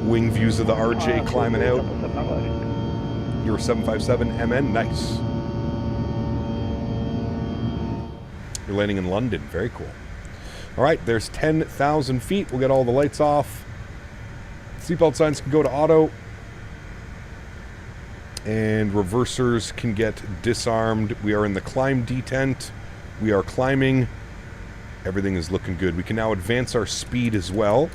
wing views of the RJ climbing out. You're 757 MN. Nice. You're landing in London. Very cool. All right, there's 10,000 feet. We'll get all the lights off. Seatbelt signs can go to auto. And reversers can get disarmed. We are in the climb detent. We are climbing. Everything is looking good. We can now advance our speed as well.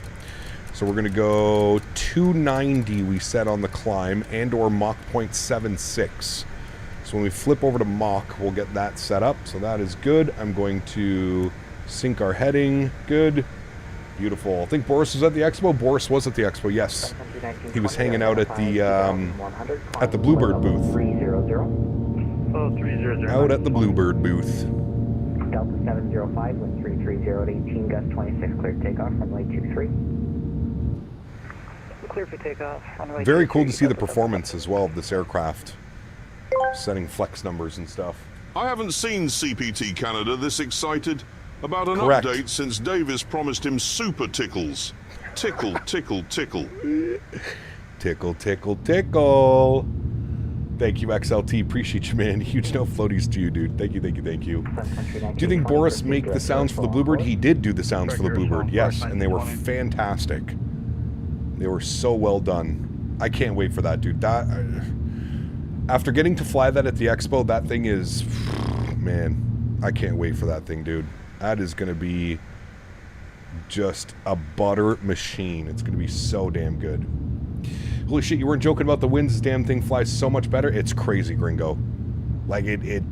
So we're going to go 290 we set on the climb and or Mach 0.76. So when we flip over to Mach, we'll get that set up. So that is good. I'm going to sync our heading. Good. Beautiful. I think Boris was at the expo. Boris was at the expo, yes. He was hanging out at the Bluebird booth. Out at the Bluebird booth. Delta 705 with 330 at 18 gust 26 clear takeoff runway 23. Clear for takeoff. Very cool to see the performance as well of this aircraft. Setting flex numbers and stuff. I haven't seen CPT Canada this excited about an Correct. update since Davis promised him super tickles. Tickle, tickle, tickle. Tickle, tickle, tickle. Thank you, XLT. Appreciate you, man. Huge no floaties to you, dude. Thank you, thank you, thank you. Do you think Boris make the sounds for the Bluebird? He did do the sounds for the Bluebird, yes, and they were fantastic. They were so well done. I can't wait for that, dude. That after getting to fly that at the expo, that thing is, man, I can't wait for that thing, dude. That is going to be just a butter machine. It's going to be so damn good. Holy shit, you weren't joking about the winds. This damn thing flies so much better. It's crazy, gringo. Like, it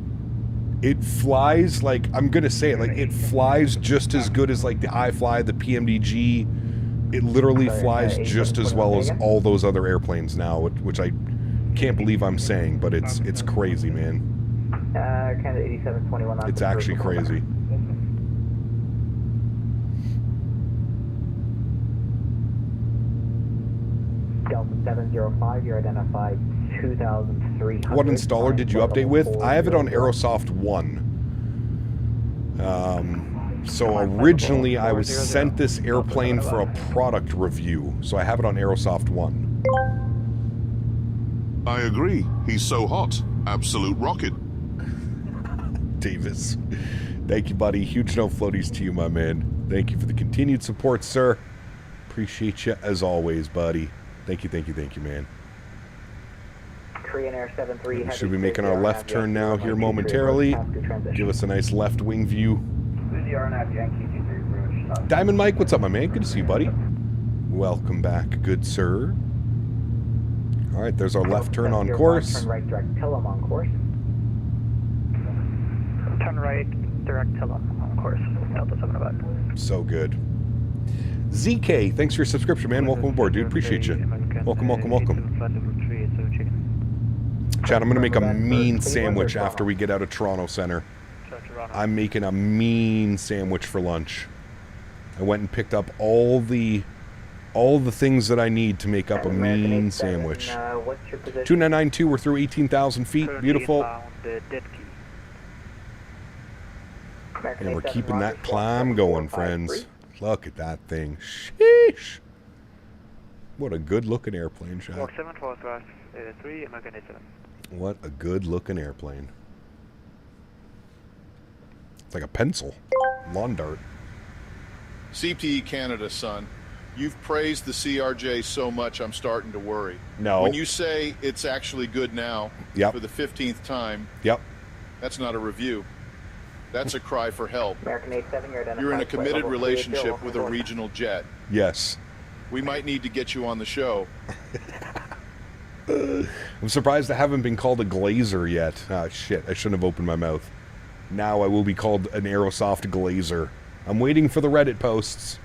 flies, like, I'm going to say it, like, it flies just as good as, like, the iFly, the PMDG. It literally flies just as well as all those other airplanes now, which I can't believe I'm saying, but it's crazy, man. Canada 8721. It's actually crazy. Delta 705, you're identified 2,300. What installer did you update with? I have it on Aerosoft 1. So originally I was sent this airplane for a product review, so I have it on Aerosoft 1. I agree. He's so hot. Absolute rocket. Davis. Thank you, buddy. Huge no floaties to you, my man. Thank you for the continued support, sir. Appreciate you as always, buddy. Thank you, man. Korean Air 73. We should be making our left turn now here momentarily. Give us a nice left wing view. Diamond Mike, what's up, my man? Good to see you, buddy. Welcome back, good sir. All right, there's our left turn on course. Turn right, direct Tillum on course. Turn right, direct Tillum on course. Delta 7 about. So good. ZK, thanks for your subscription, man. Welcome aboard, dude. Appreciate you. Welcome. Chad, I'm going to make a mean sandwich after we get out of Toronto Center. I'm making a mean sandwich for lunch. I went and picked up all the things that I need to make up a mean sandwich. 2992, we're through 18,000 feet. Beautiful. And we're keeping that climb going, friends. Look at that thing. Sheesh. What a good-looking airplane, Chad. What a good-looking airplane. It's like a pencil. Lawn dart. CPE Canada, son. You've praised the CRJ so much, I'm starting to worry. No. When you say it's actually good now, yep, for the 15th time, yep, that's not a review. That's a cry for help. American 87, you're in a committed relationship with a regional jet. Yes. We might need to get you on the show. I'm surprised I haven't been called a glazer yet. Ah, shit. I shouldn't have opened my mouth. Now I will be called an Aerosoft glazer. I'm waiting for the Reddit posts.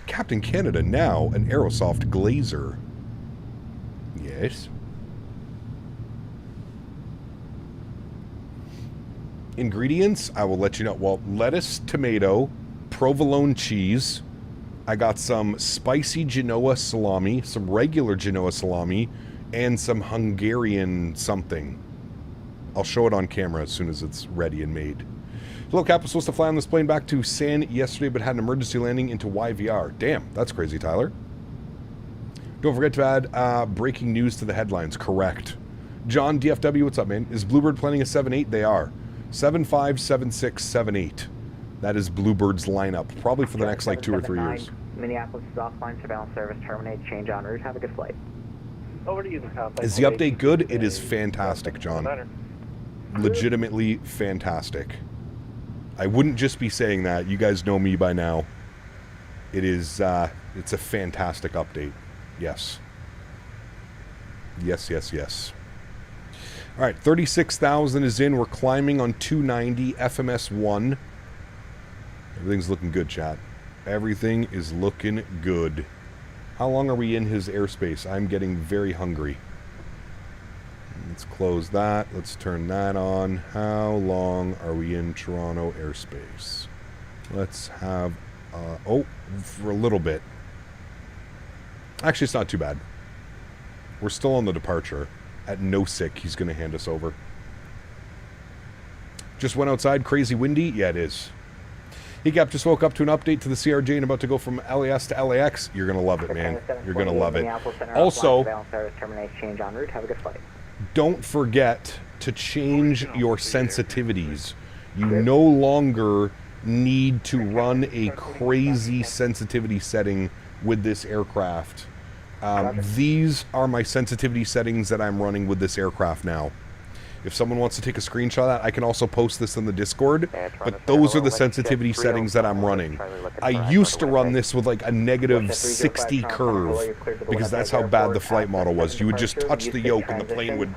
Captain Canada, now an Aerosoft glazer. Yes. Ingredients, I will let you know. Well, lettuce, tomato, provolone cheese. I got some spicy Genoa salami, some regular Genoa salami, and some Hungarian something. I'll show it on camera as soon as it's ready and made. Hello, Cap was supposed to fly on this plane back to San yesterday, but had an emergency landing into YVR. Damn, that's crazy, Tyler. Don't forget to add breaking news to the headlines. Correct. John, DFW, what's up, man? Is Bluebird planning a 7-8? They are. 7-5, 7-6, 7-8. That is Bluebird's lineup, probably for the next, like, 2 or 3 years. Minneapolis is offline, surveillance service terminate, change en route, have a good flight. Over to you, Is the update good? It is fantastic, John. Legitimately fantastic. I wouldn't just be saying that. You guys know me by now. It is, it's a fantastic update. Yes. Yes, yes, yes. All right, 36,000 is in. We're climbing on 290, FMS 1. Everything's looking good, chat. Everything is looking good. How long are we in his airspace? I'm getting very hungry. Let's close that. Let's turn that on. How long are we in Toronto airspace? Let's have... oh, for a little bit. Actually, it's not too bad. We're still on the departure. At NOSIC, he's going to hand us over. Just went outside. Crazy windy? Yeah, it is. Hey, Cap, just woke up to an update to the CRJ and about to go from LAS to LAX. You're going to love it, man. You're going to love it. Also, don't forget to change your sensitivities. You no longer need to run a crazy sensitivity setting with this aircraft. These are my sensitivity settings that I'm running with this aircraft now. If someone wants to take a screenshot of that, I can also post this in the Discord, but those are the sensitivity settings that I'm running. I used to run this with like a -60 curve, because that's how bad the flight model was. You would just touch the yoke and the plane would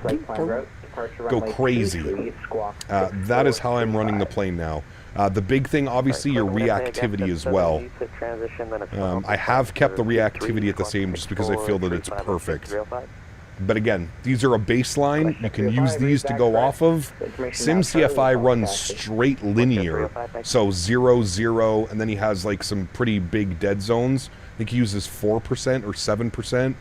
go crazy. That is how I'm running the plane now. The big thing, obviously, your reactivity as well. I have kept the reactivity at the same just because I feel that it's perfect. But again, these are a baseline. You can use these to go off of. SimCFI runs straight linear. So 0, 0, and then he has like some pretty big dead zones. I think he uses 4% or 7%.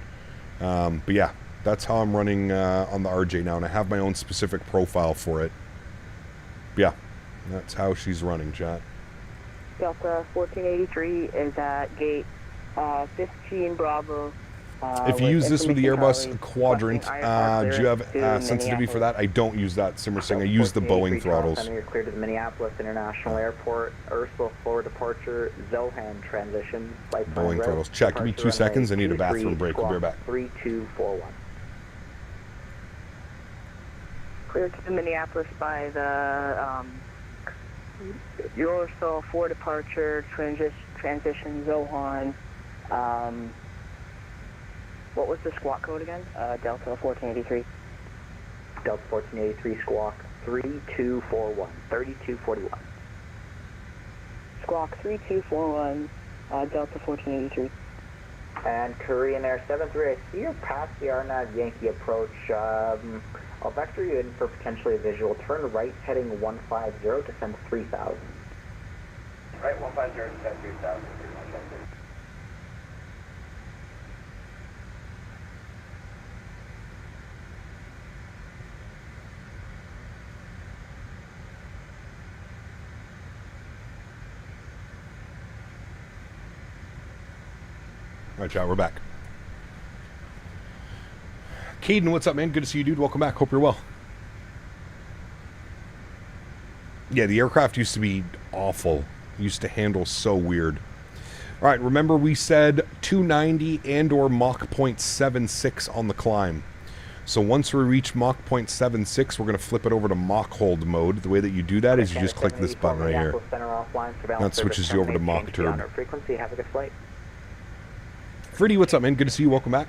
But yeah, that's how I'm running on the RJ now, and I have my own specific profile for it. But yeah, that's how she's running, chat. Delta 1483 is at gate 15 Bravo. If you use this with the Airbus Quadrant, do you have sensitivity for that? I don't use that, Simmersing. I use the Boeing throttles. You're clear to the Minneapolis International Airport, Ursula, Florida departure, Zohan transition. Boeing throttles. Check. Give me 2 seconds. I need a bathroom break. We'll be right back. 3241. Clear to the Minneapolis by the Ursula, Florida departure, transition, Zohan. What was the squawk code again? Delta 1483. Delta 1483 squawk 3241. 3241. Squawk 3241, Delta 1483. And Korean Air 73, I see you're past the RNAV Yankee approach. I'll vector you in for potentially a visual. Turn right heading 150, descend 3000. Right 150, descend 3000. All right, chat, we're back. Caden, what's up, man? Good to see you, dude. Welcome back. Hope you're well. Yeah, the aircraft used to be awful. Used to handle so weird. All right, remember we said 290 and or Mach 0.76 on the climb. So once we reach Mach 0.76, we're going to flip it over to Mach hold mode. The way that you do that is you just click this button right here. That switches you over to Mach turb. Frequency, have a good flight. Freddie, what's up, man? Good to see you. Welcome back.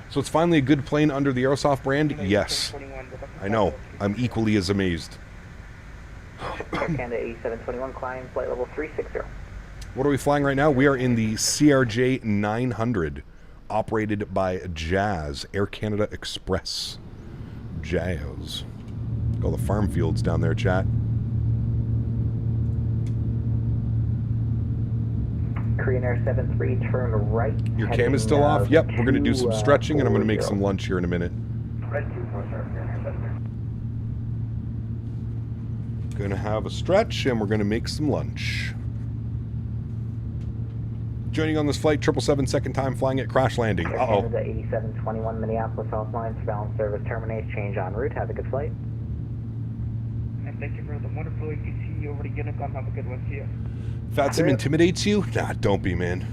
So it's finally a good plane under the Aerosoft brand? Yes. I know. I'm equally as amazed. Canada 8721, climb flight level 360. What are we flying right now? We are in the CRJ 900, operated by Jazz, Air Canada Express. Jazz. All the farm fields down there, chat. Korean Air 73, turn right. Your cam is still off? Yep, we're going to do some stretching, and I'm going to make some lunch here in a minute. Going to have a stretch, and we're going to make some lunch. Joining on this flight, 777 second time flying at crash landing. Uh-oh. Canada 8721, Minneapolis offline, surveillance service terminates, change en route, have a good flight. And thank you for the wonderful ATC over to Unicon, have a good one, see ya. Faten intimidates you? Nah, don't be, man.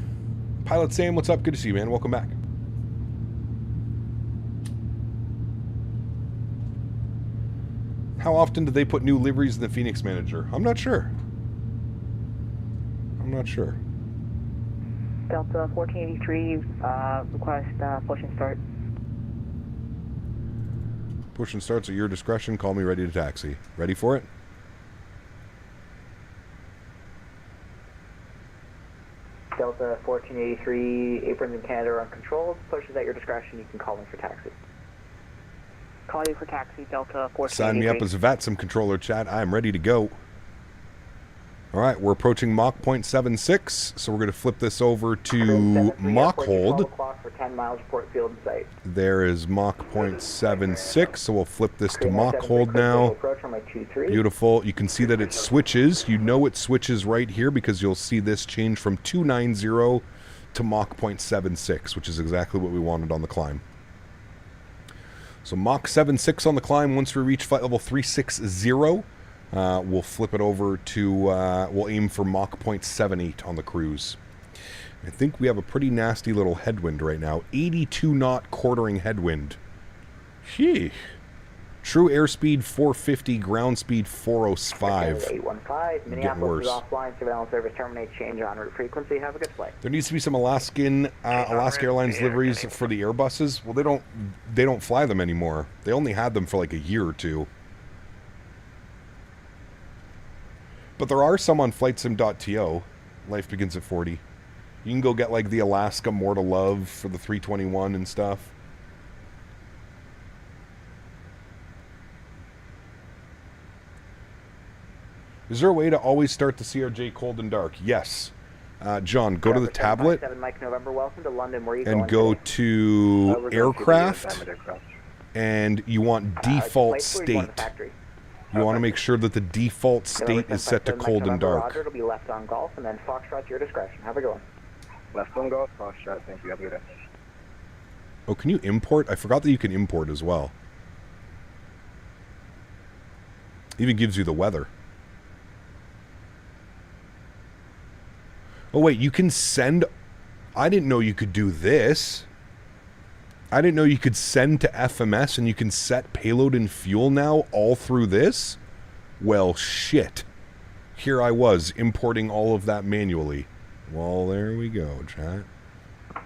Pilot Sam, what's up? Good to see you, man. Welcome back. How often do they put new liveries in the Phoenix Manager? I'm not sure. I'm not sure. Delta 1483, request push and start. Push and starts at your discretion. Call me ready to taxi. Ready for it? Delta 1483, aprons in Canada are uncontrolled. Pushes at your discretion. You can call me for taxi. Call you for taxi, Delta 1483. Sign me up as a VATSIM controller, chat. I am ready to go. All right, we're approaching Mach 0.76, so we're going to flip this over to Mach hold. For 10 miles, port field in sight. There is Mach 0.76, so we'll flip this to Mach hold now. Beautiful. You can see that it switches. You know it switches right here because you'll see this change from 290 to Mach 0.76, which is exactly what we wanted on the climb. So Mach 7.6 on the climb. Once we reach flight level 360, we'll flip it over to, we'll aim for Mach 0.78 on the cruise. I think we have a pretty nasty little headwind right now. 82 knot quartering headwind. Sheesh. True airspeed 450, ground speed 405. 815, Minneapolis is offline, surveillance service terminates, change en route frequency, have a good flight. There needs to be some Alaska Airlines liveries for the Airbuses. Well, they don't fly them anymore. They only had them for like a year or two. But there are some on flightsim.to. Life begins at 40. You can go get like the Alaska More to Love for the 321 and stuff. Is there a way to always start the CRJ cold and dark? Yes. John, go to the tablet Mike November, welcome to London. Where are you and go to aircraft, and you want default state. You want to make sure that the default state is set to cold and dark. Roger, it'll be left on golf, and then Foxtrot to your discretion. Have a good one. Left on golf, Foxtrot. Thank you. Have a good day. Oh, can you import? I forgot that you can import as well. Even gives you the weather. Oh, wait, you can send... I didn't know you could do this. I didn't know you could send to FMS and you can set payload and fuel now all through this? Well, shit. Here I was, importing all of that manually. Well, there we go, chat.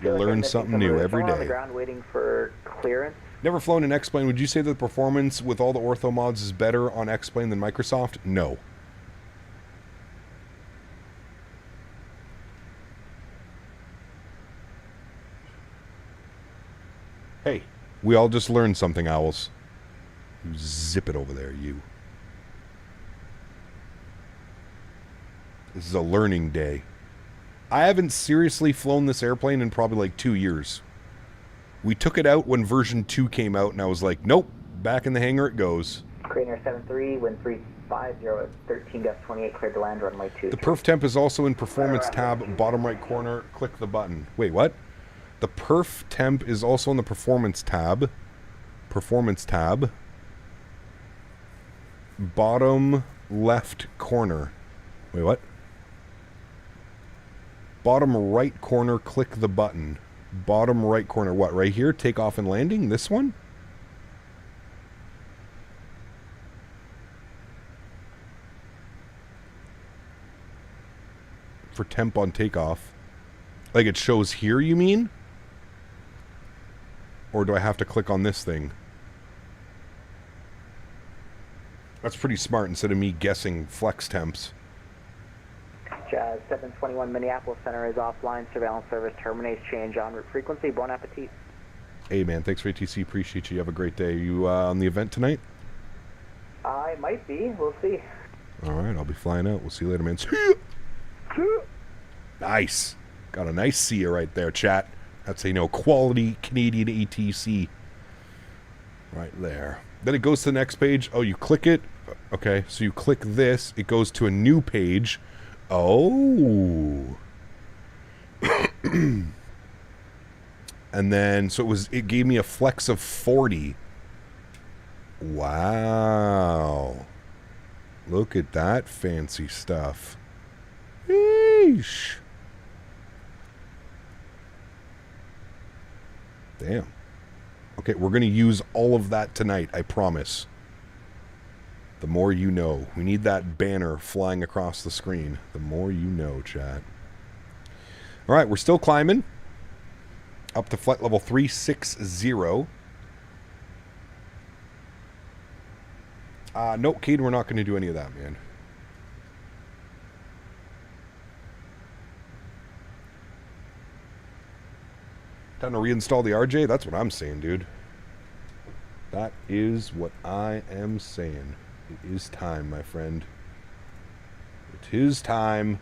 You learn something new every day. On the ground waiting for clearance. Never flown an X-Plane. Would you say that the performance with all the ortho mods is better on X-Plane than Microsoft? No. Hey, we all just learned something, Owls. You zip it over there, you. This is a learning day. I haven't seriously flown this airplane in probably like 2 years. We took it out when version 2 came out, and I was like, nope, back in the hangar it goes. Craner 73, wind 350 at 13 gust 28, cleared to land, runway 2. The perf temp is also in performance tab, bottom right corner, click the button. Wait, what? The perf temp is also in the performance tab. Performance tab. Bottom left corner. Wait, what? Bottom right corner, click the button. Bottom right corner, what? Right here? Takeoff and landing? This one? For temp on takeoff. Like it shows here, you mean? Or do I have to click on this thing? That's pretty smart instead of me guessing flex temps. Jazz 721 Minneapolis Center is offline. Surveillance service terminates. Change en route frequency. Bon appetit. Hey man, thanks for ATC. Appreciate you. Have a great day. You on the event tonight? I might be. We'll see. Alright, I'll be flying out. We'll see you later, man. Nice. Got a nice see you right there, chat. That's a quality Canadian ATC. Right there. Then it goes to the next page. Oh, you click it. Okay, so you click this. It goes to a new page. Oh. And then, so it gave me a flex of 40. Wow. Look at that fancy stuff. Yeesh. Damn. Okay, we're going to use all of that tonight, I promise. The more you know. We need that banner flying across the screen. The more you know, chat. Alright, we're still climbing. Up to flight level 360. Nope, Cade, we're not going to do any of that, man. Time to reinstall the RJ? That's what I'm saying, dude. That is what I am saying. It is time, my friend. It is time.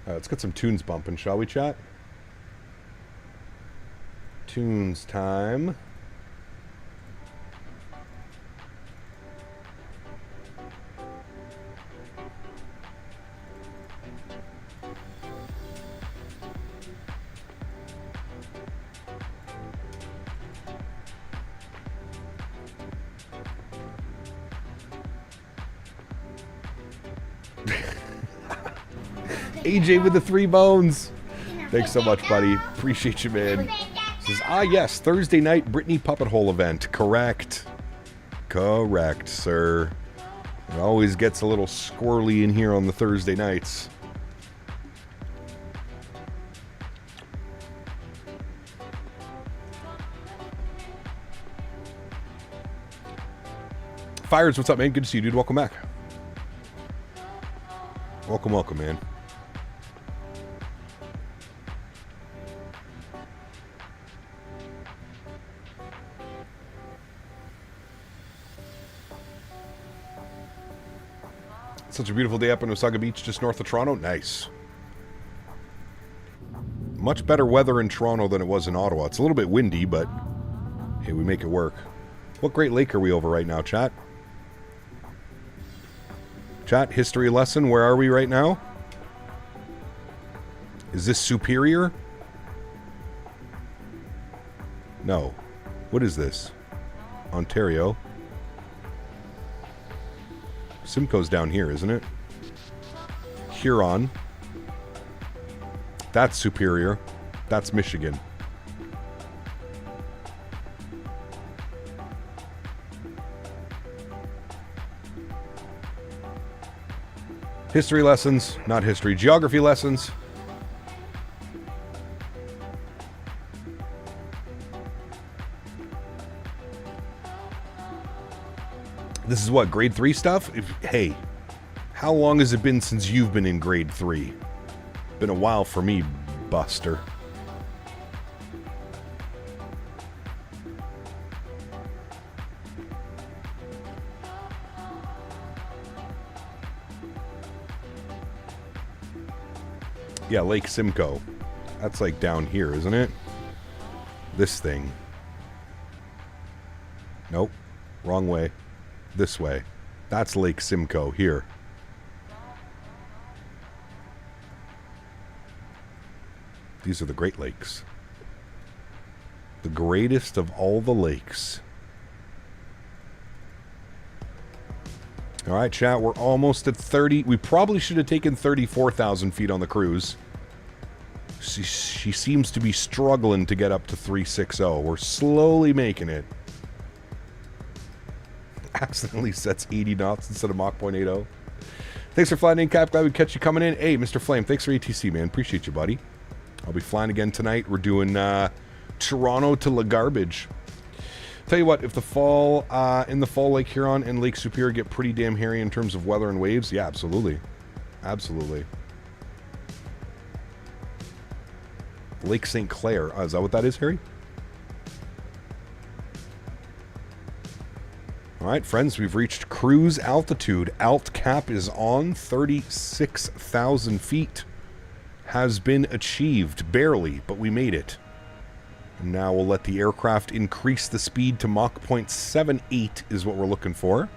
Let's get some tunes bumping, shall we, chat? Tunes time. AJ with the 3 bones. Thanks so much, buddy. Appreciate you, man. Says, yes, Thursday night Brittany Puppet Hole event. Correct. Correct, sir. It always gets a little squirrely in here on the Thursday nights. Fires, what's up, man? Good to see you, dude. Welcome back. Welcome, man. Such a beautiful day up in Osaga Beach, just north of Toronto. Nice. Much better weather in Toronto than it was in Ottawa. It's a little bit windy, but hey, we make it work. What Great Lake are we over right now, chat? Chat, history lesson, where are we right now? Is this Superior? No. What is this? Ontario. Simcoe's down here, isn't it? Huron. That's Superior. That's Michigan. History lessons, not history. Geography lessons. This is what, grade 3 stuff? Hey, how long has it been since you've been in grade 3? Been a while for me, Buster. Yeah, Lake Simcoe. That's like down here, isn't it? This thing. Nope. Wrong way. This way. That's Lake Simcoe here. These are the Great Lakes. The greatest of all the lakes. All right, chat, we're almost at 30. We probably should have taken 34,000 feet on the cruise. She seems to be struggling to get up to 360. We're slowly making it. Accidentally sets 80 knots instead of Mach 0.80. Thanks for flying in, Cap. Glad we catch you coming in. Hey, Mr. Flame, thanks for ATC, man. Appreciate you, buddy. I'll be flying again tonight. We're doing Toronto to La Garbage. Tell you what, if the fall, in the fall, Lake Huron and Lake Superior get pretty damn hairy in terms of weather and waves, yeah, absolutely. Absolutely. Lake St. Clair. Is that what that is, Harry? All right, friends, we've reached cruise altitude. Alt cap is on. 36,000 feet has been achieved. Barely, but we made it. And now we'll let the aircraft increase the speed to Mach 0.78 is what we're looking for.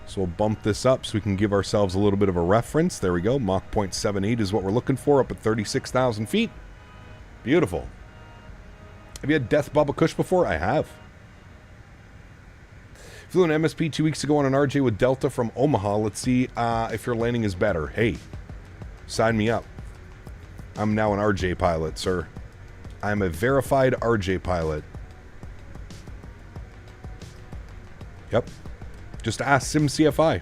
So we'll bump this up so we can give ourselves a little bit of a reference. There we go. Mach 0.78 is what we're looking for up at 36,000 feet. Beautiful. Have you had Death Bubba Kush before? I have. Flew an MSP 2 weeks ago on an RJ with Delta from Omaha. Let's see if your landing is better. Hey, sign me up. I'm now an RJ pilot, sir. I'm a verified RJ pilot. Yep. Just ask SimCFI.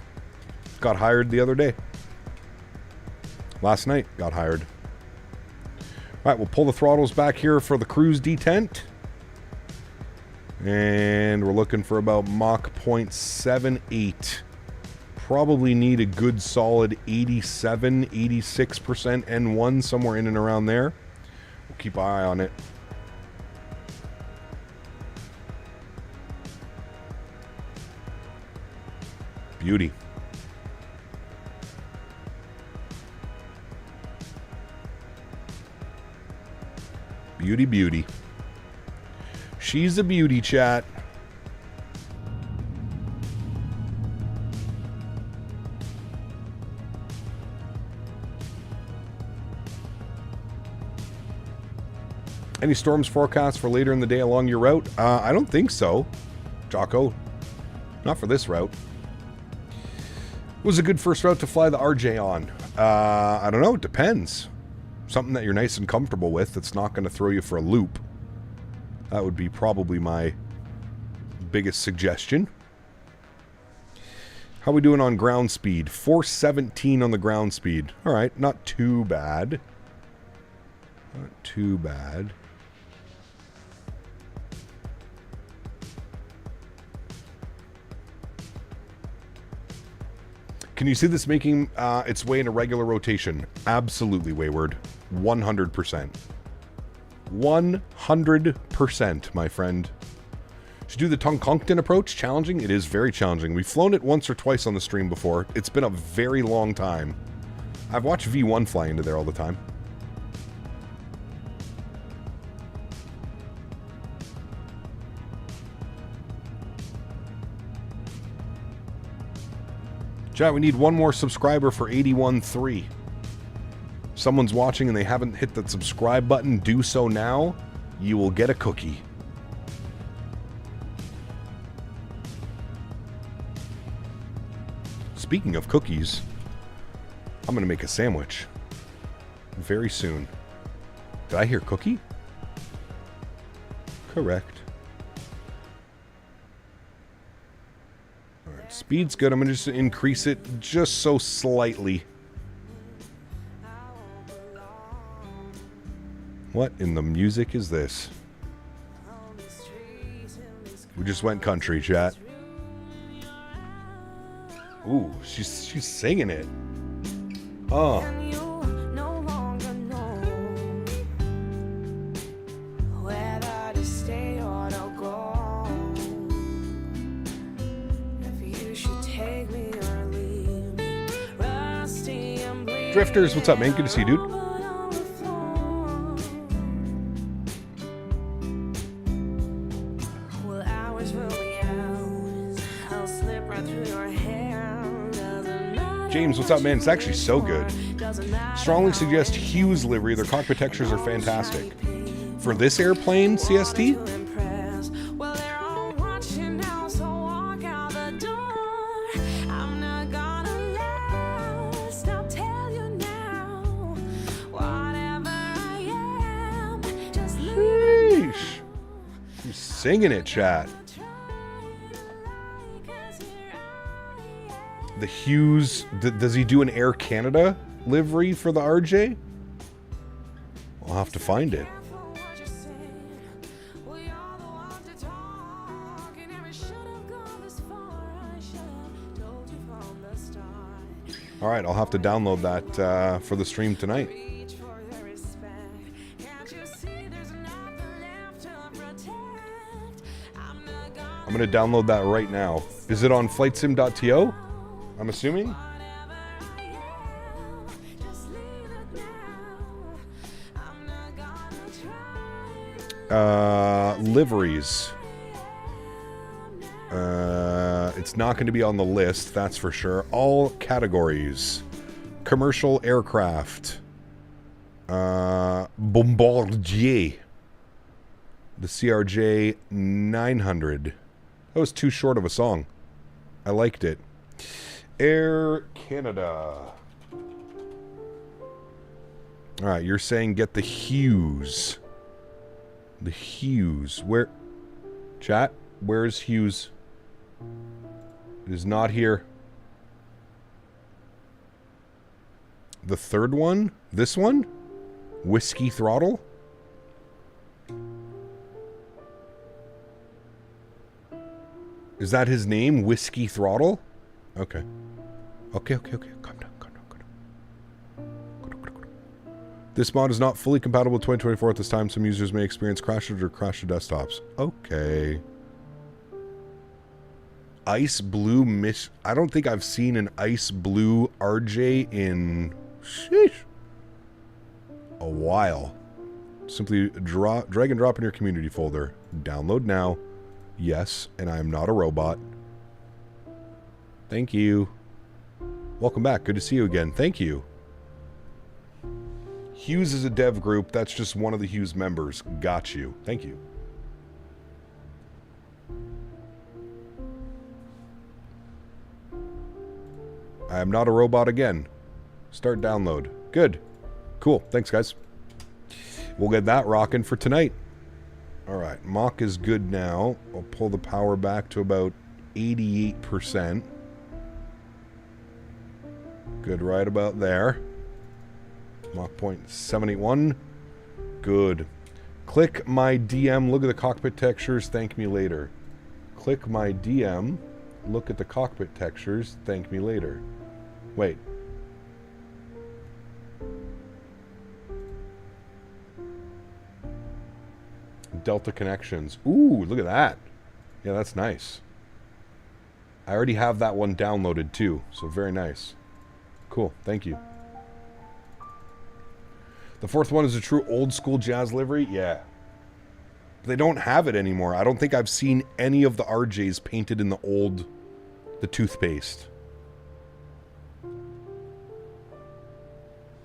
Got hired the other day. Last night, got hired. All right, we'll pull the throttles back here for the cruise detent. And we're looking for about Mach 0.78. Probably need a good solid 87, 86% N1, somewhere in and around there. We'll keep an eye on it. Beauty. Beauty, beauty. She's a beauty, chat. Any storms forecast for later in the day along your route? I don't think so, Jocko. Not for this route. It was a good first route to fly the RJ on. I don't know. It depends. Something that you're nice and comfortable with that's not going to throw you for a loop. That would be probably my biggest suggestion. How are we doing on ground speed? 417 on the ground speed. All right, not too bad. Not too bad. Can you see this making its way in a regular rotation? Absolutely, Wayward. 100%. 100%, my friend. Should do the Tonkonkton approach. Challenging? It is very challenging. We've flown it once or twice on the stream before. It's been a very long time. I've watched V1 fly into there all the time. Chat, we need one more subscriber for 81.3. Someone's watching and they haven't hit that subscribe button, do so now. You will get a cookie. Speaking of cookies, I'm going to make a sandwich very soon. Did I hear cookie? Correct. All right, speed's good. I'm going to just increase it just so slightly. What in the music is this? We just went country, chat. Ooh, she's singing it. Oh. Drifters, what's up, man? Good to see you, dude. James, what's up, man? It's actually so good. Strongly suggest Hughes livery. Their cockpit textures are fantastic. For this airplane, CST? I'm singing it, chat. The Hughes, does he do an Air Canada livery for the RJ? I'll have to find it. All right, I'll have to download that for the stream tonight. I'm going to download that right now. Is it on flightsim.to? I'm assuming? Liveries. It's not going to be on the list, that's for sure. All categories. Commercial aircraft. Bombardier. The CRJ 900. That was too short of a song. I liked it. Air Canada. All right, you're saying get the Hughes. The Hughes. Where? Chat, where's Hughes? It is not here. The third one? This one? Whiskey Throttle? Is that his name? Whiskey Throttle? Okay. Okay. Calm down. This mod is not fully compatible with 2024 at this time. Some users may experience crashes or crash their desktops. Okay. Ice Blue I don't think I've seen an Ice Blue RJ in... Sheesh. A while. Simply drag and drop in your community folder. Download now. Yes, and I am not a robot. Thank you. Welcome back. Good to see you again. Thank you. Hughes is a dev group. That's just one of the Hughes members. Got you. Thank you. I am not a robot again. Start download. Good. Cool. Thanks, guys. We'll get that rocking for tonight. All right. Mach is good now. I'll pull the power back to about 88%. Good right about there. Mach point 781. Good. Click my DM. Look at the cockpit textures. Thank me later. Click my DM. Look at the cockpit textures. Thank me later. Wait. Delta connections. Ooh, look at that. Yeah, that's nice. I already have that one downloaded too, so very nice. Cool, thank you. The fourth one is a true old school jazz livery? Yeah. They don't have it anymore. I don't think I've seen any of the RJs painted in the toothpaste.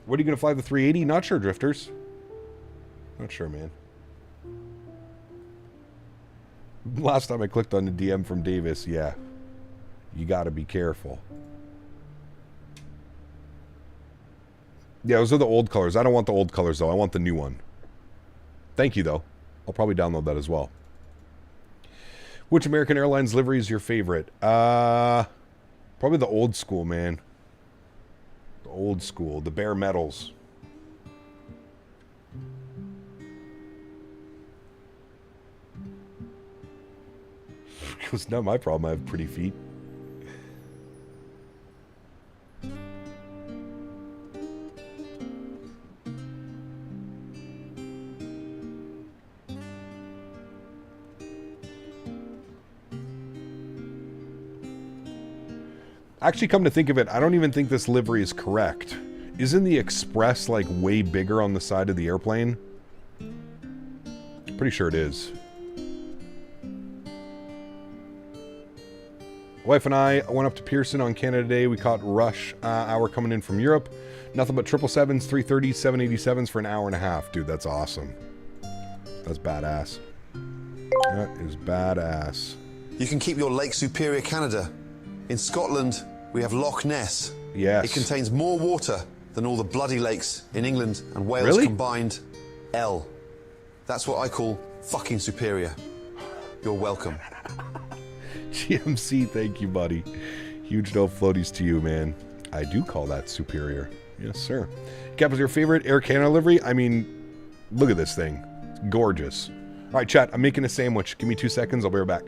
What are you going to fly the 380? Not sure, Drifters. Not sure, man. Last time I clicked on the DM from Davis, yeah. You got to be careful. Yeah, those are the old colors. I don't want the old colors, though. I want the new one. Thank you, though. I'll probably download that as well. Which American Airlines livery is your favorite? Probably the old school, man. The old school. The bare metals. It's not my problem. I have pretty feet. Actually, come to think of it, I don't even think this livery is correct. Isn't the Express, like, way bigger on the side of the airplane? Pretty sure it is. Wife and I went up to Pearson on Canada Day. We caught rush hour coming in from Europe. Nothing but 777s, 330s, 787s for an hour and a half. Dude, that's awesome. That's badass. That is badass. You can keep your Lake Superior Canada. In Scotland, we have Loch Ness. Yes. It contains more water than all the bloody lakes in England and Wales combined. L. That's what I call fucking superior. You're welcome. GMC, thank you, buddy. Huge no floaties to you, man. I do call that superior. Yes, sir. Cap, is your favorite Air Canada livery? I mean, look at this thing. It's gorgeous. All right, chat, I'm making a sandwich. Give me 2 seconds. I'll be right back.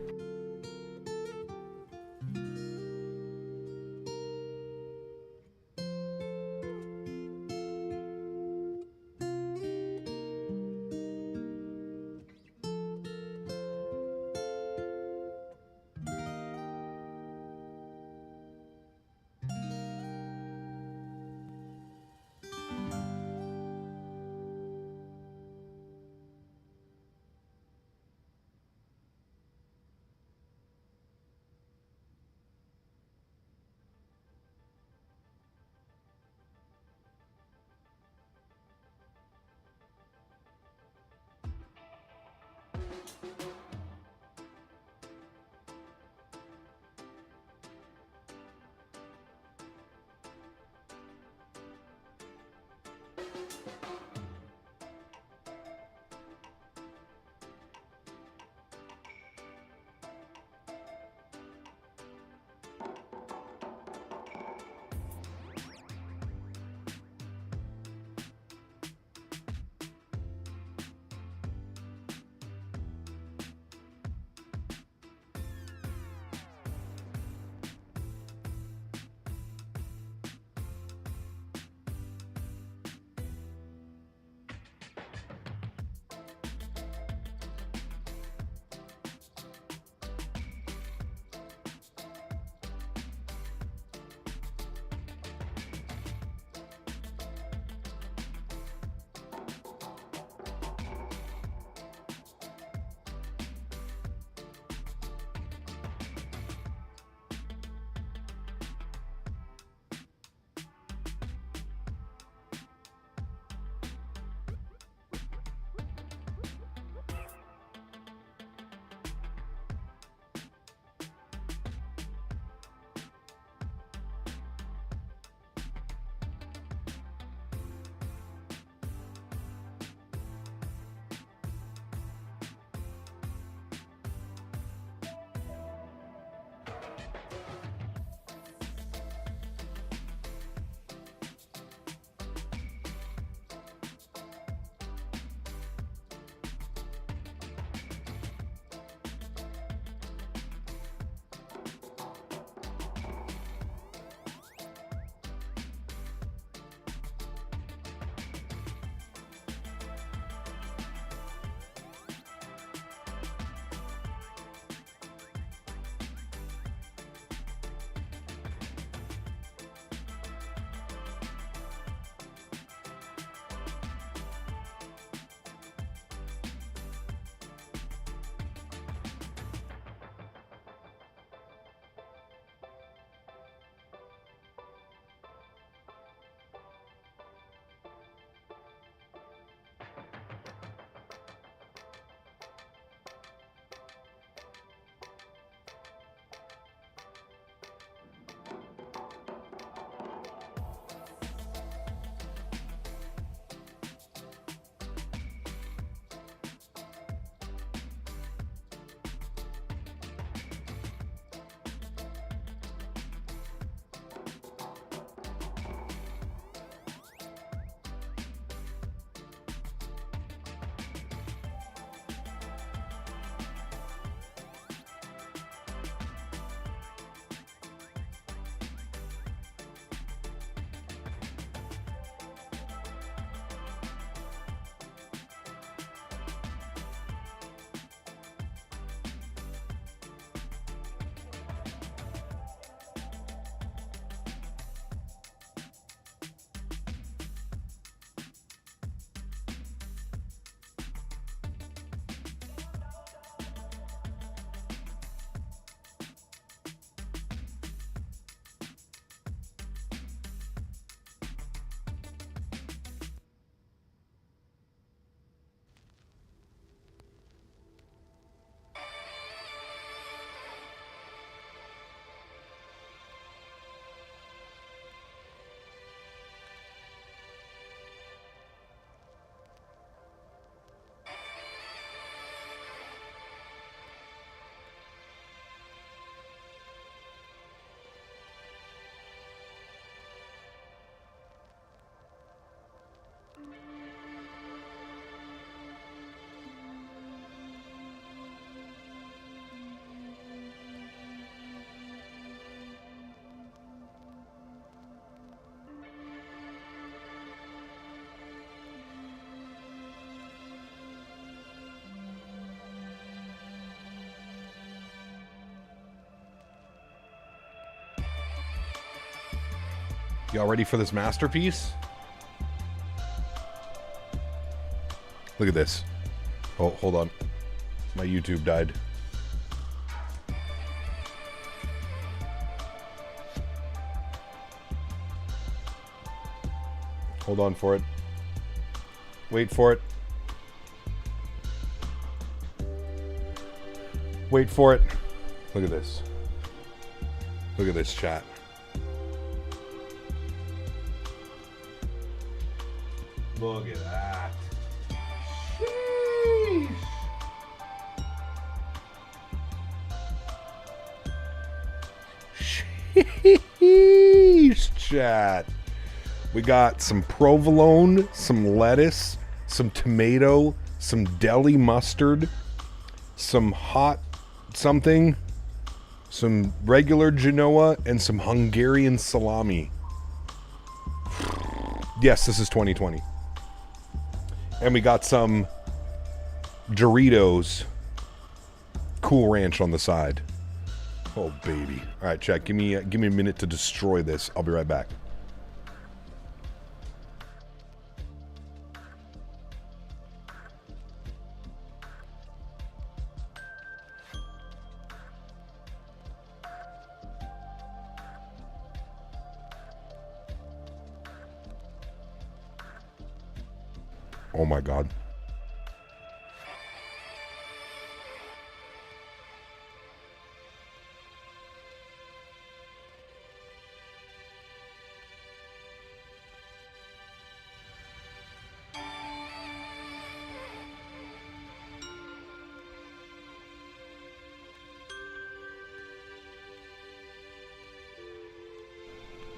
Y'all ready for this masterpiece? Look at this. Oh, hold on. My YouTube died. Hold on for it. Wait for it. Wait for it. Look at this. Look at this, chat. Look at that. Sheesh, chat. We got some provolone, some lettuce, some tomato, some deli mustard, some hot something, some regular Genoa, and some Hungarian salami. Yes, this is 2020. And we got some Doritos Cool Ranch on the side. Oh, baby. All right, chat, give me a minute to destroy this. I'll be right back. Oh my God.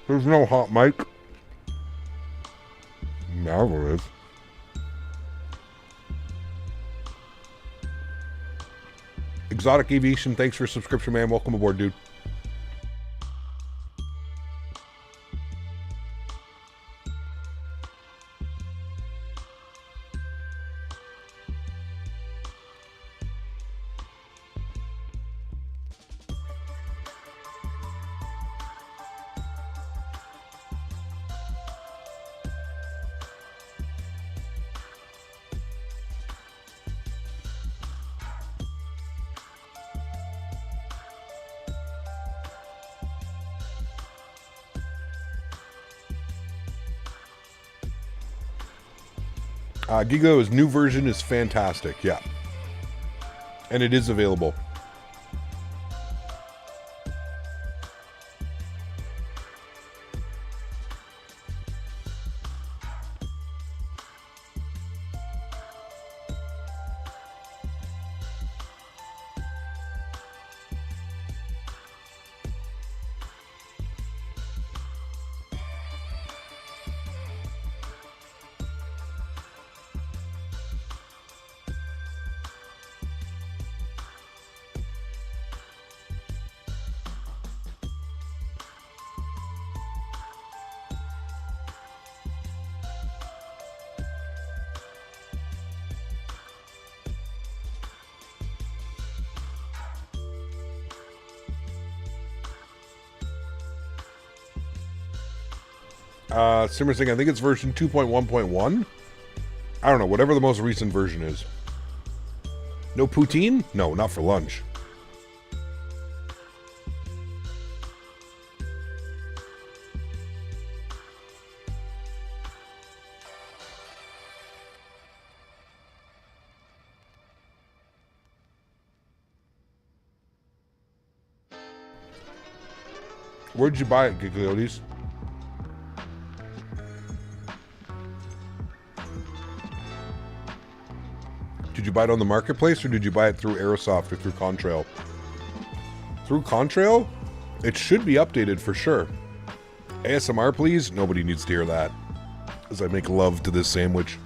There's no hot mic. Now there is. Exotic Aviation, thanks for your subscription, man. Welcome aboard, dude. Gigo's new version is fantastic, yeah. And it is available. Simmer saying, I think it's version 2.1.1. I don't know, whatever the most recent version is. No poutine? No, not for lunch. Where'd you buy it, Gigliotis? Did you buy it on the marketplace, or did you buy it through Aerosoft or through Contrail? Through Contrail? It should be updated for sure. ASMR, please? Nobody needs to hear that. As I make love to this sandwich.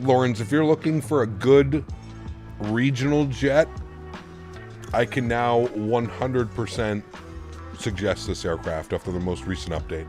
Lawrence, if you're looking for a good regional jet, I can now 100% suggest this aircraft after the most recent update.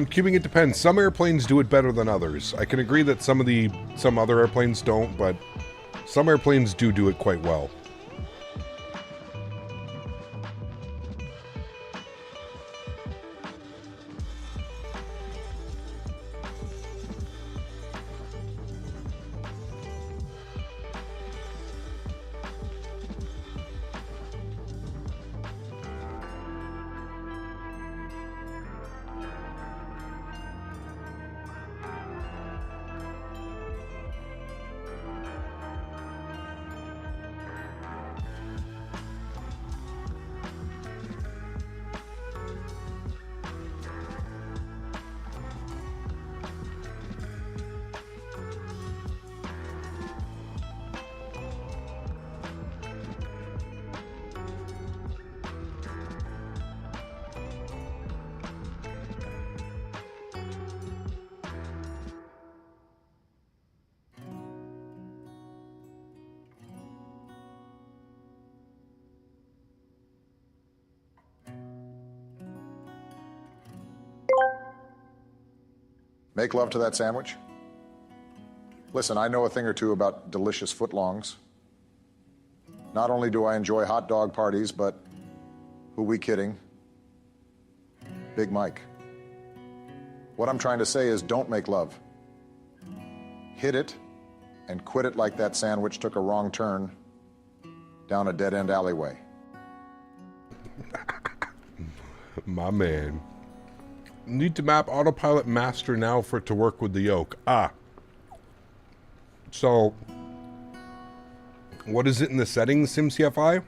Cubing, it depends. Some airplanes do it better than others. I can agree that some other airplanes don't, but some airplanes do it quite well. Make love to that sandwich? Listen, I know a thing or two about delicious footlongs. Not only do I enjoy hot dog parties, but who we kidding? Big Mike. What I'm trying to say is don't make love. Hit it and quit it like that sandwich took a wrong turn down a dead-end alleyway. My man. Need to map autopilot master now for it to work with the yoke. So what is it in the settings, SimCFI?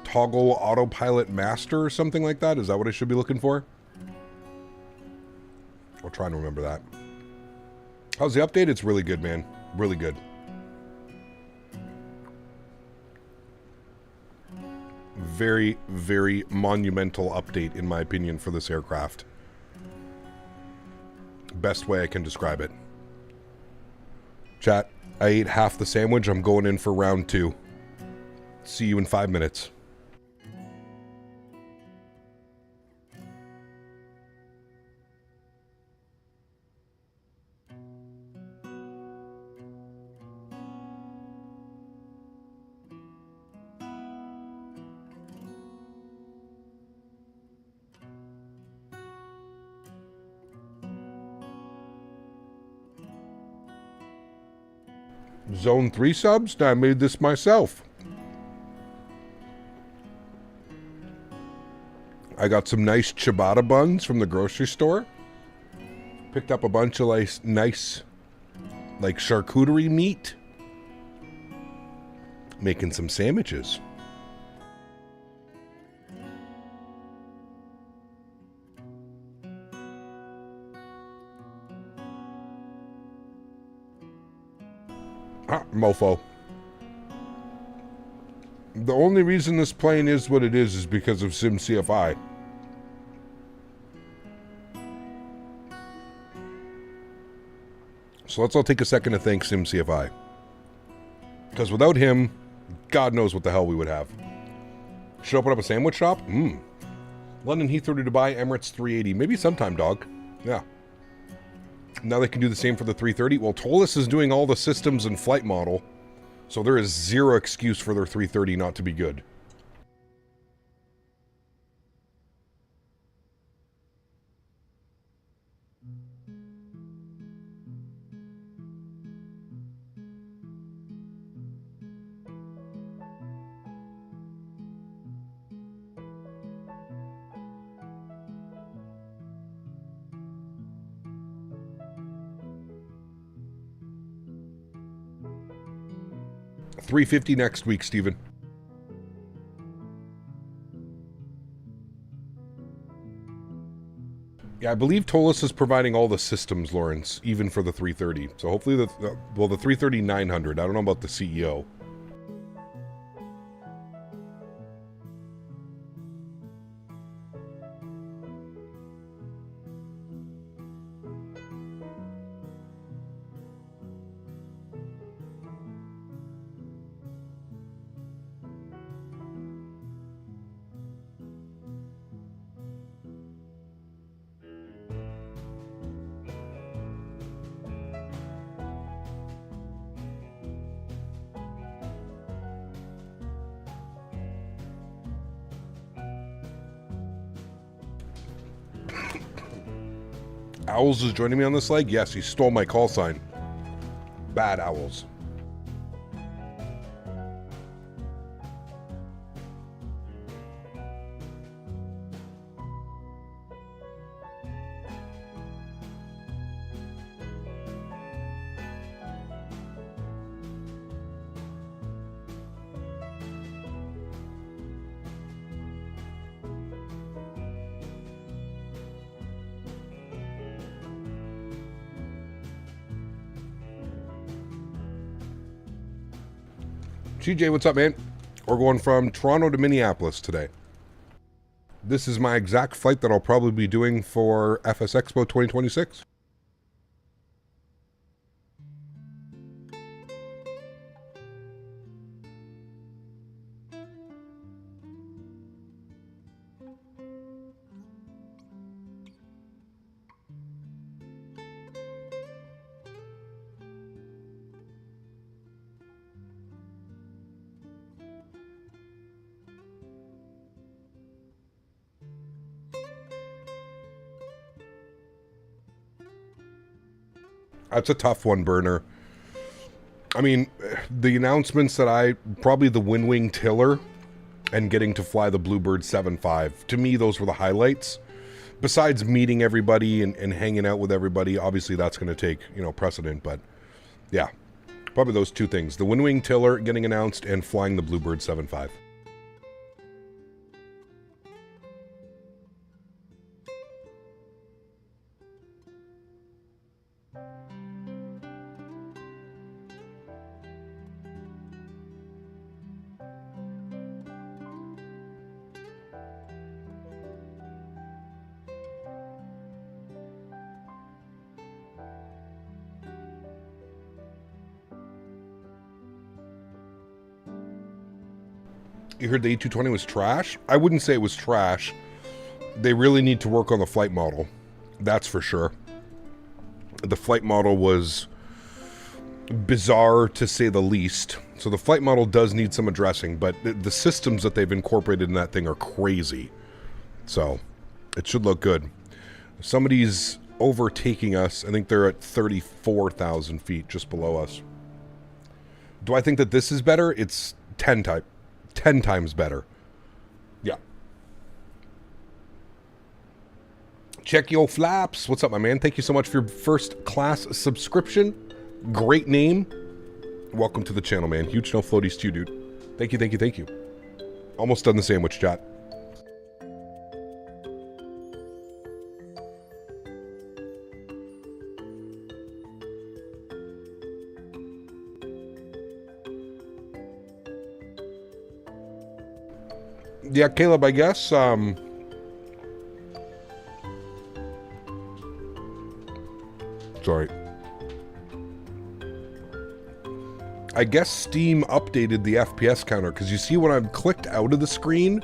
Toggle autopilot master or something like that? Is that what I should be looking for? I'll try and remember that. How's the update? It's really good, man. Really good. Very, very monumental update, in my opinion, for this aircraft. Best way I can describe it. Chat, I ate half the sandwich. I'm going in for round 2. See you in 5 minutes. Zone 3 subs? I made this myself. I got some nice ciabatta buns from the grocery store. Picked up a bunch of nice like charcuterie meat. Making some sandwiches. Mofo. The only reason this plane is what it is because of SimCFI. So let's all take a second to thank SimCFI. Because without him, God knows what the hell we would have. Should open up a sandwich shop? London Heathrow to Dubai, Emirates 380. Maybe sometime, dog. Yeah. Now they can do the same for the 330. Well, Tolus is doing all the systems and flight model, so there is zero excuse for their 330 not to be good. $350 next week, Steven. Yeah, I believe Tolus is providing all the systems, Lawrence, even for the 330. So hopefully the 330-900. I don't know about the CEO. Owls is joining me on this leg? Yes, he stole my call sign. Bad Owls. CJ, what's up, man? We're going from Toronto to Minneapolis today. This is my exact flight that I'll probably be doing for FS Expo 2026. That's a tough one, Burner. I mean, the announcements that probably the Wing Tiller and getting to fly the Bluebird 7.5, to me, those were the highlights. Besides meeting everybody and hanging out with everybody, obviously that's going to take, precedent, but yeah, probably those two things. The Wing Tiller getting announced and flying the Bluebird 7.5. You heard the A220 was trash? I wouldn't say it was trash. They really need to work on the flight model. That's for sure. The flight model was bizarre, to say the least. So the flight model does need some addressing, but the systems that they've incorporated in that thing are crazy. So it should look good. Somebody's overtaking us. I think they're at 34,000 feet just below us. Do I think that this is better? It's 10 times better. Yeah. Check your flaps. What's up, my man? Thank you so much for your first class subscription. Great name. Welcome to the channel, man. Huge no floaties to you, dude. Thank you, thank you, thank you. Almost done the sandwich, chat. Yeah, Caleb, I guess, sorry. I guess Steam updated the FPS counter, because you see when I've clicked out of the screen,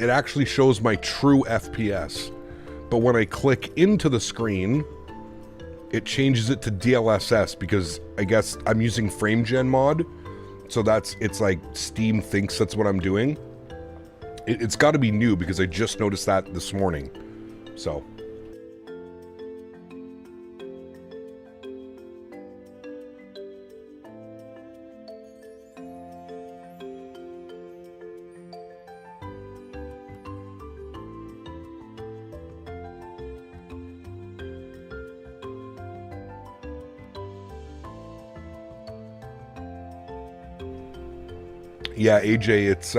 it actually shows my true FPS. But when I click into the screen, it changes it to DLSS because I guess I'm using FrameGen mod. So it's like Steam thinks that's what I'm doing. It's got to be new because I just noticed that this morning. So. Yeah, AJ, it's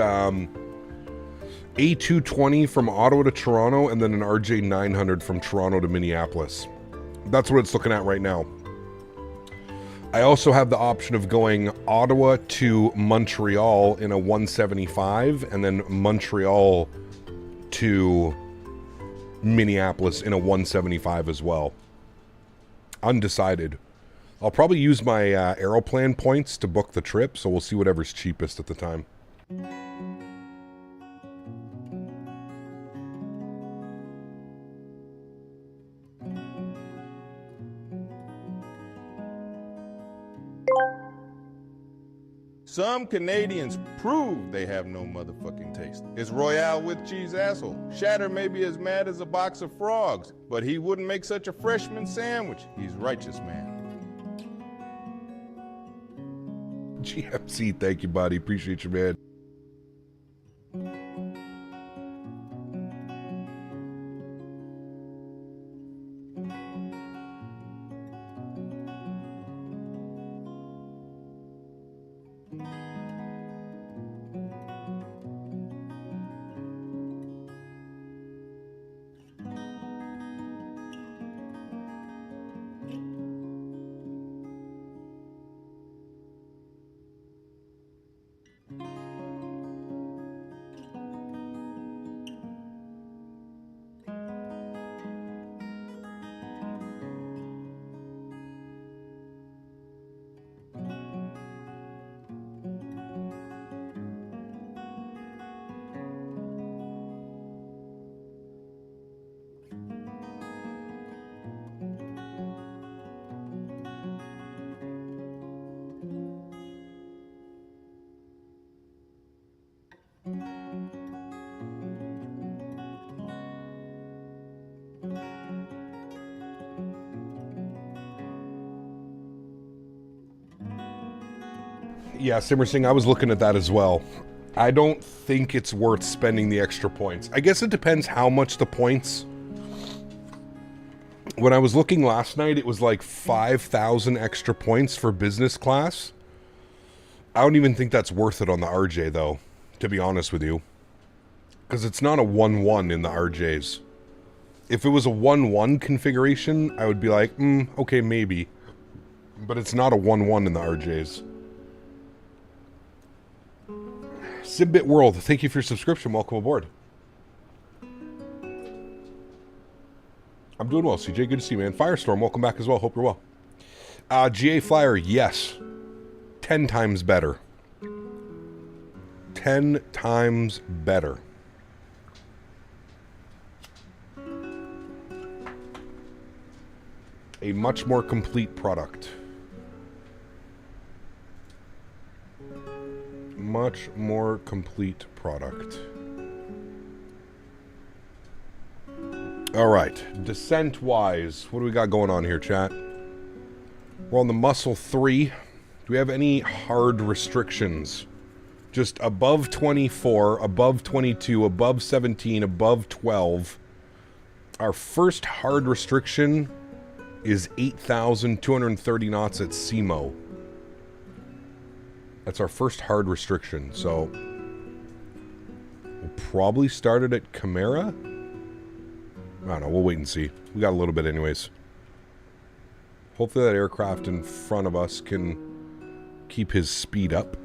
A220 from Ottawa to Toronto and then an RJ 900 from Toronto to Minneapolis. That's what it's looking at right now. I also have the option of going Ottawa to Montreal in a 175 and then Montreal to Minneapolis in a 175 as well. Undecided. I'll probably use my Aeroplan points to book the trip, so we'll see whatever's cheapest at the time. Some Canadians prove they have no motherfucking taste. It's Royale with cheese asshole. Shatter may be as mad as a box of frogs, but he wouldn't make such a freshman sandwich. He's righteous, man. GMC, thank you, buddy. Appreciate you, man. Yeah, Simmer Singh, I was looking at that as well. I don't think it's worth spending the extra points. I guess it depends how much the points. When I was looking last night, it was like 5,000 extra points for business class. I don't even think that's worth it on the RJ, though, to be honest with you. Because it's not a 1-1 in the RJs. If it was a 1-1 configuration, I would be like, okay, maybe. But it's not a 1-1 in the RJs. Sibbit World, thank you for your subscription. Welcome aboard. I'm doing well, CJ. Good to see you, man. Firestorm, welcome back as well. Hope you're well. GA Flyer, yes. 10 times better. 10 times better. A much more complete product. Much more complete product. All right, descent-wise, what do we got going on here, chat? We're on the Muscle 3. Do we have any hard restrictions? Just above 24, above 22, above 17, above 12. Our first hard restriction is 8,230 knots at SEMO. That's our first hard restriction, so we'll probably start it at Chimera. I don't know, we'll wait and see. We got a little bit anyways. Hopefully that aircraft in front of us can keep his speed up.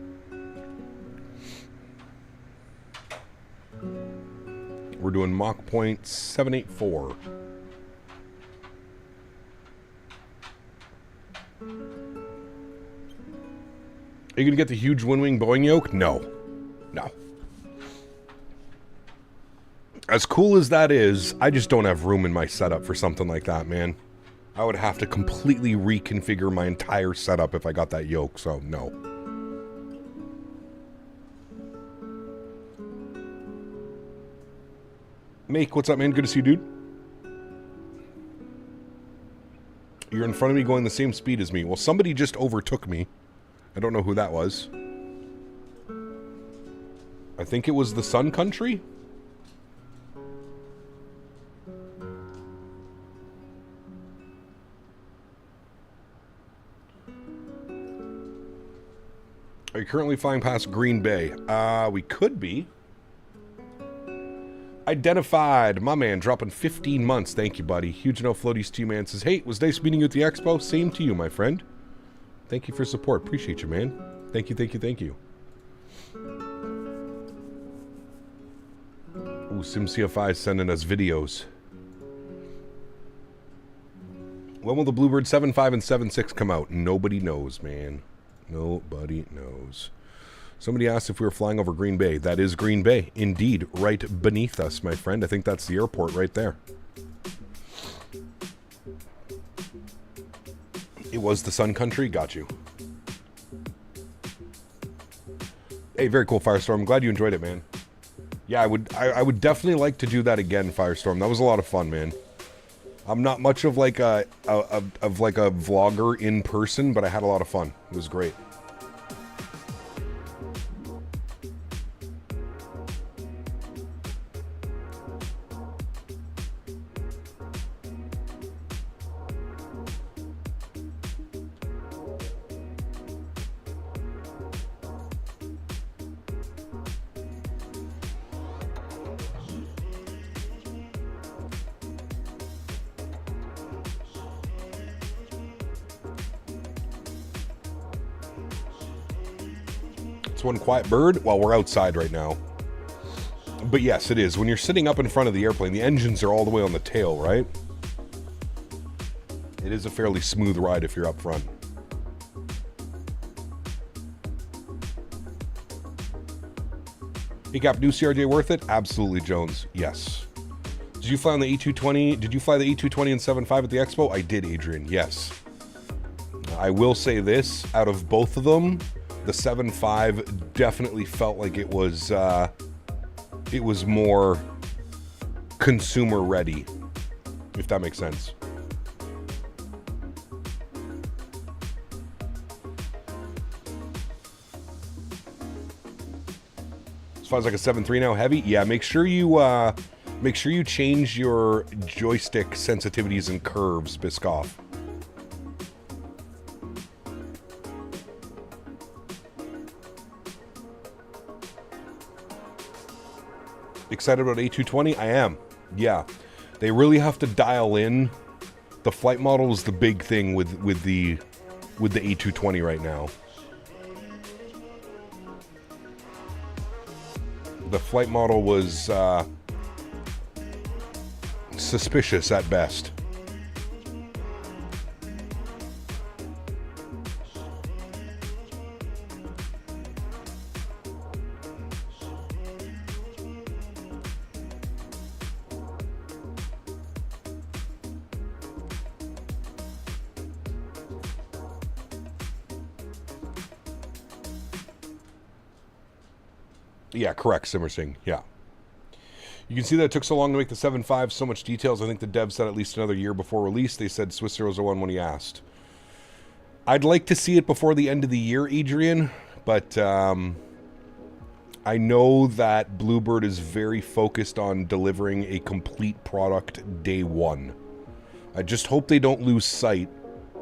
We're doing Mach point 784. Are you going to get the huge Windwing Boeing yoke? No. No. As cool as that is, I just don't have room in my setup for something like that, man. I would have to completely reconfigure my entire setup if I got that yoke, so no. Make, what's up, man? Good to see you, dude. You're in front of me going the same speed as me. Well, somebody just overtook me. I don't know who that was. I think it was the Sun Country. Are you currently flying past Green Bay? We could be. Identified. My man dropping 15 months. Thank you, buddy. Huge no floaties to you, man. Says, hey, was nice meeting you at the expo. Same to you, my friend. Thank you for support. Appreciate you, man. Thank you, thank you, thank you. Ooh, SimCFI is sending us videos. When will the Bluebird 7.5 and 7.6 come out? Nobody knows, man. Nobody knows. Somebody asked if we were flying over Green Bay. That is Green Bay. Indeed, right beneath us, my friend. I think that's the airport right there. It was the Sun Country. Got you. Hey, very cool, Firestorm. Glad you enjoyed it, man. Yeah, I would definitely like to do that again, Firestorm. That was a lot of fun, man. I'm not much of like a vlogger in person, but I had a lot of fun. It was great. It's one quiet bird. Well, we're outside right now. But yes, it is. When you're sitting up in front of the airplane, the engines are all the way on the tail, right? It is a fairly smooth ride if you're up front. Hey, Cap, new CRJ worth it? Absolutely, Jones. Yes. Did you fly on the E220? Did you fly the E220 and 7.5 at the expo? I did, Adrian. Yes. I will say this, out of both of them, the 7.5 definitely felt like it was more consumer ready, if that makes sense. As far as like a 7.3 now, heavy, yeah. Make sure you change your joystick sensitivities and curves, Biscoff. Excited about A220? I am. Yeah. They really have to dial in. The flight model is the big thing with the A220 right now. The flight model was suspicious at best. Yeah, correct, Simmersing. Yeah. You can see that it took so long to make the 7.5, so much details. I think the dev said at least another year before release. They said Swiss 001 when he asked. I'd like to see it before the end of the year, Adrian, but I know that Bluebird is very focused on delivering a complete product day one. I just hope they don't lose sight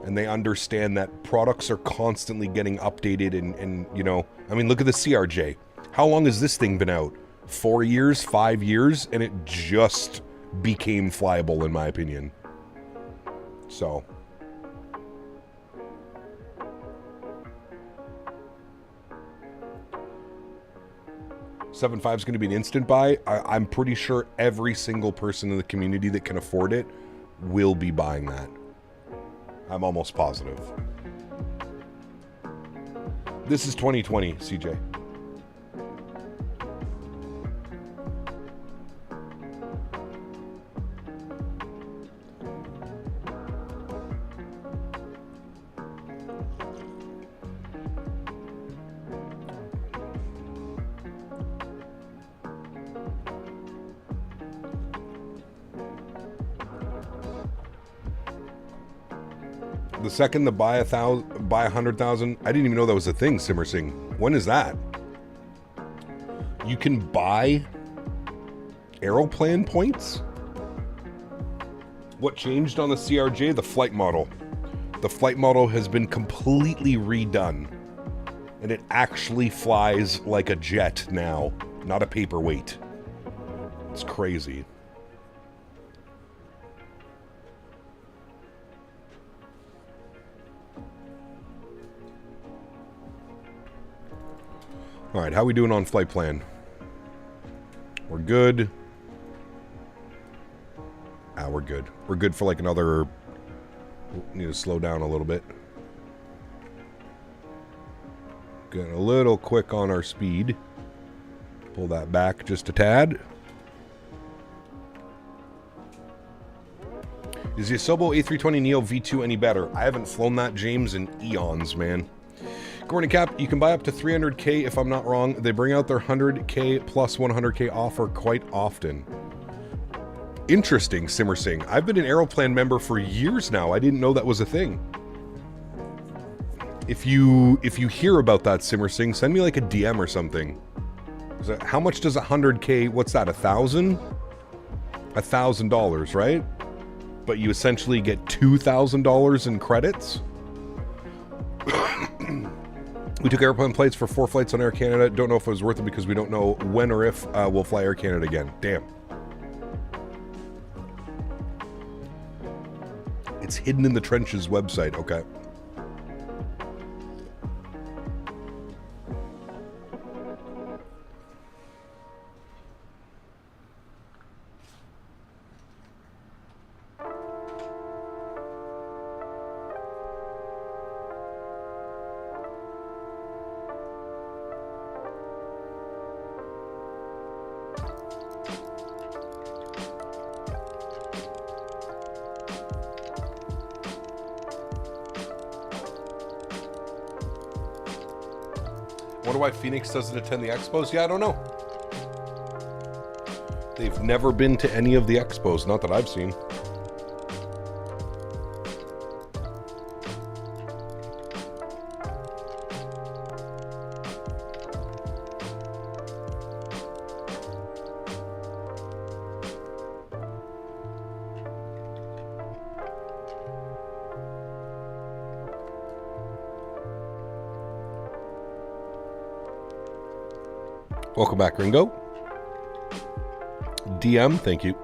and they understand that products are constantly getting updated and you know, I mean, look at the CRJ. How long has this thing been out? 4 years, 5 years, and it just became flyable, in my opinion. So. $7.5 is going to be an instant buy. I'm pretty sure every single person in the community that can afford it will be buying that. I'm almost positive. This is 2020, CJ. The second to buy 100,000. I didn't even know that was a thing, Simmer Sing. When is that? You can buy Aeroplan points? What changed on the CRJ? The flight model. The flight model has been completely redone. And it actually flies like a jet now, not a paperweight. It's crazy. All right, how we doing on flight plan? We're good. We're good. We're good for like another... Need to slow down a little bit. Getting a little quick on our speed. Pull that back just a tad. Is the Asobo A320neo V2 any better? I haven't flown that, James, in eons, man. Gordon Cap, you can buy up to 300K if I'm not wrong. They bring out their 100K plus 100K offer quite often. Interesting, Simmer Sing. I've been an Aeroplan member for years now. I didn't know that was a thing. If you hear about that, Simmer Sing, send me like a DM or something. How much does 100K, what's that, 1,000? $1,000, right? But you essentially get $2,000 in credits? We took airplane plates for 4 flights on Air Canada. Don't know if it was worth it because we don't know when or if we'll fly Air Canada again. Damn. It's hidden in the trenches website. Okay. Wonder why Phoenix doesn't attend the expos? Yeah, I don't know. They've never been to any of the expos, not that I've seen. Welcome back, Ringo. DM, thank you.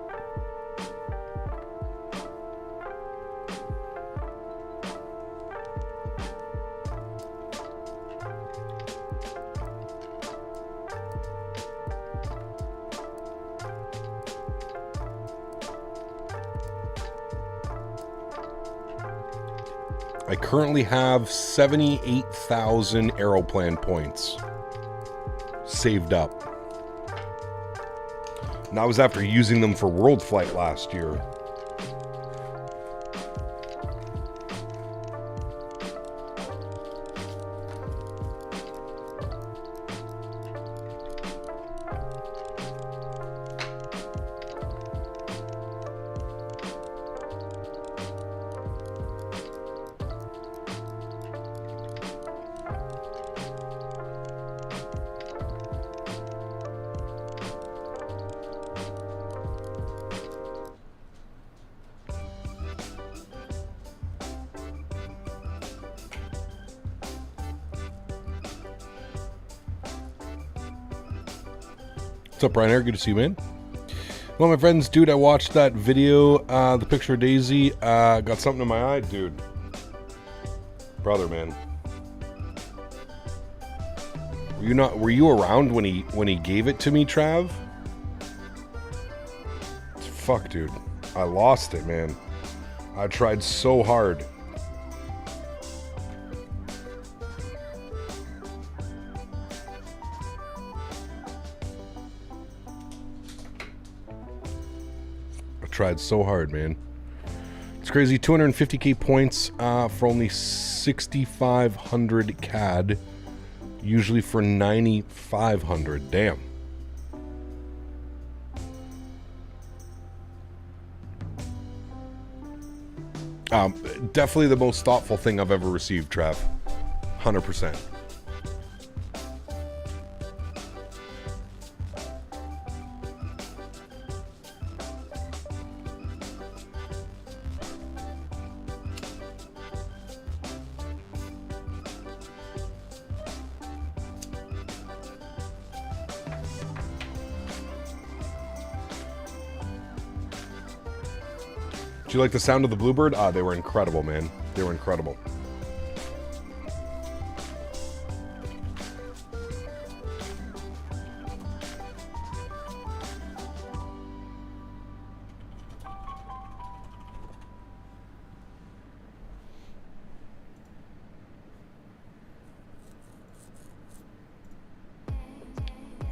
I currently have 78,000 Aeroplan points saved up. And that was after using them for World Flight last year. What's up, Brian? Good to see you, man. Well, my friends, dude, I watched that video, the picture of Daisy, got something in my eye, dude. Brother, man. Were you around when he gave it to me, Trav? Fuck, dude. I lost it, man. I tried so hard. Tried so hard, man. It's crazy. 250k points for only 6,500 CAD, usually for 9,500. Damn. Definitely the most thoughtful thing I've ever received, Trav. 100%. Do you like the sound of the Bluebird? They were incredible, man. They were incredible.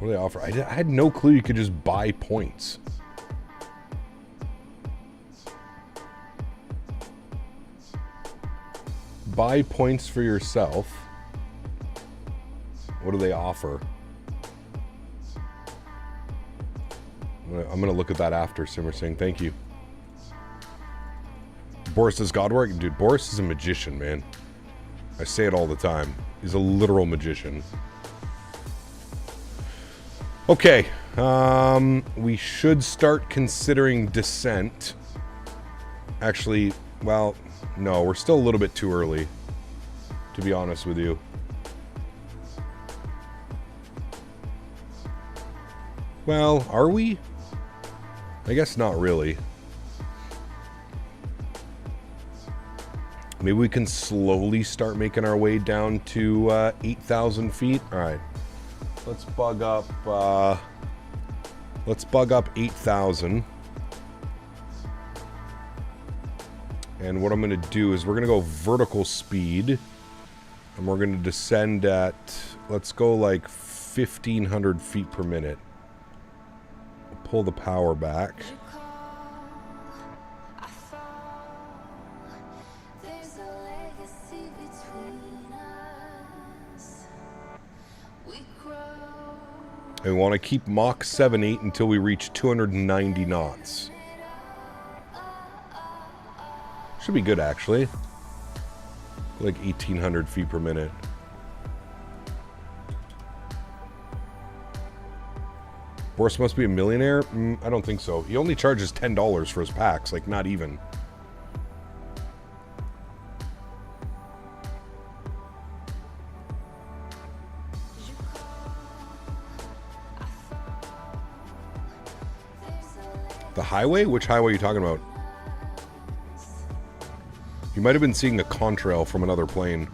What do they offer? I had no clue you could just buy points. Buy points for yourself. What do they offer? I'm gonna look at that after. Simmer saying thank you. Boris does God work? Dude, Boris is a magician, man. I say it all the time. He's a literal magician. Okay. We should start considering descent. Actually, well, no, we're still a little bit too early, to be honest with you. Well, are we? I guess not really. Maybe we can slowly start making our way down to 8,000 feet. All right, let's bug up 8,000. And what I'm going to do is we're going to go vertical speed. And we're going to descend at, let's go like 1,500 feet per minute. Pull the power back. And we want to keep Mach 7.8 until we reach 290 knots. Should be good, actually. Like 1,800 feet per minute. Boris must be a millionaire? I don't think so. He only charges $10 for his packs. Like, not even. The highway? Which highway are you talking about? You might have been seeing a contrail from another plane.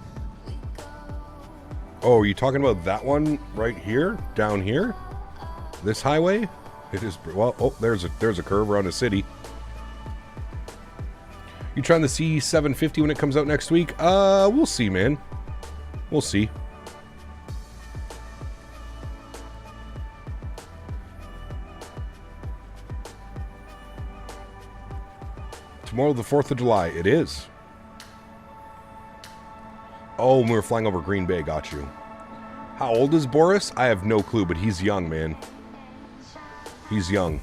Oh, are you talking about that one right here? Down here? This highway? It is, well, oh, there's a curve around a city. You trying the C750 when it comes out next week? We'll see, man. We'll see. Tomorrow, the 4th of July. It is. Oh, we were flying over Green Bay. Got you. How old is Boris? I have no clue, but he's young, man. He's young.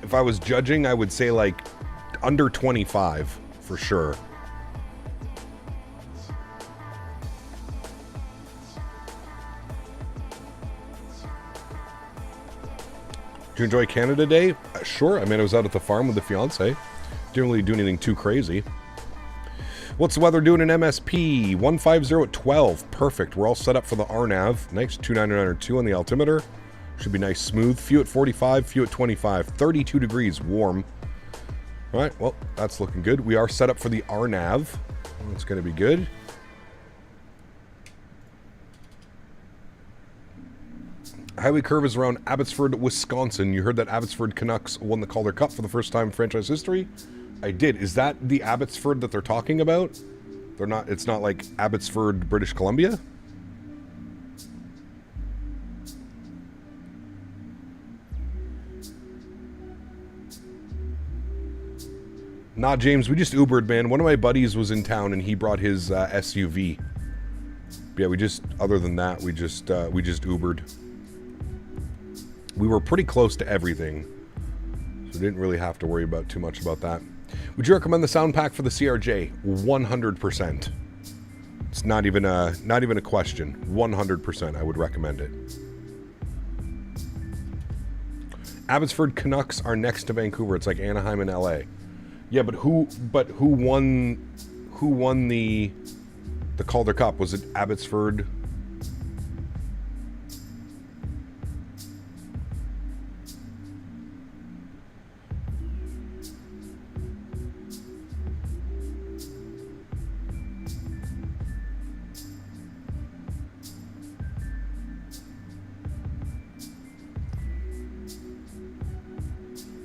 If I was judging, I would say like under 25 for sure. Do you enjoy Canada Day? Sure. I mean, I was out at the farm with the fiance. Didn't really do anything too crazy. What's the weather doing in MSP? 150 at 12. Perfect. We're all set up for the RNAV. Nice. 299.2 on the altimeter. Should be nice smooth. Few at 45, few at 25. 32 degrees warm. All right. Well, that's looking good. We are set up for the RNAV. That's going to be good. Highway curve is around Abbotsford, Wisconsin. You heard that Abbotsford Canucks won the Calder Cup for the first time in franchise history? I did. Is that the Abbotsford that they're talking about? They're not. It's not like Abbotsford, British Columbia? Nah, James, we just Ubered, man. One of my buddies was in town and he brought his SUV. Yeah, we just, other than that, we just Ubered. We were pretty close to everything, so we didn't really have to worry about too much about that. Would you recommend the sound pack for the CRJ? 100%. It's not even a question. 100% I would recommend it. Abbotsford Canucks are next to Vancouver. It's like Anaheim and LA. Yeah, but who won the Calder Cup? Was it Abbotsford?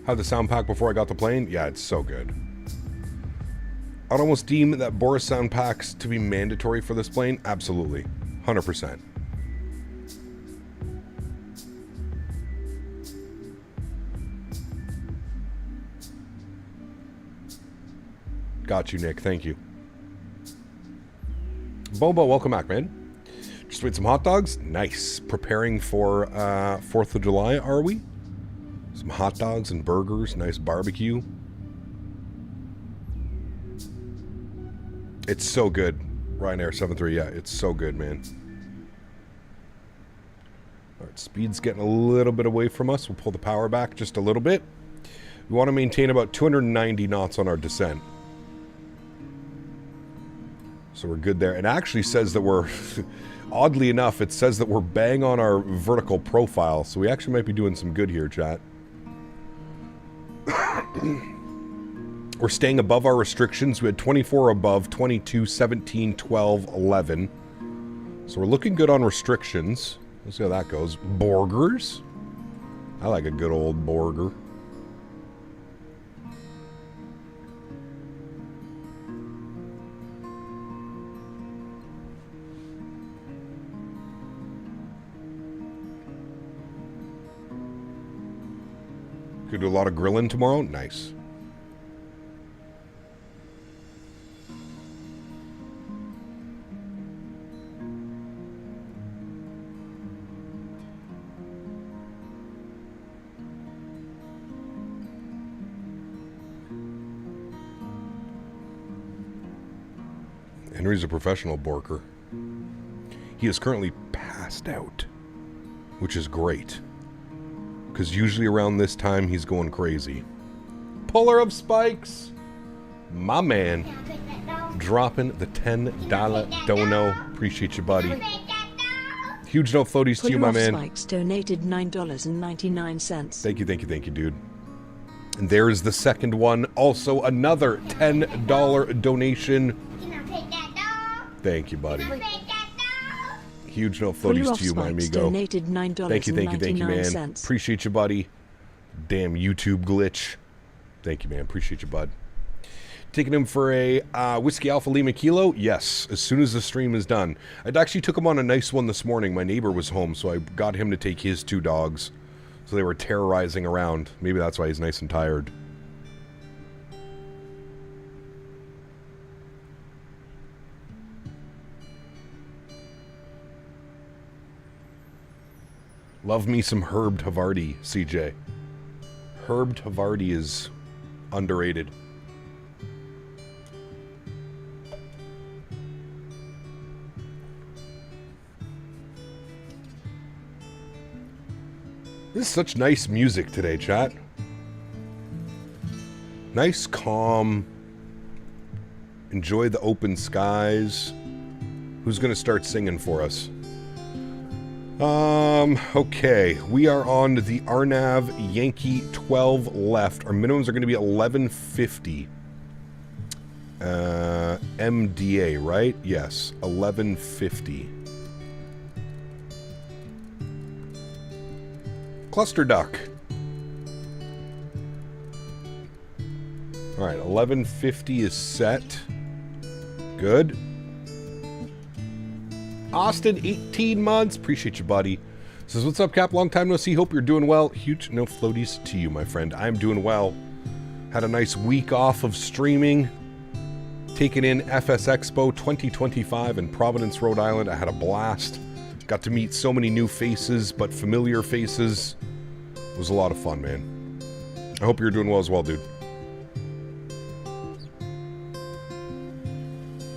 Had the sound pack before I got the plane? Yeah, it's so good. I'd almost deem that Boris sound packs to be mandatory for this plane. Absolutely. 100%. Got you, Nick. Thank you. Bobo, welcome back, man. Just made some hot dogs. Nice. Preparing for 4th of July, are we? Some hot dogs and burgers, nice barbecue. It's so good. Ryanair 73, yeah, it's so good, man. Alright, speed's getting a little bit away from us. We'll pull the power back just a little bit. We want to maintain about 290 knots on our descent. So we're good there. It actually says that we're, oddly enough, it says that we're bang on our vertical profile. So we actually might be doing some good here, chat. We're staying above our restrictions. We had 24 above, 22, 17, 12, 11. So we're looking good on restrictions. Let's see how that goes. Burgers. I like a good old burger. Could do a lot of grilling tomorrow. Nice. Henry's a professional borker. He is currently passed out, which is great. Because usually around this time, he's going crazy. Puller of spikes. My man. Dropping the $10 dono. Appreciate you, buddy. Huge no floaties to you, my man. Spikes donated $9.99. Thank you, dude. And there's the second one. Also another $10 donation. Thank you, buddy. Huge no floaties to you, my amigo. Donated $9.99. Thank you, man. Appreciate you, buddy. Damn YouTube glitch. Thank you, man. Appreciate you, bud. Taking him for a Whiskey Alpha Lima Kilo? Yes, as soon as the stream is done. I actually took him on a nice one this morning. My neighbor was home, so I got him to take his 2 dogs. So they were terrorizing around. Maybe that's why he's nice and tired. Love me some Herb Havarti, CJ. Herb Havarti is underrated. This is such nice music today, chat. Nice, calm. Enjoy the open skies. Who's gonna start singing for us? Okay. We are on the Arnav Yankee 12 left. Our minimums are going to be 1150. MDA, right? Yes. 1150. Cluster duck. Alright, 1150 is set. Good. Austin, 18 months. Appreciate you, buddy. Says, what's up, Cap? Long time no see. Hope you're doing well. Huge no floaties to you, my friend. I'm doing well. Had a nice week off of streaming. taking in FS Expo 2025 in Providence, Rhode Island. I had a blast. Got to meet so many new faces, but familiar faces. It was a lot of fun, man. I hope you're doing well as well, dude.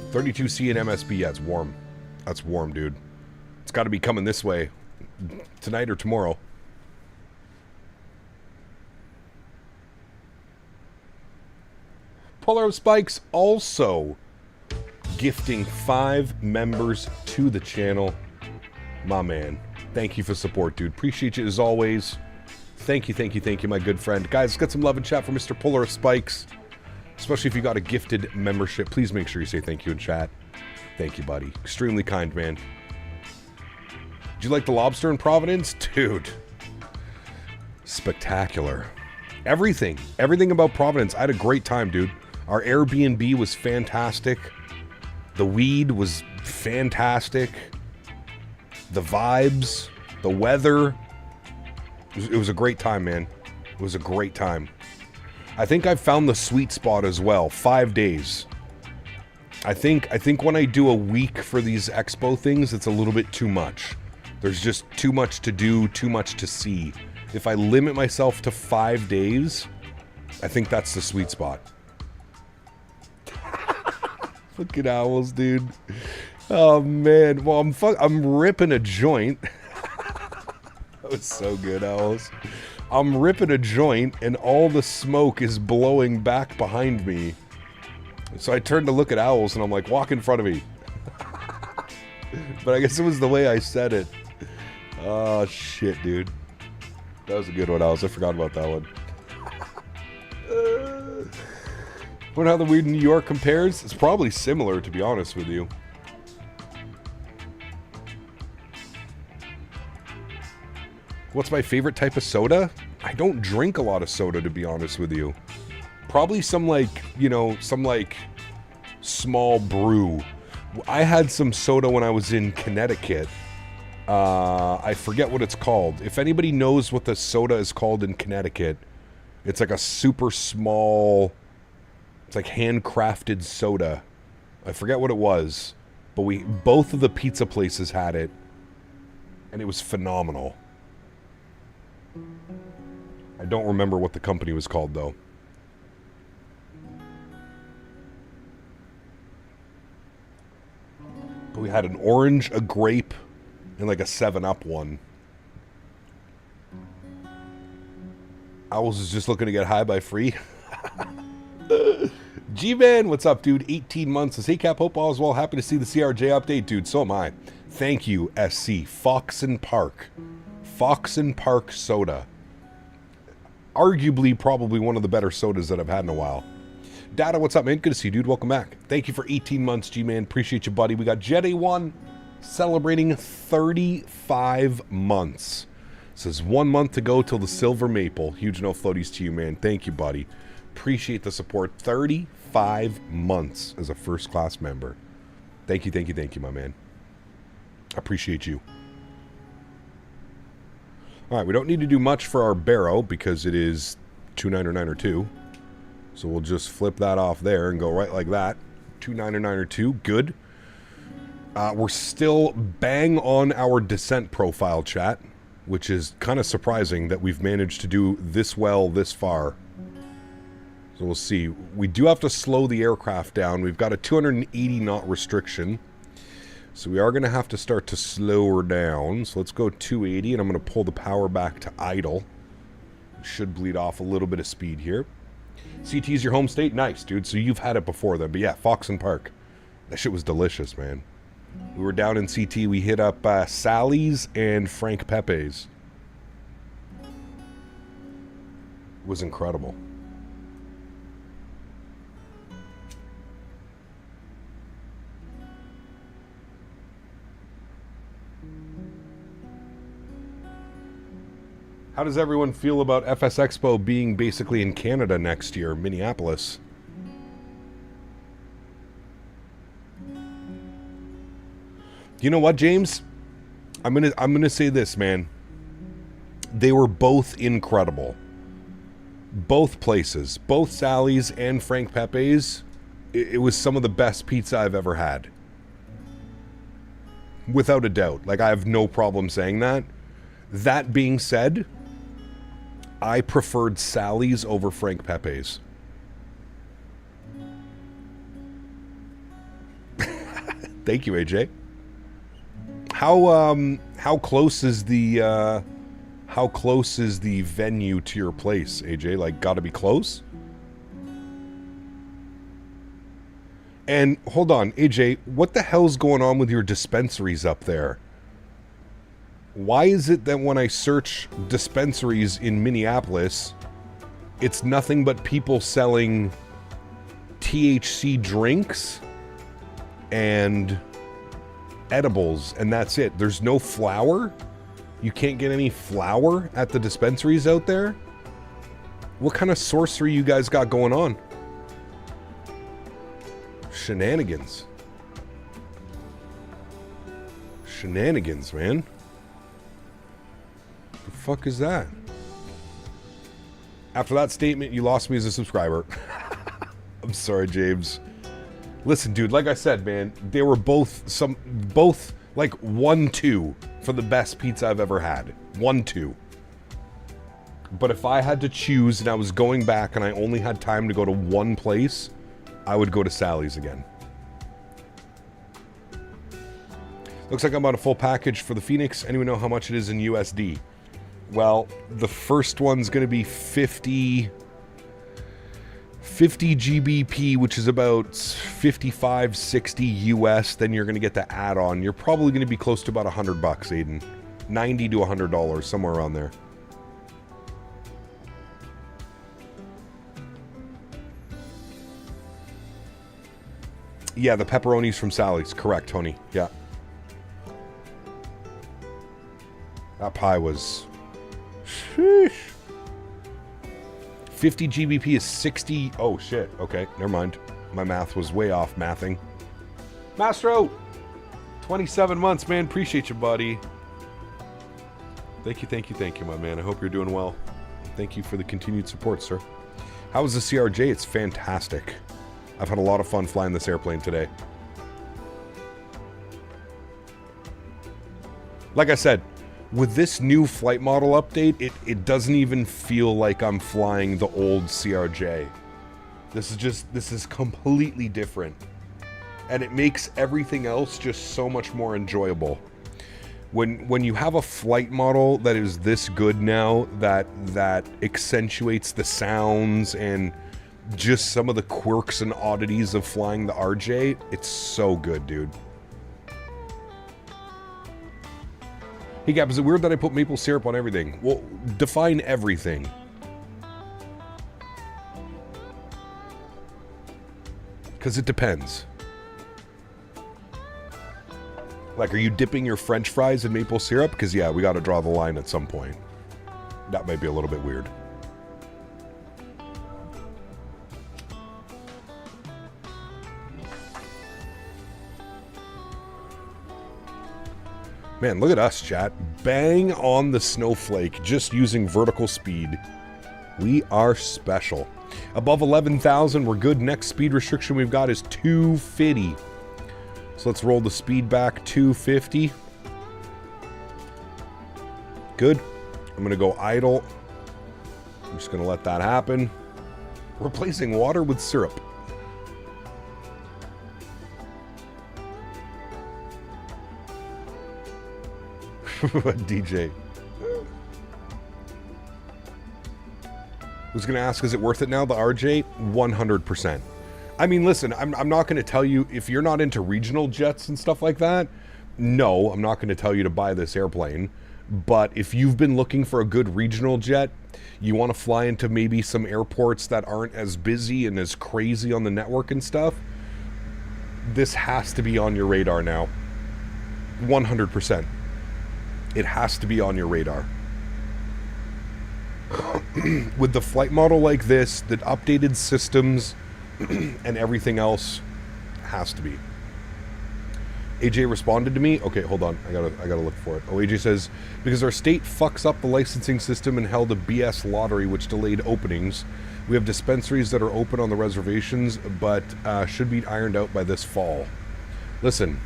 32C and MSB, yeah, it's warm. That's warm, dude. It's got to be coming this way tonight or tomorrow. Polar Spikes also gifting 5 members to the channel. My man. Thank you for support, dude. Appreciate you as always. Thank you, my good friend. Guys, let's get some love and chat for Mr. Polar Spikes. Especially if you got a gifted membership. Please make sure you say thank you in chat. Thank you, buddy. Extremely kind, man. Did you like the lobster in Providence? Dude. Spectacular. Everything about Providence. I had a great time, dude. Our Airbnb was fantastic. The weed was fantastic. The vibes, the weather. It was a great time, man. It was a great time. I think I found the sweet spot as well. 5 days. I think when I do a week for these expo things, it's a little bit too much. There's just too much to do, too much to see. If I limit myself to 5 days, I think that's the sweet spot. Fucking owls, dude. Oh man. Well, I'm ripping a joint. That was so good, owls. I'm ripping a joint and all the smoke is blowing back behind me. So I turned to look at owls and I'm like, walk in front of me. But I guess it was the way I said it. Oh shit, dude. That was a good one, owls. I forgot about that one. Wonder how the weed in New York compares? It's probably similar, to be honest with you. What's my favorite type of soda? I don't drink a lot of soda, to be honest with you. Probably some like, you know, some like small brew. I had some soda when I was in Connecticut. I forget what it's called. If anybody knows what the soda is called in Connecticut, it's like a super small, it's like handcrafted soda. I forget what it was, but both of the pizza places had it, and it was phenomenal. I don't remember what the company was called, though. But we had an orange, a grape, and like a 7-Up one. Owls is just looking to get high by free. G-Man, what's up, dude? 18 months. Says, hey, Cap, hope all is well. Happy to see the CRJ update, dude. So am I. Thank you, SC. Foxen Park. Foxen Park soda. Arguably, probably one of the better sodas that I've had in a while. Data, what's up, man? Good to see you, dude. Welcome back. Thank you for 18 months, G-Man. Appreciate you, buddy. We got Jet A1 celebrating 35 months. Says 1 month to go till the Silver Maple. Huge no floaties to you, man. Thank you, buddy. Appreciate the support. 35 months as a first-class member. Thank you, my man. Appreciate you. All right, we don't need to do much for our Barrow because it is 29902. So we'll just flip that off there and go right like that. 29902, good. We're still bang on our descent profile, chat, which is kind of surprising that we've managed to do this well this far. So we'll see. We do have to slow the aircraft down. We've got a 280 knot restriction. So we are going to have to start to slow her down. So let's go 280, and I'm going to pull the power back to idle. Should bleed off a little bit of speed here. CT's your home state? Nice, dude. So you've had it before then. But yeah, Foxen Park. That shit was delicious, man. We were down in CT. We hit up Sally's and Frank Pepe's. It was incredible. How does everyone feel about FS Expo being basically in Canada next year, Minneapolis? You know what, James? I'm gonna say this, man. They were both incredible. Both places, both Sally's and Frank Pepe's, it was some of the best pizza I've ever had. Without a doubt. Like, I have no problem saying that. That being said, I preferred Sally's over Frank Pepe's. Thank you, AJ. How close is the venue to your place, AJ? Like, gotta be close? And hold on, AJ, what the hell's going on with your dispensaries up there? Why is it that when I search dispensaries in Minneapolis, it's nothing but people selling THC drinks and edibles, and that's it? There's no flower? You can't get any flower at the dispensaries out there? What kind of sorcery you guys got going on? Shenanigans. Shenanigans, man. The fuck is that? After that statement, you lost me as a subscriber. I'm sorry, James. Listen, dude, like I said, man, they were both like 1-2 for the best pizza I've ever had. 1-2. But if I had to choose and I was going back and I only had time to go to one place, I would go to Sally's again. Looks like I'm on a full package for the Phoenix. Anyone know how much it is in USD? Well, the first one's going to be 50 GBP, which is about 55, 60 US. Then you're going to get the add-on. You're probably going to be close to about $100, Aiden. $90 to $100, somewhere around there. Yeah, the pepperonis from Sally's. Correct, Tony. Yeah. That pie was... Sheesh. 50 GBP is 60... Oh, shit. Okay, never mind. My math was way off mathing. Mastro! 27 months, man. Appreciate you, buddy. Thank you, my man. I hope you're doing well. Thank you for the continued support, sir. How was the CRJ? It's fantastic. I've had a lot of fun flying this airplane today. Like I said, with this new flight model update, it doesn't even feel like I'm flying the old CRJ. This is completely different. And it makes everything else just so much more enjoyable. When you have a flight model that is this good now, that accentuates the sounds and just some of the quirks and oddities of flying the RJ, it's so good, dude. Hey, Gab, is it weird that I put maple syrup on everything? Well, define everything. Because it depends. Like, are you dipping your French fries in maple syrup? Because, yeah, we got to draw the line at some point. That might be a little bit weird. Man, look at us, chat. Bang on the snowflake, just using vertical speed. We are special. Above 11,000, we're good. Next speed restriction we've got is 250. So let's roll the speed back, 250. Good. I'm going to go idle. I'm just going to let that happen. Replacing water with syrup. DJ. Who's going to ask, is it worth it now, the RJ? 100%. I mean, listen, I'm not going to tell you, if you're not into regional jets and stuff like that, no, I'm not going to tell you to buy this airplane. But if you've been looking for a good regional jet, you want to fly into maybe some airports that aren't as busy and as crazy on the network and stuff, this has to be on your radar now. 100%. It has to be on your radar. With the flight model like this, the updated systems and everything else, has to be. AJ responded to me. Okay, hold on. I gotta look for it. Oh, AJ says, because our state fucks up the licensing system and held a BS lottery which delayed openings. We have dispensaries that are open on the reservations, but should be ironed out by this fall. Listen,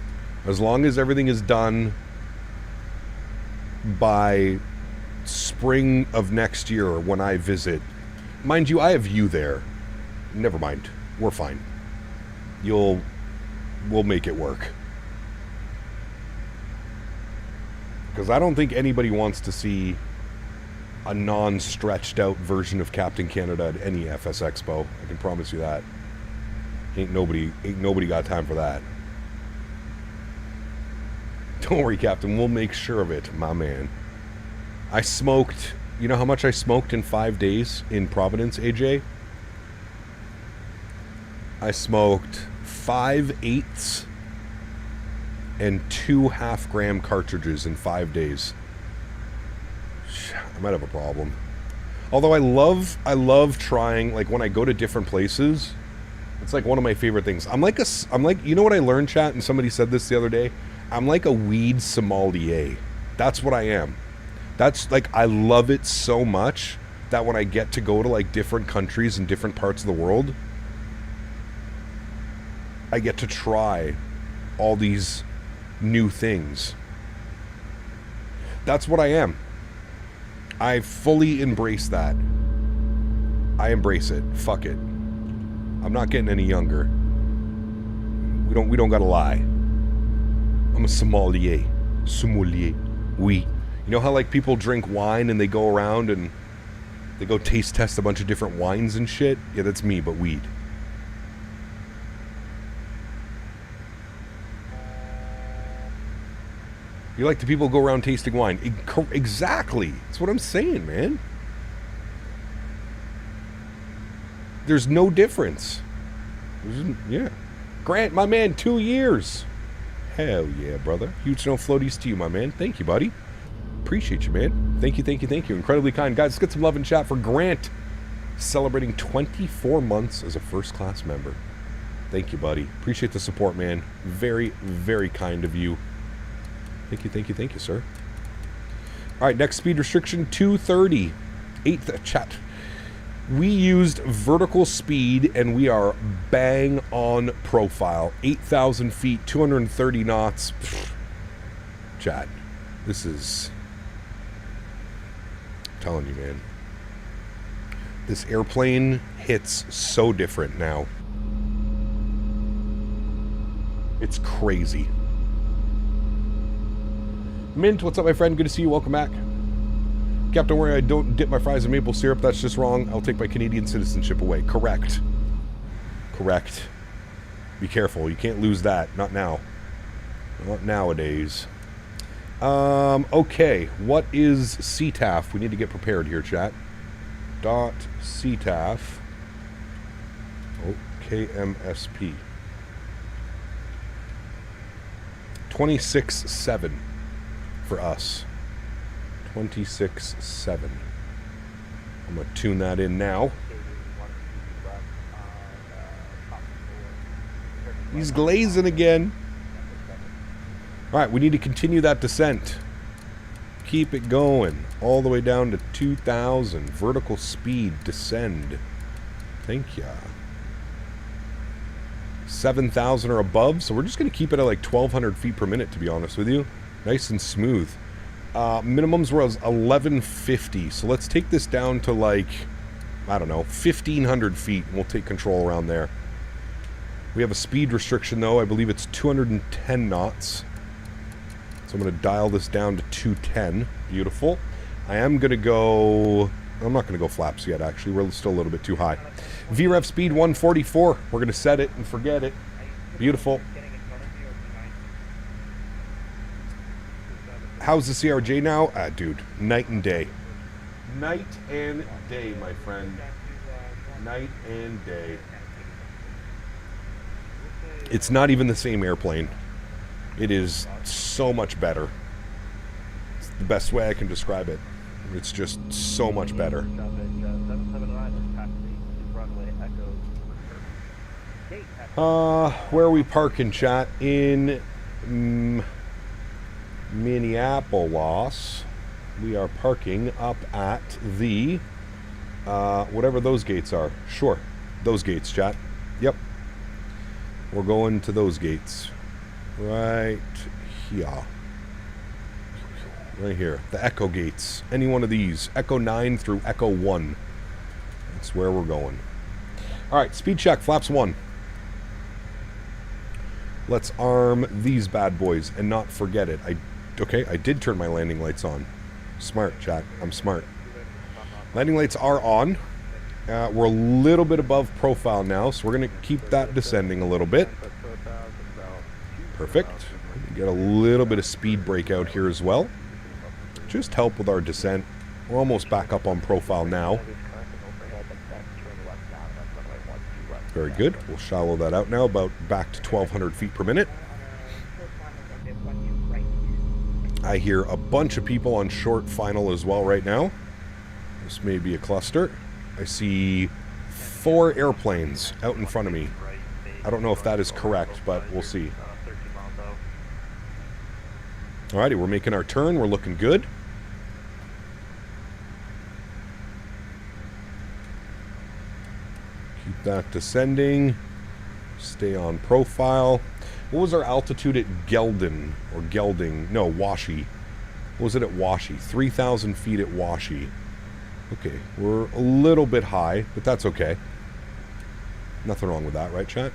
as long as everything is done by spring of next year when I visit. Mind you, I have you there. Never mind. We're fine. We'll make it work. Because I don't think anybody wants to see a non-stretched out version of Captain Canada at any FS Expo. I can promise you that. Ain't nobody got time for that. Don't worry, Captain. We'll make sure of it, my man. I smoked... You know how much I smoked in 5 days in Providence, AJ? I smoked 5 8s and 2 half-gram cartridges in 5 days. I might have a problem. Although I love trying, like when I go to different places, it's like one of my favorite things. I'm like, you know what I learned, chat, and somebody said this the other day? I'm like a weed sommelier. That's what I am. That's like, I love it so much that when I get to go to like different countries and different parts of the world, I get to try all these new things. That's what I am. I fully embrace that. I embrace it. Fuck it. I'm not getting any younger. We don't gotta lie. I'm a sommelier. Sommelier. Oui. You know how like people drink wine and they go around and they go taste test a bunch of different wines and shit? Yeah, that's me, but weed. You like the people who go around tasting wine. Exactly. That's what I'm saying, man. There's no difference. Yeah. Grant, my man, 2 years. Hell yeah, brother. Huge snow floaties to you, my man. Thank you, buddy. Appreciate you, man. Thank you, thank you, thank you. Incredibly kind. Guys, let's get some love and chat for Grant. Celebrating 24 months as a first-class member. Thank you, buddy. Appreciate the support, man. Very, very kind of you. Thank you, thank you, thank you, sir. All right, next speed restriction, 230. 8th chat. We used vertical speed, and we are bang on profile. 8,000 feet, 230 knots. Pfft. Chat, this is... I'm telling you, man. This airplane hits so different now. It's crazy. Mint, what's up, my friend? Good to see you. Welcome back. Cap, don't worry, I don't dip my fries in maple syrup. That's just wrong. I'll take my Canadian citizenship away. Correct. Correct. Be careful. You can't lose that. Not now. Not nowadays. Okay. What is CTAF? We need to get prepared here, chat. .CTAF. Oh, KMSP. 26.7 for us. 26.7. I'm going to tune that in now. He's glazing again. All right, we need to continue that descent. Keep it going all the way down to 2,000. Vertical speed, descend. Thank ya. 7,000 or above, so we're just going to keep it at like 1,200 feet per minute, to be honest with you. Nice and smooth. Minimums was 1150, so let's take this down to like, I don't know, 1,500 feet, and we'll take control around there. We have a speed restriction, though. I believe it's 210 knots. So I'm going to dial this down to 210. Beautiful. I am going to go... I'm not going to go flaps yet, actually. We're still a little bit too high. VREF speed 144. We're going to set it and forget it. Beautiful. How's the CRJ now? Dude, night and day. Night and day, my friend. Night and day. It's not even the same airplane. It is so much better. It's the best way I can describe it. It's just so much better. Where are we parking, chat? In Minneapolis. We are parking up at the, whatever those gates are. Sure, those gates, chat. Yep. We're going to those gates. Right here. Right here. The Echo gates. Any one of these. Echo 9 through Echo 1. That's where we're going. Alright, speed check. Flaps 1. Let's arm these bad boys and not forget it. Okay, I did turn my landing lights on. Smart, chat. I'm smart. Landing lights are on. We're a little bit above profile now, so we're going to keep that descending a little bit. Perfect. Get a little bit of speed breakout here as well. Just help with our descent. We're almost back up on profile now. Very good. We'll shallow that out now, about back to 1,200 feet per minute. I hear a bunch of people on short final as well right now. This may be a cluster. I see 4 airplanes out in front of me. I don't know if that is correct, but we'll see. Alrighty, we're making our turn. We're looking good. Keep that descending. Stay on profile. What was our altitude at Gelding? Or Gelding? No, Washi. What was it at Washi? 3,000 feet at Washi. Okay, we're a little bit high, but that's okay. Nothing wrong with that, right, chat?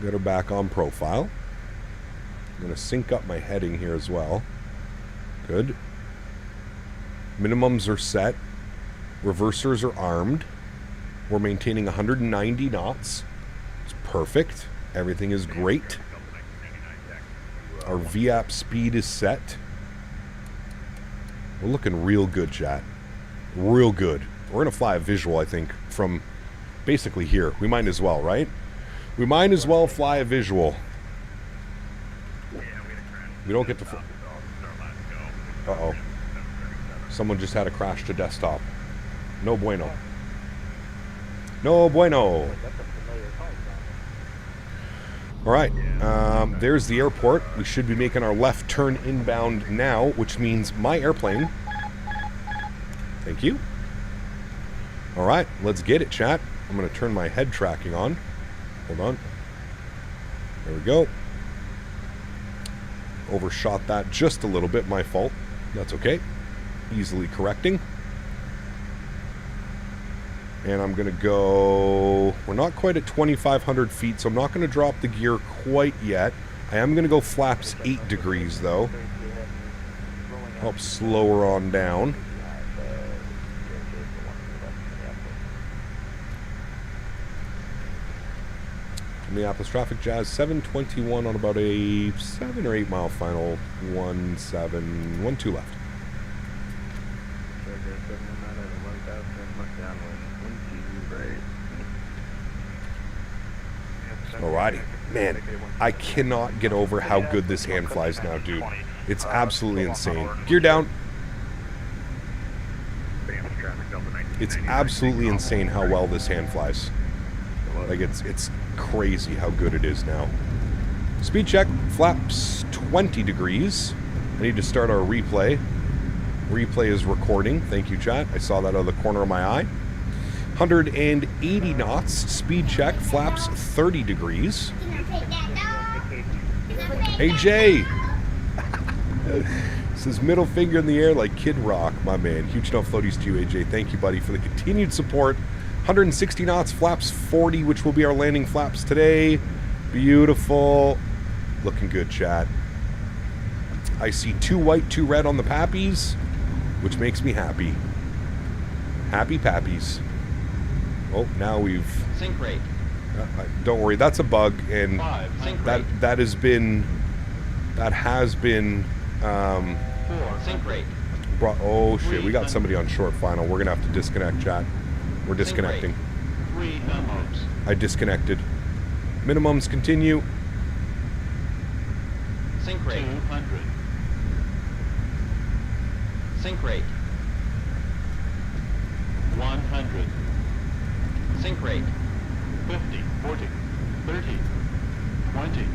Get her back on profile. I'm going to sync up my heading here as well. Good. Minimums are set. Reversers are armed. We're maintaining 190 knots. It's perfect. Everything is great. Our VAP speed is set. We're looking real good, chat. Real good. We're going to fly a visual, I think, from basically here. We might as well, right? We might as well fly a visual. We don't get to... Uh-oh. Someone just had a crash to desktop. No bueno. No bueno. Alright, there's the airport. We should be making our left turn inbound now, which means my airplane. Thank you. Alright, let's get it, chat. I'm going to turn my head tracking on. Hold on. There we go. Overshot that just a little bit, my fault. That's okay. Easily correcting. And I'm going to go... We're not quite at 2,500 feet, so I'm not going to drop the gear quite yet. I am going to go flaps 8 degrees, though. Help slow her on down. Minneapolis traffic, Jazz 721 on about a 7 or 8 mile final. 12 left. Alrighty. Man, I cannot get over how good this hand flies now, dude. It's absolutely insane. Gear down. It's absolutely insane how well this hand flies. Like, it's crazy how good it is now. Speed check. Flaps 20 degrees. I need to start our replay. Replay is recording. Thank you, chat. I saw that out of the corner of my eye. 180 knots. Speed check. Flaps 30 degrees. AJ! Says middle finger in the air like Kid Rock, my man. Huge enough floaties to you, AJ. Thank you, buddy, for the continued support. 160 knots. Flaps 40, which will be our landing flaps today. Beautiful. Looking good, chat. I see 2 white, 2 red on the pappies, which makes me happy. Happy pappies. Oh, now we've... Sync rate. Don't worry, that's a bug, and that has been... 4. Sync rate. Oh, shit, we got somebody on short final. We're going to have to disconnect, chat. We're disconnecting. 3 minimums. I disconnected. Minimums continue. Sync rate. 200. Sync rate. 100. Sync rate. 50, 40, 30, 20,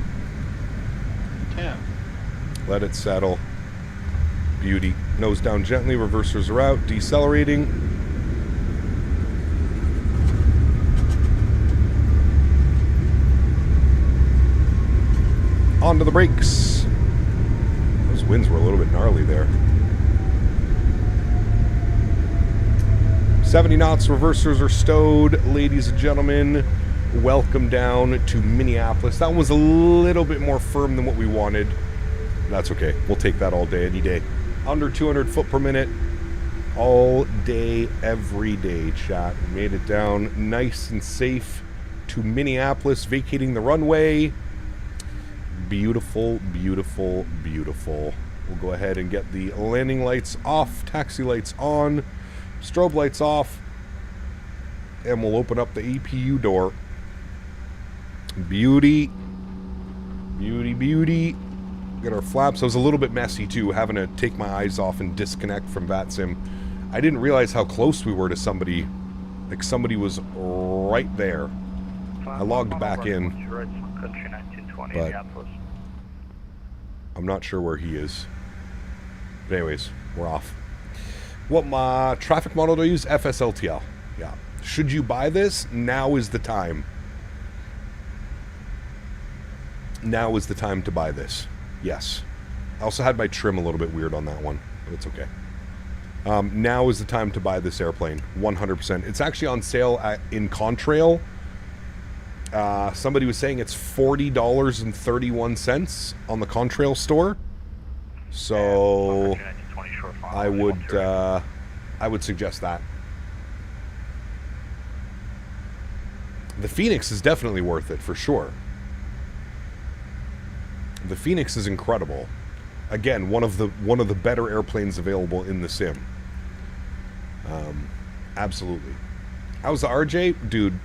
10. Let it settle. Beauty. Nose down gently. Reversers are out. Decelerating. Onto the brakes. Those winds were a little bit gnarly there. 70 knots. Reversers are stowed. Ladies and gentlemen, welcome down to Minneapolis. That was a little bit more firm than what we wanted. That's okay. We'll take that all day, any day. Under 200 foot per minute. All day, every day, chat. We made it down nice and safe to Minneapolis, vacating the runway. Beautiful, beautiful, beautiful. We'll go ahead and get the landing lights off, taxi lights on, strobe lights off, and we'll open up the APU door. Beauty. Beauty, beauty. Get our flaps. I was a little bit messy too, having to take my eyes off and disconnect from VATSIM. I didn't realize how close we were to somebody. Like somebody was right there. I logged back in, but I'm not sure where he is. But anyways, we're off. What my traffic model do I use? FSLTL. Yeah. Should you buy this? Now is the time. Now is the time to buy this. Yes. I also had my trim a little bit weird on that one, but it's okay. Now is the time to buy this airplane. 100%. It's actually on sale in Contrail. Somebody was saying it's $40.31 on the Contrail store. So I would suggest that. The Phoenix is definitely worth it for sure. The Phoenix is incredible. Again, one of the better airplanes available in the sim. Absolutely. How's the RJ? Dude,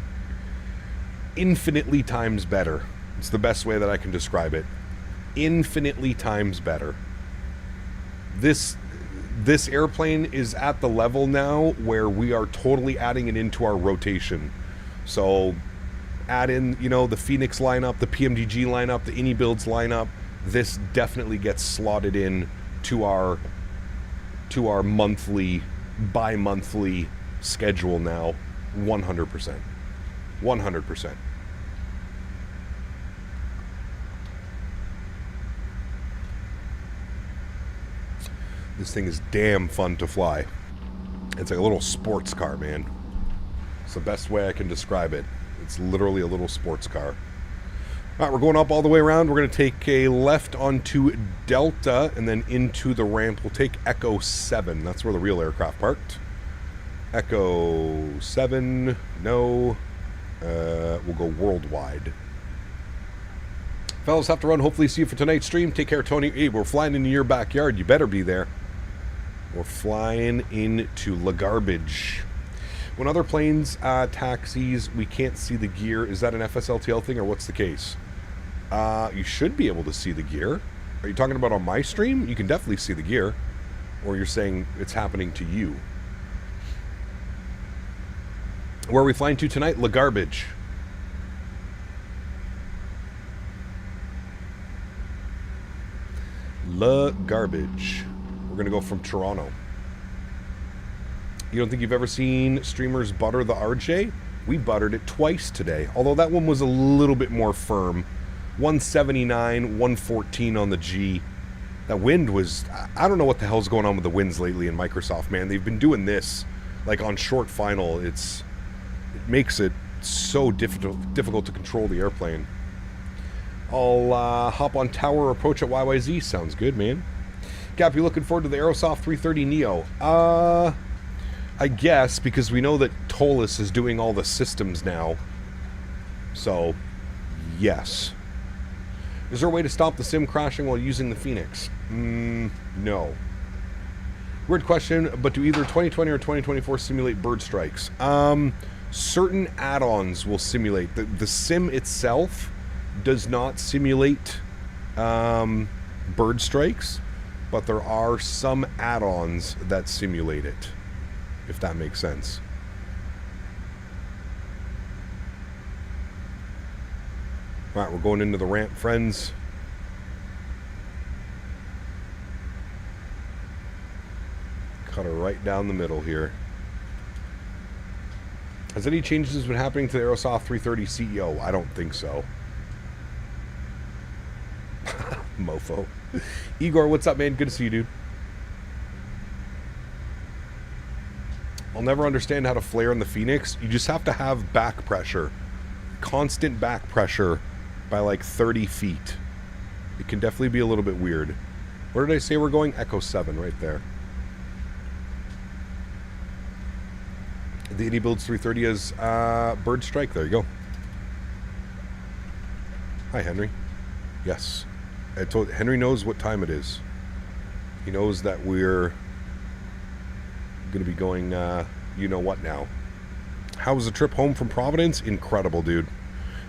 infinitely times better. It's the best way that I can describe it. Infinitely times better. This airplane is at the level now where we are totally adding it into our rotation. So add in, you know, the Phoenix lineup, the PMDG lineup, the Innie Builds lineup. This definitely gets slotted in to our monthly, bi-monthly schedule now. 100%. 100%. This thing is damn fun to fly. It's like a little sports car, man. It's the best way I can describe it. It's literally a little sports car. All right, we're going up all the way around. We're going to take a left onto Delta and then into the ramp. We'll take Echo 7. That's where the real aircraft parked. Echo 7. No. We'll go worldwide. Fellas, have to run. Hopefully see you for tonight's stream. Take care, Tony. Hey, we're flying into your backyard. You better be there. We're flying into La Garbage. When other planes taxis, we can't see the gear. Is that an FSLTL thing or what's the case? You should be able to see the gear. Are you talking about on my stream? You can definitely see the gear. Or you're saying it's happening to you. Where are we flying to tonight? La Garbage. La Garbage. We're going to go from Toronto. You don't think you've ever seen streamers butter the RJ? We buttered it twice today. Although that one was a little bit more firm. 179, 114 on the G. That wind was... I don't know what the hell's going on with the winds lately in Microsoft, man. They've been doing this like on short final. It makes it so difficult to control the airplane. I'll hop on tower approach at YYZ. Sounds good, man. Cap, you looking forward to the Aerosoft 330 Neo? I guess, because we know that Tolis is doing all the systems now. So, yes. Is there a way to stop the sim crashing while using the Phoenix? No. Weird question, but do either 2020 or 2024 simulate bird strikes? Certain add-ons will simulate. The sim itself does not simulate bird strikes, but there are some add-ons that simulate it, if that makes sense. All right, we're going into the ramp, friends. down the middle here. Has any changes been happening to the Aerosoft 330 CEO? I don't think so. Mofo. Igor, what's up, man? Good to see you, dude. I'll never understand how to flare in the Phoenix. You just have to have back pressure. Constant back pressure by like 30 feet. It can definitely be a little bit weird. Where did I say we're going? Echo 7 right there. The 80 builds 330 is Bird Strike. There you go. Hi, Henry. Yes. I told Henry knows what time it is. He knows that we're going to be going, you know what now. How was the trip home from Providence? Incredible, dude.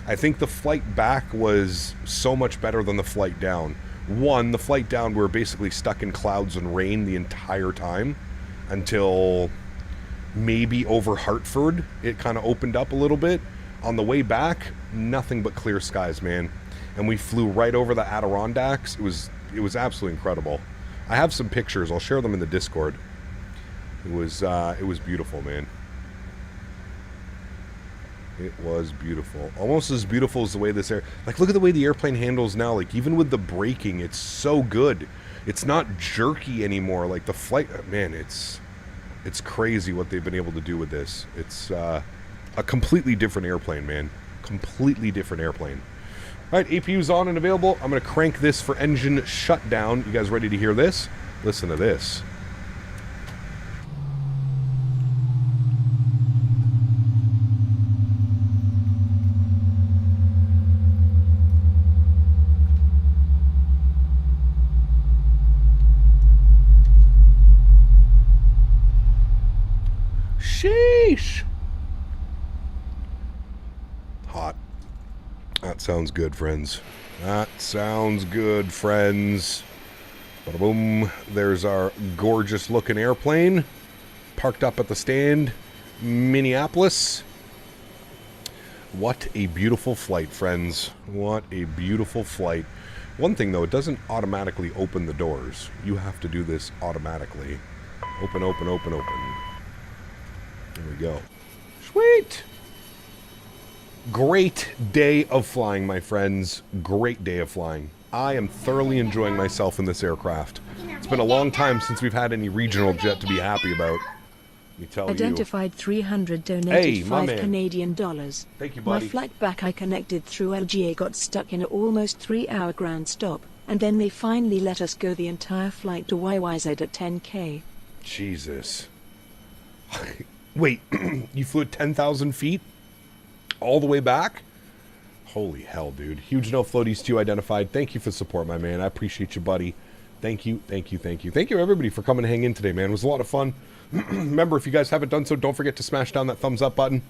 I think the flight back was so much better than the flight down. One, the flight down, we were basically stuck in clouds and rain the entire time until maybe over Hartford. It kind of opened up a little bit. On the way back, nothing but clear skies, man. And we flew right over the Adirondacks. It was absolutely incredible. I have some pictures. I'll share them in the Discord. It was beautiful, man. It was beautiful. Almost as beautiful as the way this like, look at the way the airplane handles now. Like, even with the braking, it's so good. It's not jerky anymore. Like, the flight, man, it's crazy what they've been able to do with this. It's a completely different airplane, man. Completely different airplane. All right, APU's on and available. I'm going to crank this for engine shutdown. You guys ready to hear this? Listen to this. Sheesh. Hot. That sounds good, friends. That sounds good, friends. Bada boom. There's our gorgeous looking airplane. Parked up at the stand. Minneapolis. What a beautiful flight, friends. What a beautiful flight. One thing, though, it doesn't automatically open the doors. You have to do this automatically. Open, open, open, open. There we go. Sweet. Great day of flying, my friends. Great day of flying. I am thoroughly enjoying myself in this aircraft. It's been a long time since we've had any regional jet to be happy about. Let me tell Identified you. 300 donated $5 Canadian. Thank you, buddy. My flight back I connected through LGA got stuck in an almost 3-hour ground stop, and then they finally let us go the entire flight to YYZ at 10K. Jesus. Wait, you flew at 10,000 feet? All the way back? Holy hell, dude. Huge no floaties too identified. Thank you for the support, my man. I appreciate you, buddy. Thank you, thank you, thank you. Thank you, everybody, for coming and hang in today, man. It was a lot of fun. Remember, if you guys haven't done so, don't forget to smash down that thumbs up button.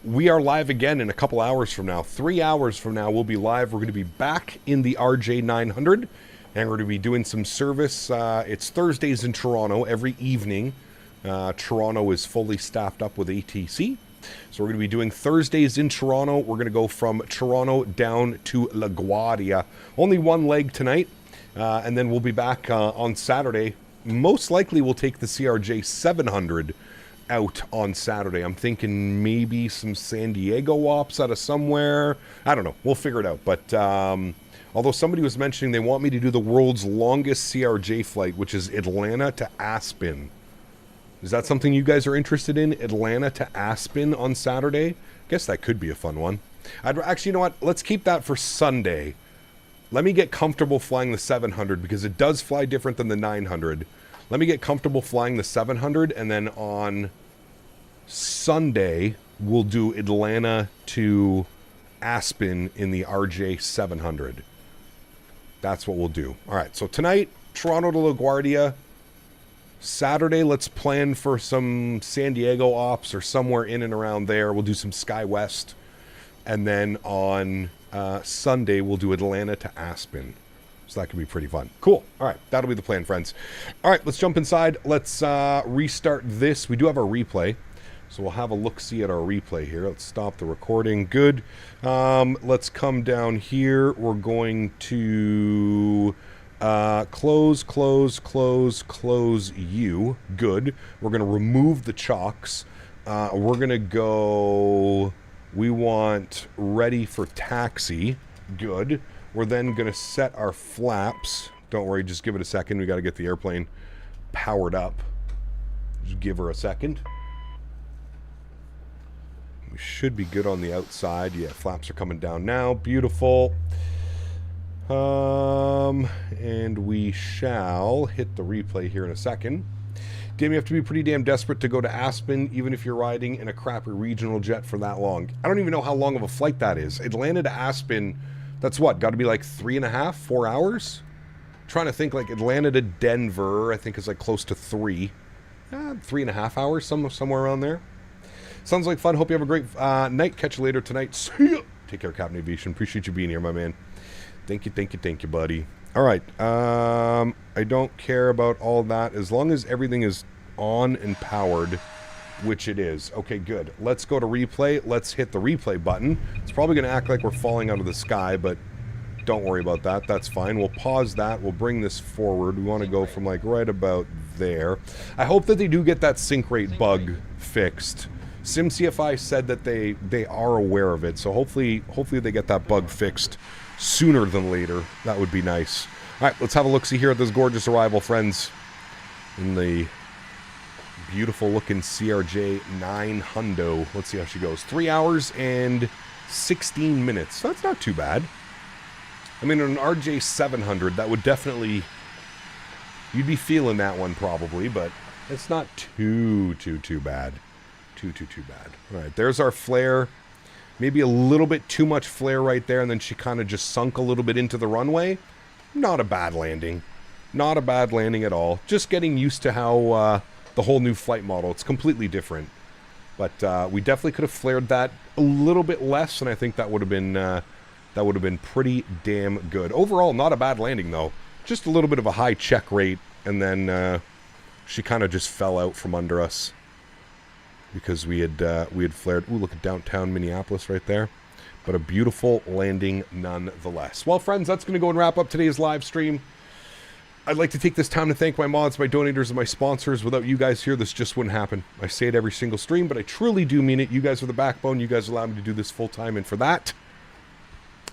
We are live again in a couple hours from now. 3 hours from now, we'll be live. We're going to be back in the RJ 900, and we're going to be doing some service. It's Thursdays in Toronto every evening. Toronto is fully staffed up with ATC. So we're going to be doing Thursdays in Toronto. We're going to go from Toronto down to LaGuardia. Only one leg tonight. And then we'll be back on Saturday. Most likely we'll take the CRJ 700 out on Saturday. I'm thinking maybe some San Diego ops out of somewhere. I don't know. We'll figure it out. But although somebody was mentioning they want me to do the world's longest CRJ flight, which is Atlanta to Aspen. Is that something you guys are interested in? Atlanta to Aspen on Saturday? I guess that could be a fun one. Actually, you know what? Let's keep that for Sunday. Let me get comfortable flying the 700 because it does fly different than the 900. Let me get comfortable flying the 700, and then on Sunday, we'll do Atlanta to Aspen in the RJ 700. That's what we'll do. All right, so tonight, Toronto to LaGuardia. Saturday, let's plan for some San Diego ops or somewhere in and around there. We'll do some SkyWest. And then on Sunday, we'll do Atlanta to Aspen. So that could be pretty fun. Cool. All right. That'll be the plan, friends. All right. Let's jump inside. Let's restart this. We do have our replay. So we'll have a look-see at our replay here. Let's stop the recording. Good. Let's come down here. We're going to Close you. Good. We're going to remove the chocks. We're going to go... We want ready for taxi. Good. We're then going to set our flaps. Don't worry, just give it a second. We got to get the airplane powered up. Just give her a second. We should be good on the outside. Yeah, flaps are coming down now. Beautiful. And we shall hit the replay here in a second. Damn, you have to be pretty damn desperate to go to Aspen, even if you're riding in a crappy regional jet for that long. I don't even know how long of a flight that is. Atlanta to Aspen, that's what? Got to be like 3.5, 4 hours? I'm trying to think, like Atlanta to Denver, I think is like close to 3. 3.5 hours, somewhere around there. Sounds like fun. Hope you have a great night. Catch you later tonight. See ya. Take care, Captain Aviation. Appreciate you being here, my man. Thank you, buddy. All right. I don't care about all that as long as everything is on and powered, which it is. Okay, good. Let's go to replay. Let's hit the replay button. It's probably going to act like we're falling out of the sky, but don't worry about that. That's fine. We'll pause that. We'll bring this forward. We want to go from like right about there. I hope that they do get that sync rate bug fixed. SimCFI said that they are aware of it, so hopefully they get that bug fixed sooner than later. That would be nice. All right, let's have a look-see here at this gorgeous arrival, friends, in the beautiful-looking CRJ 9 Hundo. Let's see how she goes. 3 hours and 16 minutes. So that's not too bad. I mean, an RJ 700, that would definitely... You'd be feeling that one probably, but it's not too bad. Too bad. All right, there's our flare. Maybe a little bit too much flare right there, and then she kind of just sunk a little bit into the runway. Not a bad landing. Not a bad landing at all. Just getting used to how the whole new flight model. It's completely different. But we definitely could have flared that a little bit less, and I think that would have been pretty damn good. Overall, not a bad landing though. Just a little bit of a high check rate, and then she kind of just fell out from under us. Because we had flared. Ooh, look at downtown Minneapolis right there. But a beautiful landing nonetheless. Well, friends, that's going to go and wrap up today's live stream. I'd like to take this time to thank my mods, my donators, and my sponsors. Without you guys here, this just wouldn't happen. I say it every single stream, but I truly do mean it. You guys are the backbone. You guys allow me to do this full time, and for that,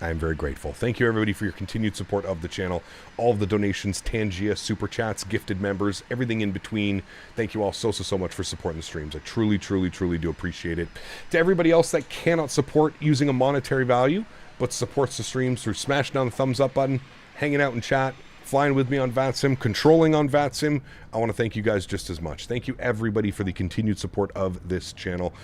I am very grateful. Thank you, everybody, for your continued support of the channel. All of the donations, Tangia, Super Chats, gifted members, everything in between. Thank you all so much for supporting the streams. I truly do appreciate it. To everybody else that cannot support using a monetary value, but supports the streams through smashing down the thumbs up button, hanging out in chat, flying with me on VATSIM, controlling on VATSIM, I want to thank you guys just as much. Thank you, everybody, for the continued support of this channel.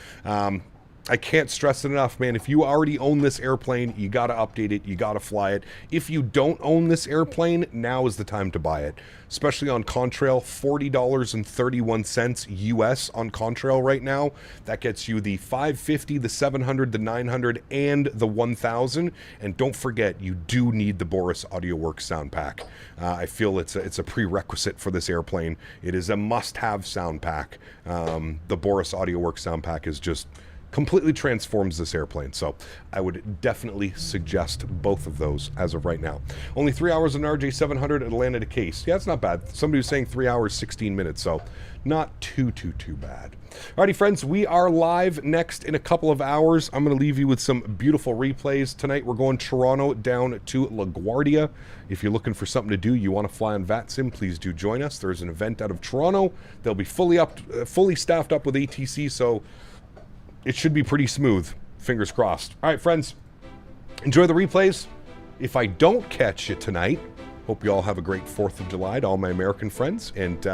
I can't stress it enough, man. If you already own this airplane, you got to update it. You got to fly it. If you don't own this airplane, now is the time to buy it. Especially on Contrail, $40.31 US on Contrail right now. That gets you the 550, the 700, the 900, and the 1000. And don't forget, you do need the Boris AudioWorks sound pack. I feel it's a prerequisite for this airplane. It is a must-have sound pack. The Boris AudioWorks sound pack is just... completely transforms this airplane, so I would definitely suggest both of those as of right now. Only 3 hours in RJ 700 Atlanta to Case. Yeah, it's not bad. Somebody was saying 3 hours, 16 minutes, so not too bad. Alrighty, friends, we are live next in a couple of hours. I'm going to leave you with some beautiful replays. Tonight, we're going Toronto down to LaGuardia. If you're looking for something to do, you want to fly on VATSIM, please do join us. There's an event out of Toronto. They'll be fully staffed up with ATC, so it should be pretty smooth. Fingers crossed. All right, friends. Enjoy the replays. If I don't catch you tonight, hope you all have a great 4th of July to all my American friends. And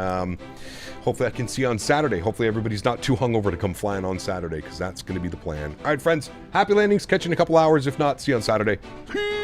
hopefully I can see you on Saturday. Hopefully everybody's not too hungover to come flying on Saturday, because that's going to be the plan. All right, friends. Happy landings. Catch you in a couple hours. If not, see you on Saturday. Peace.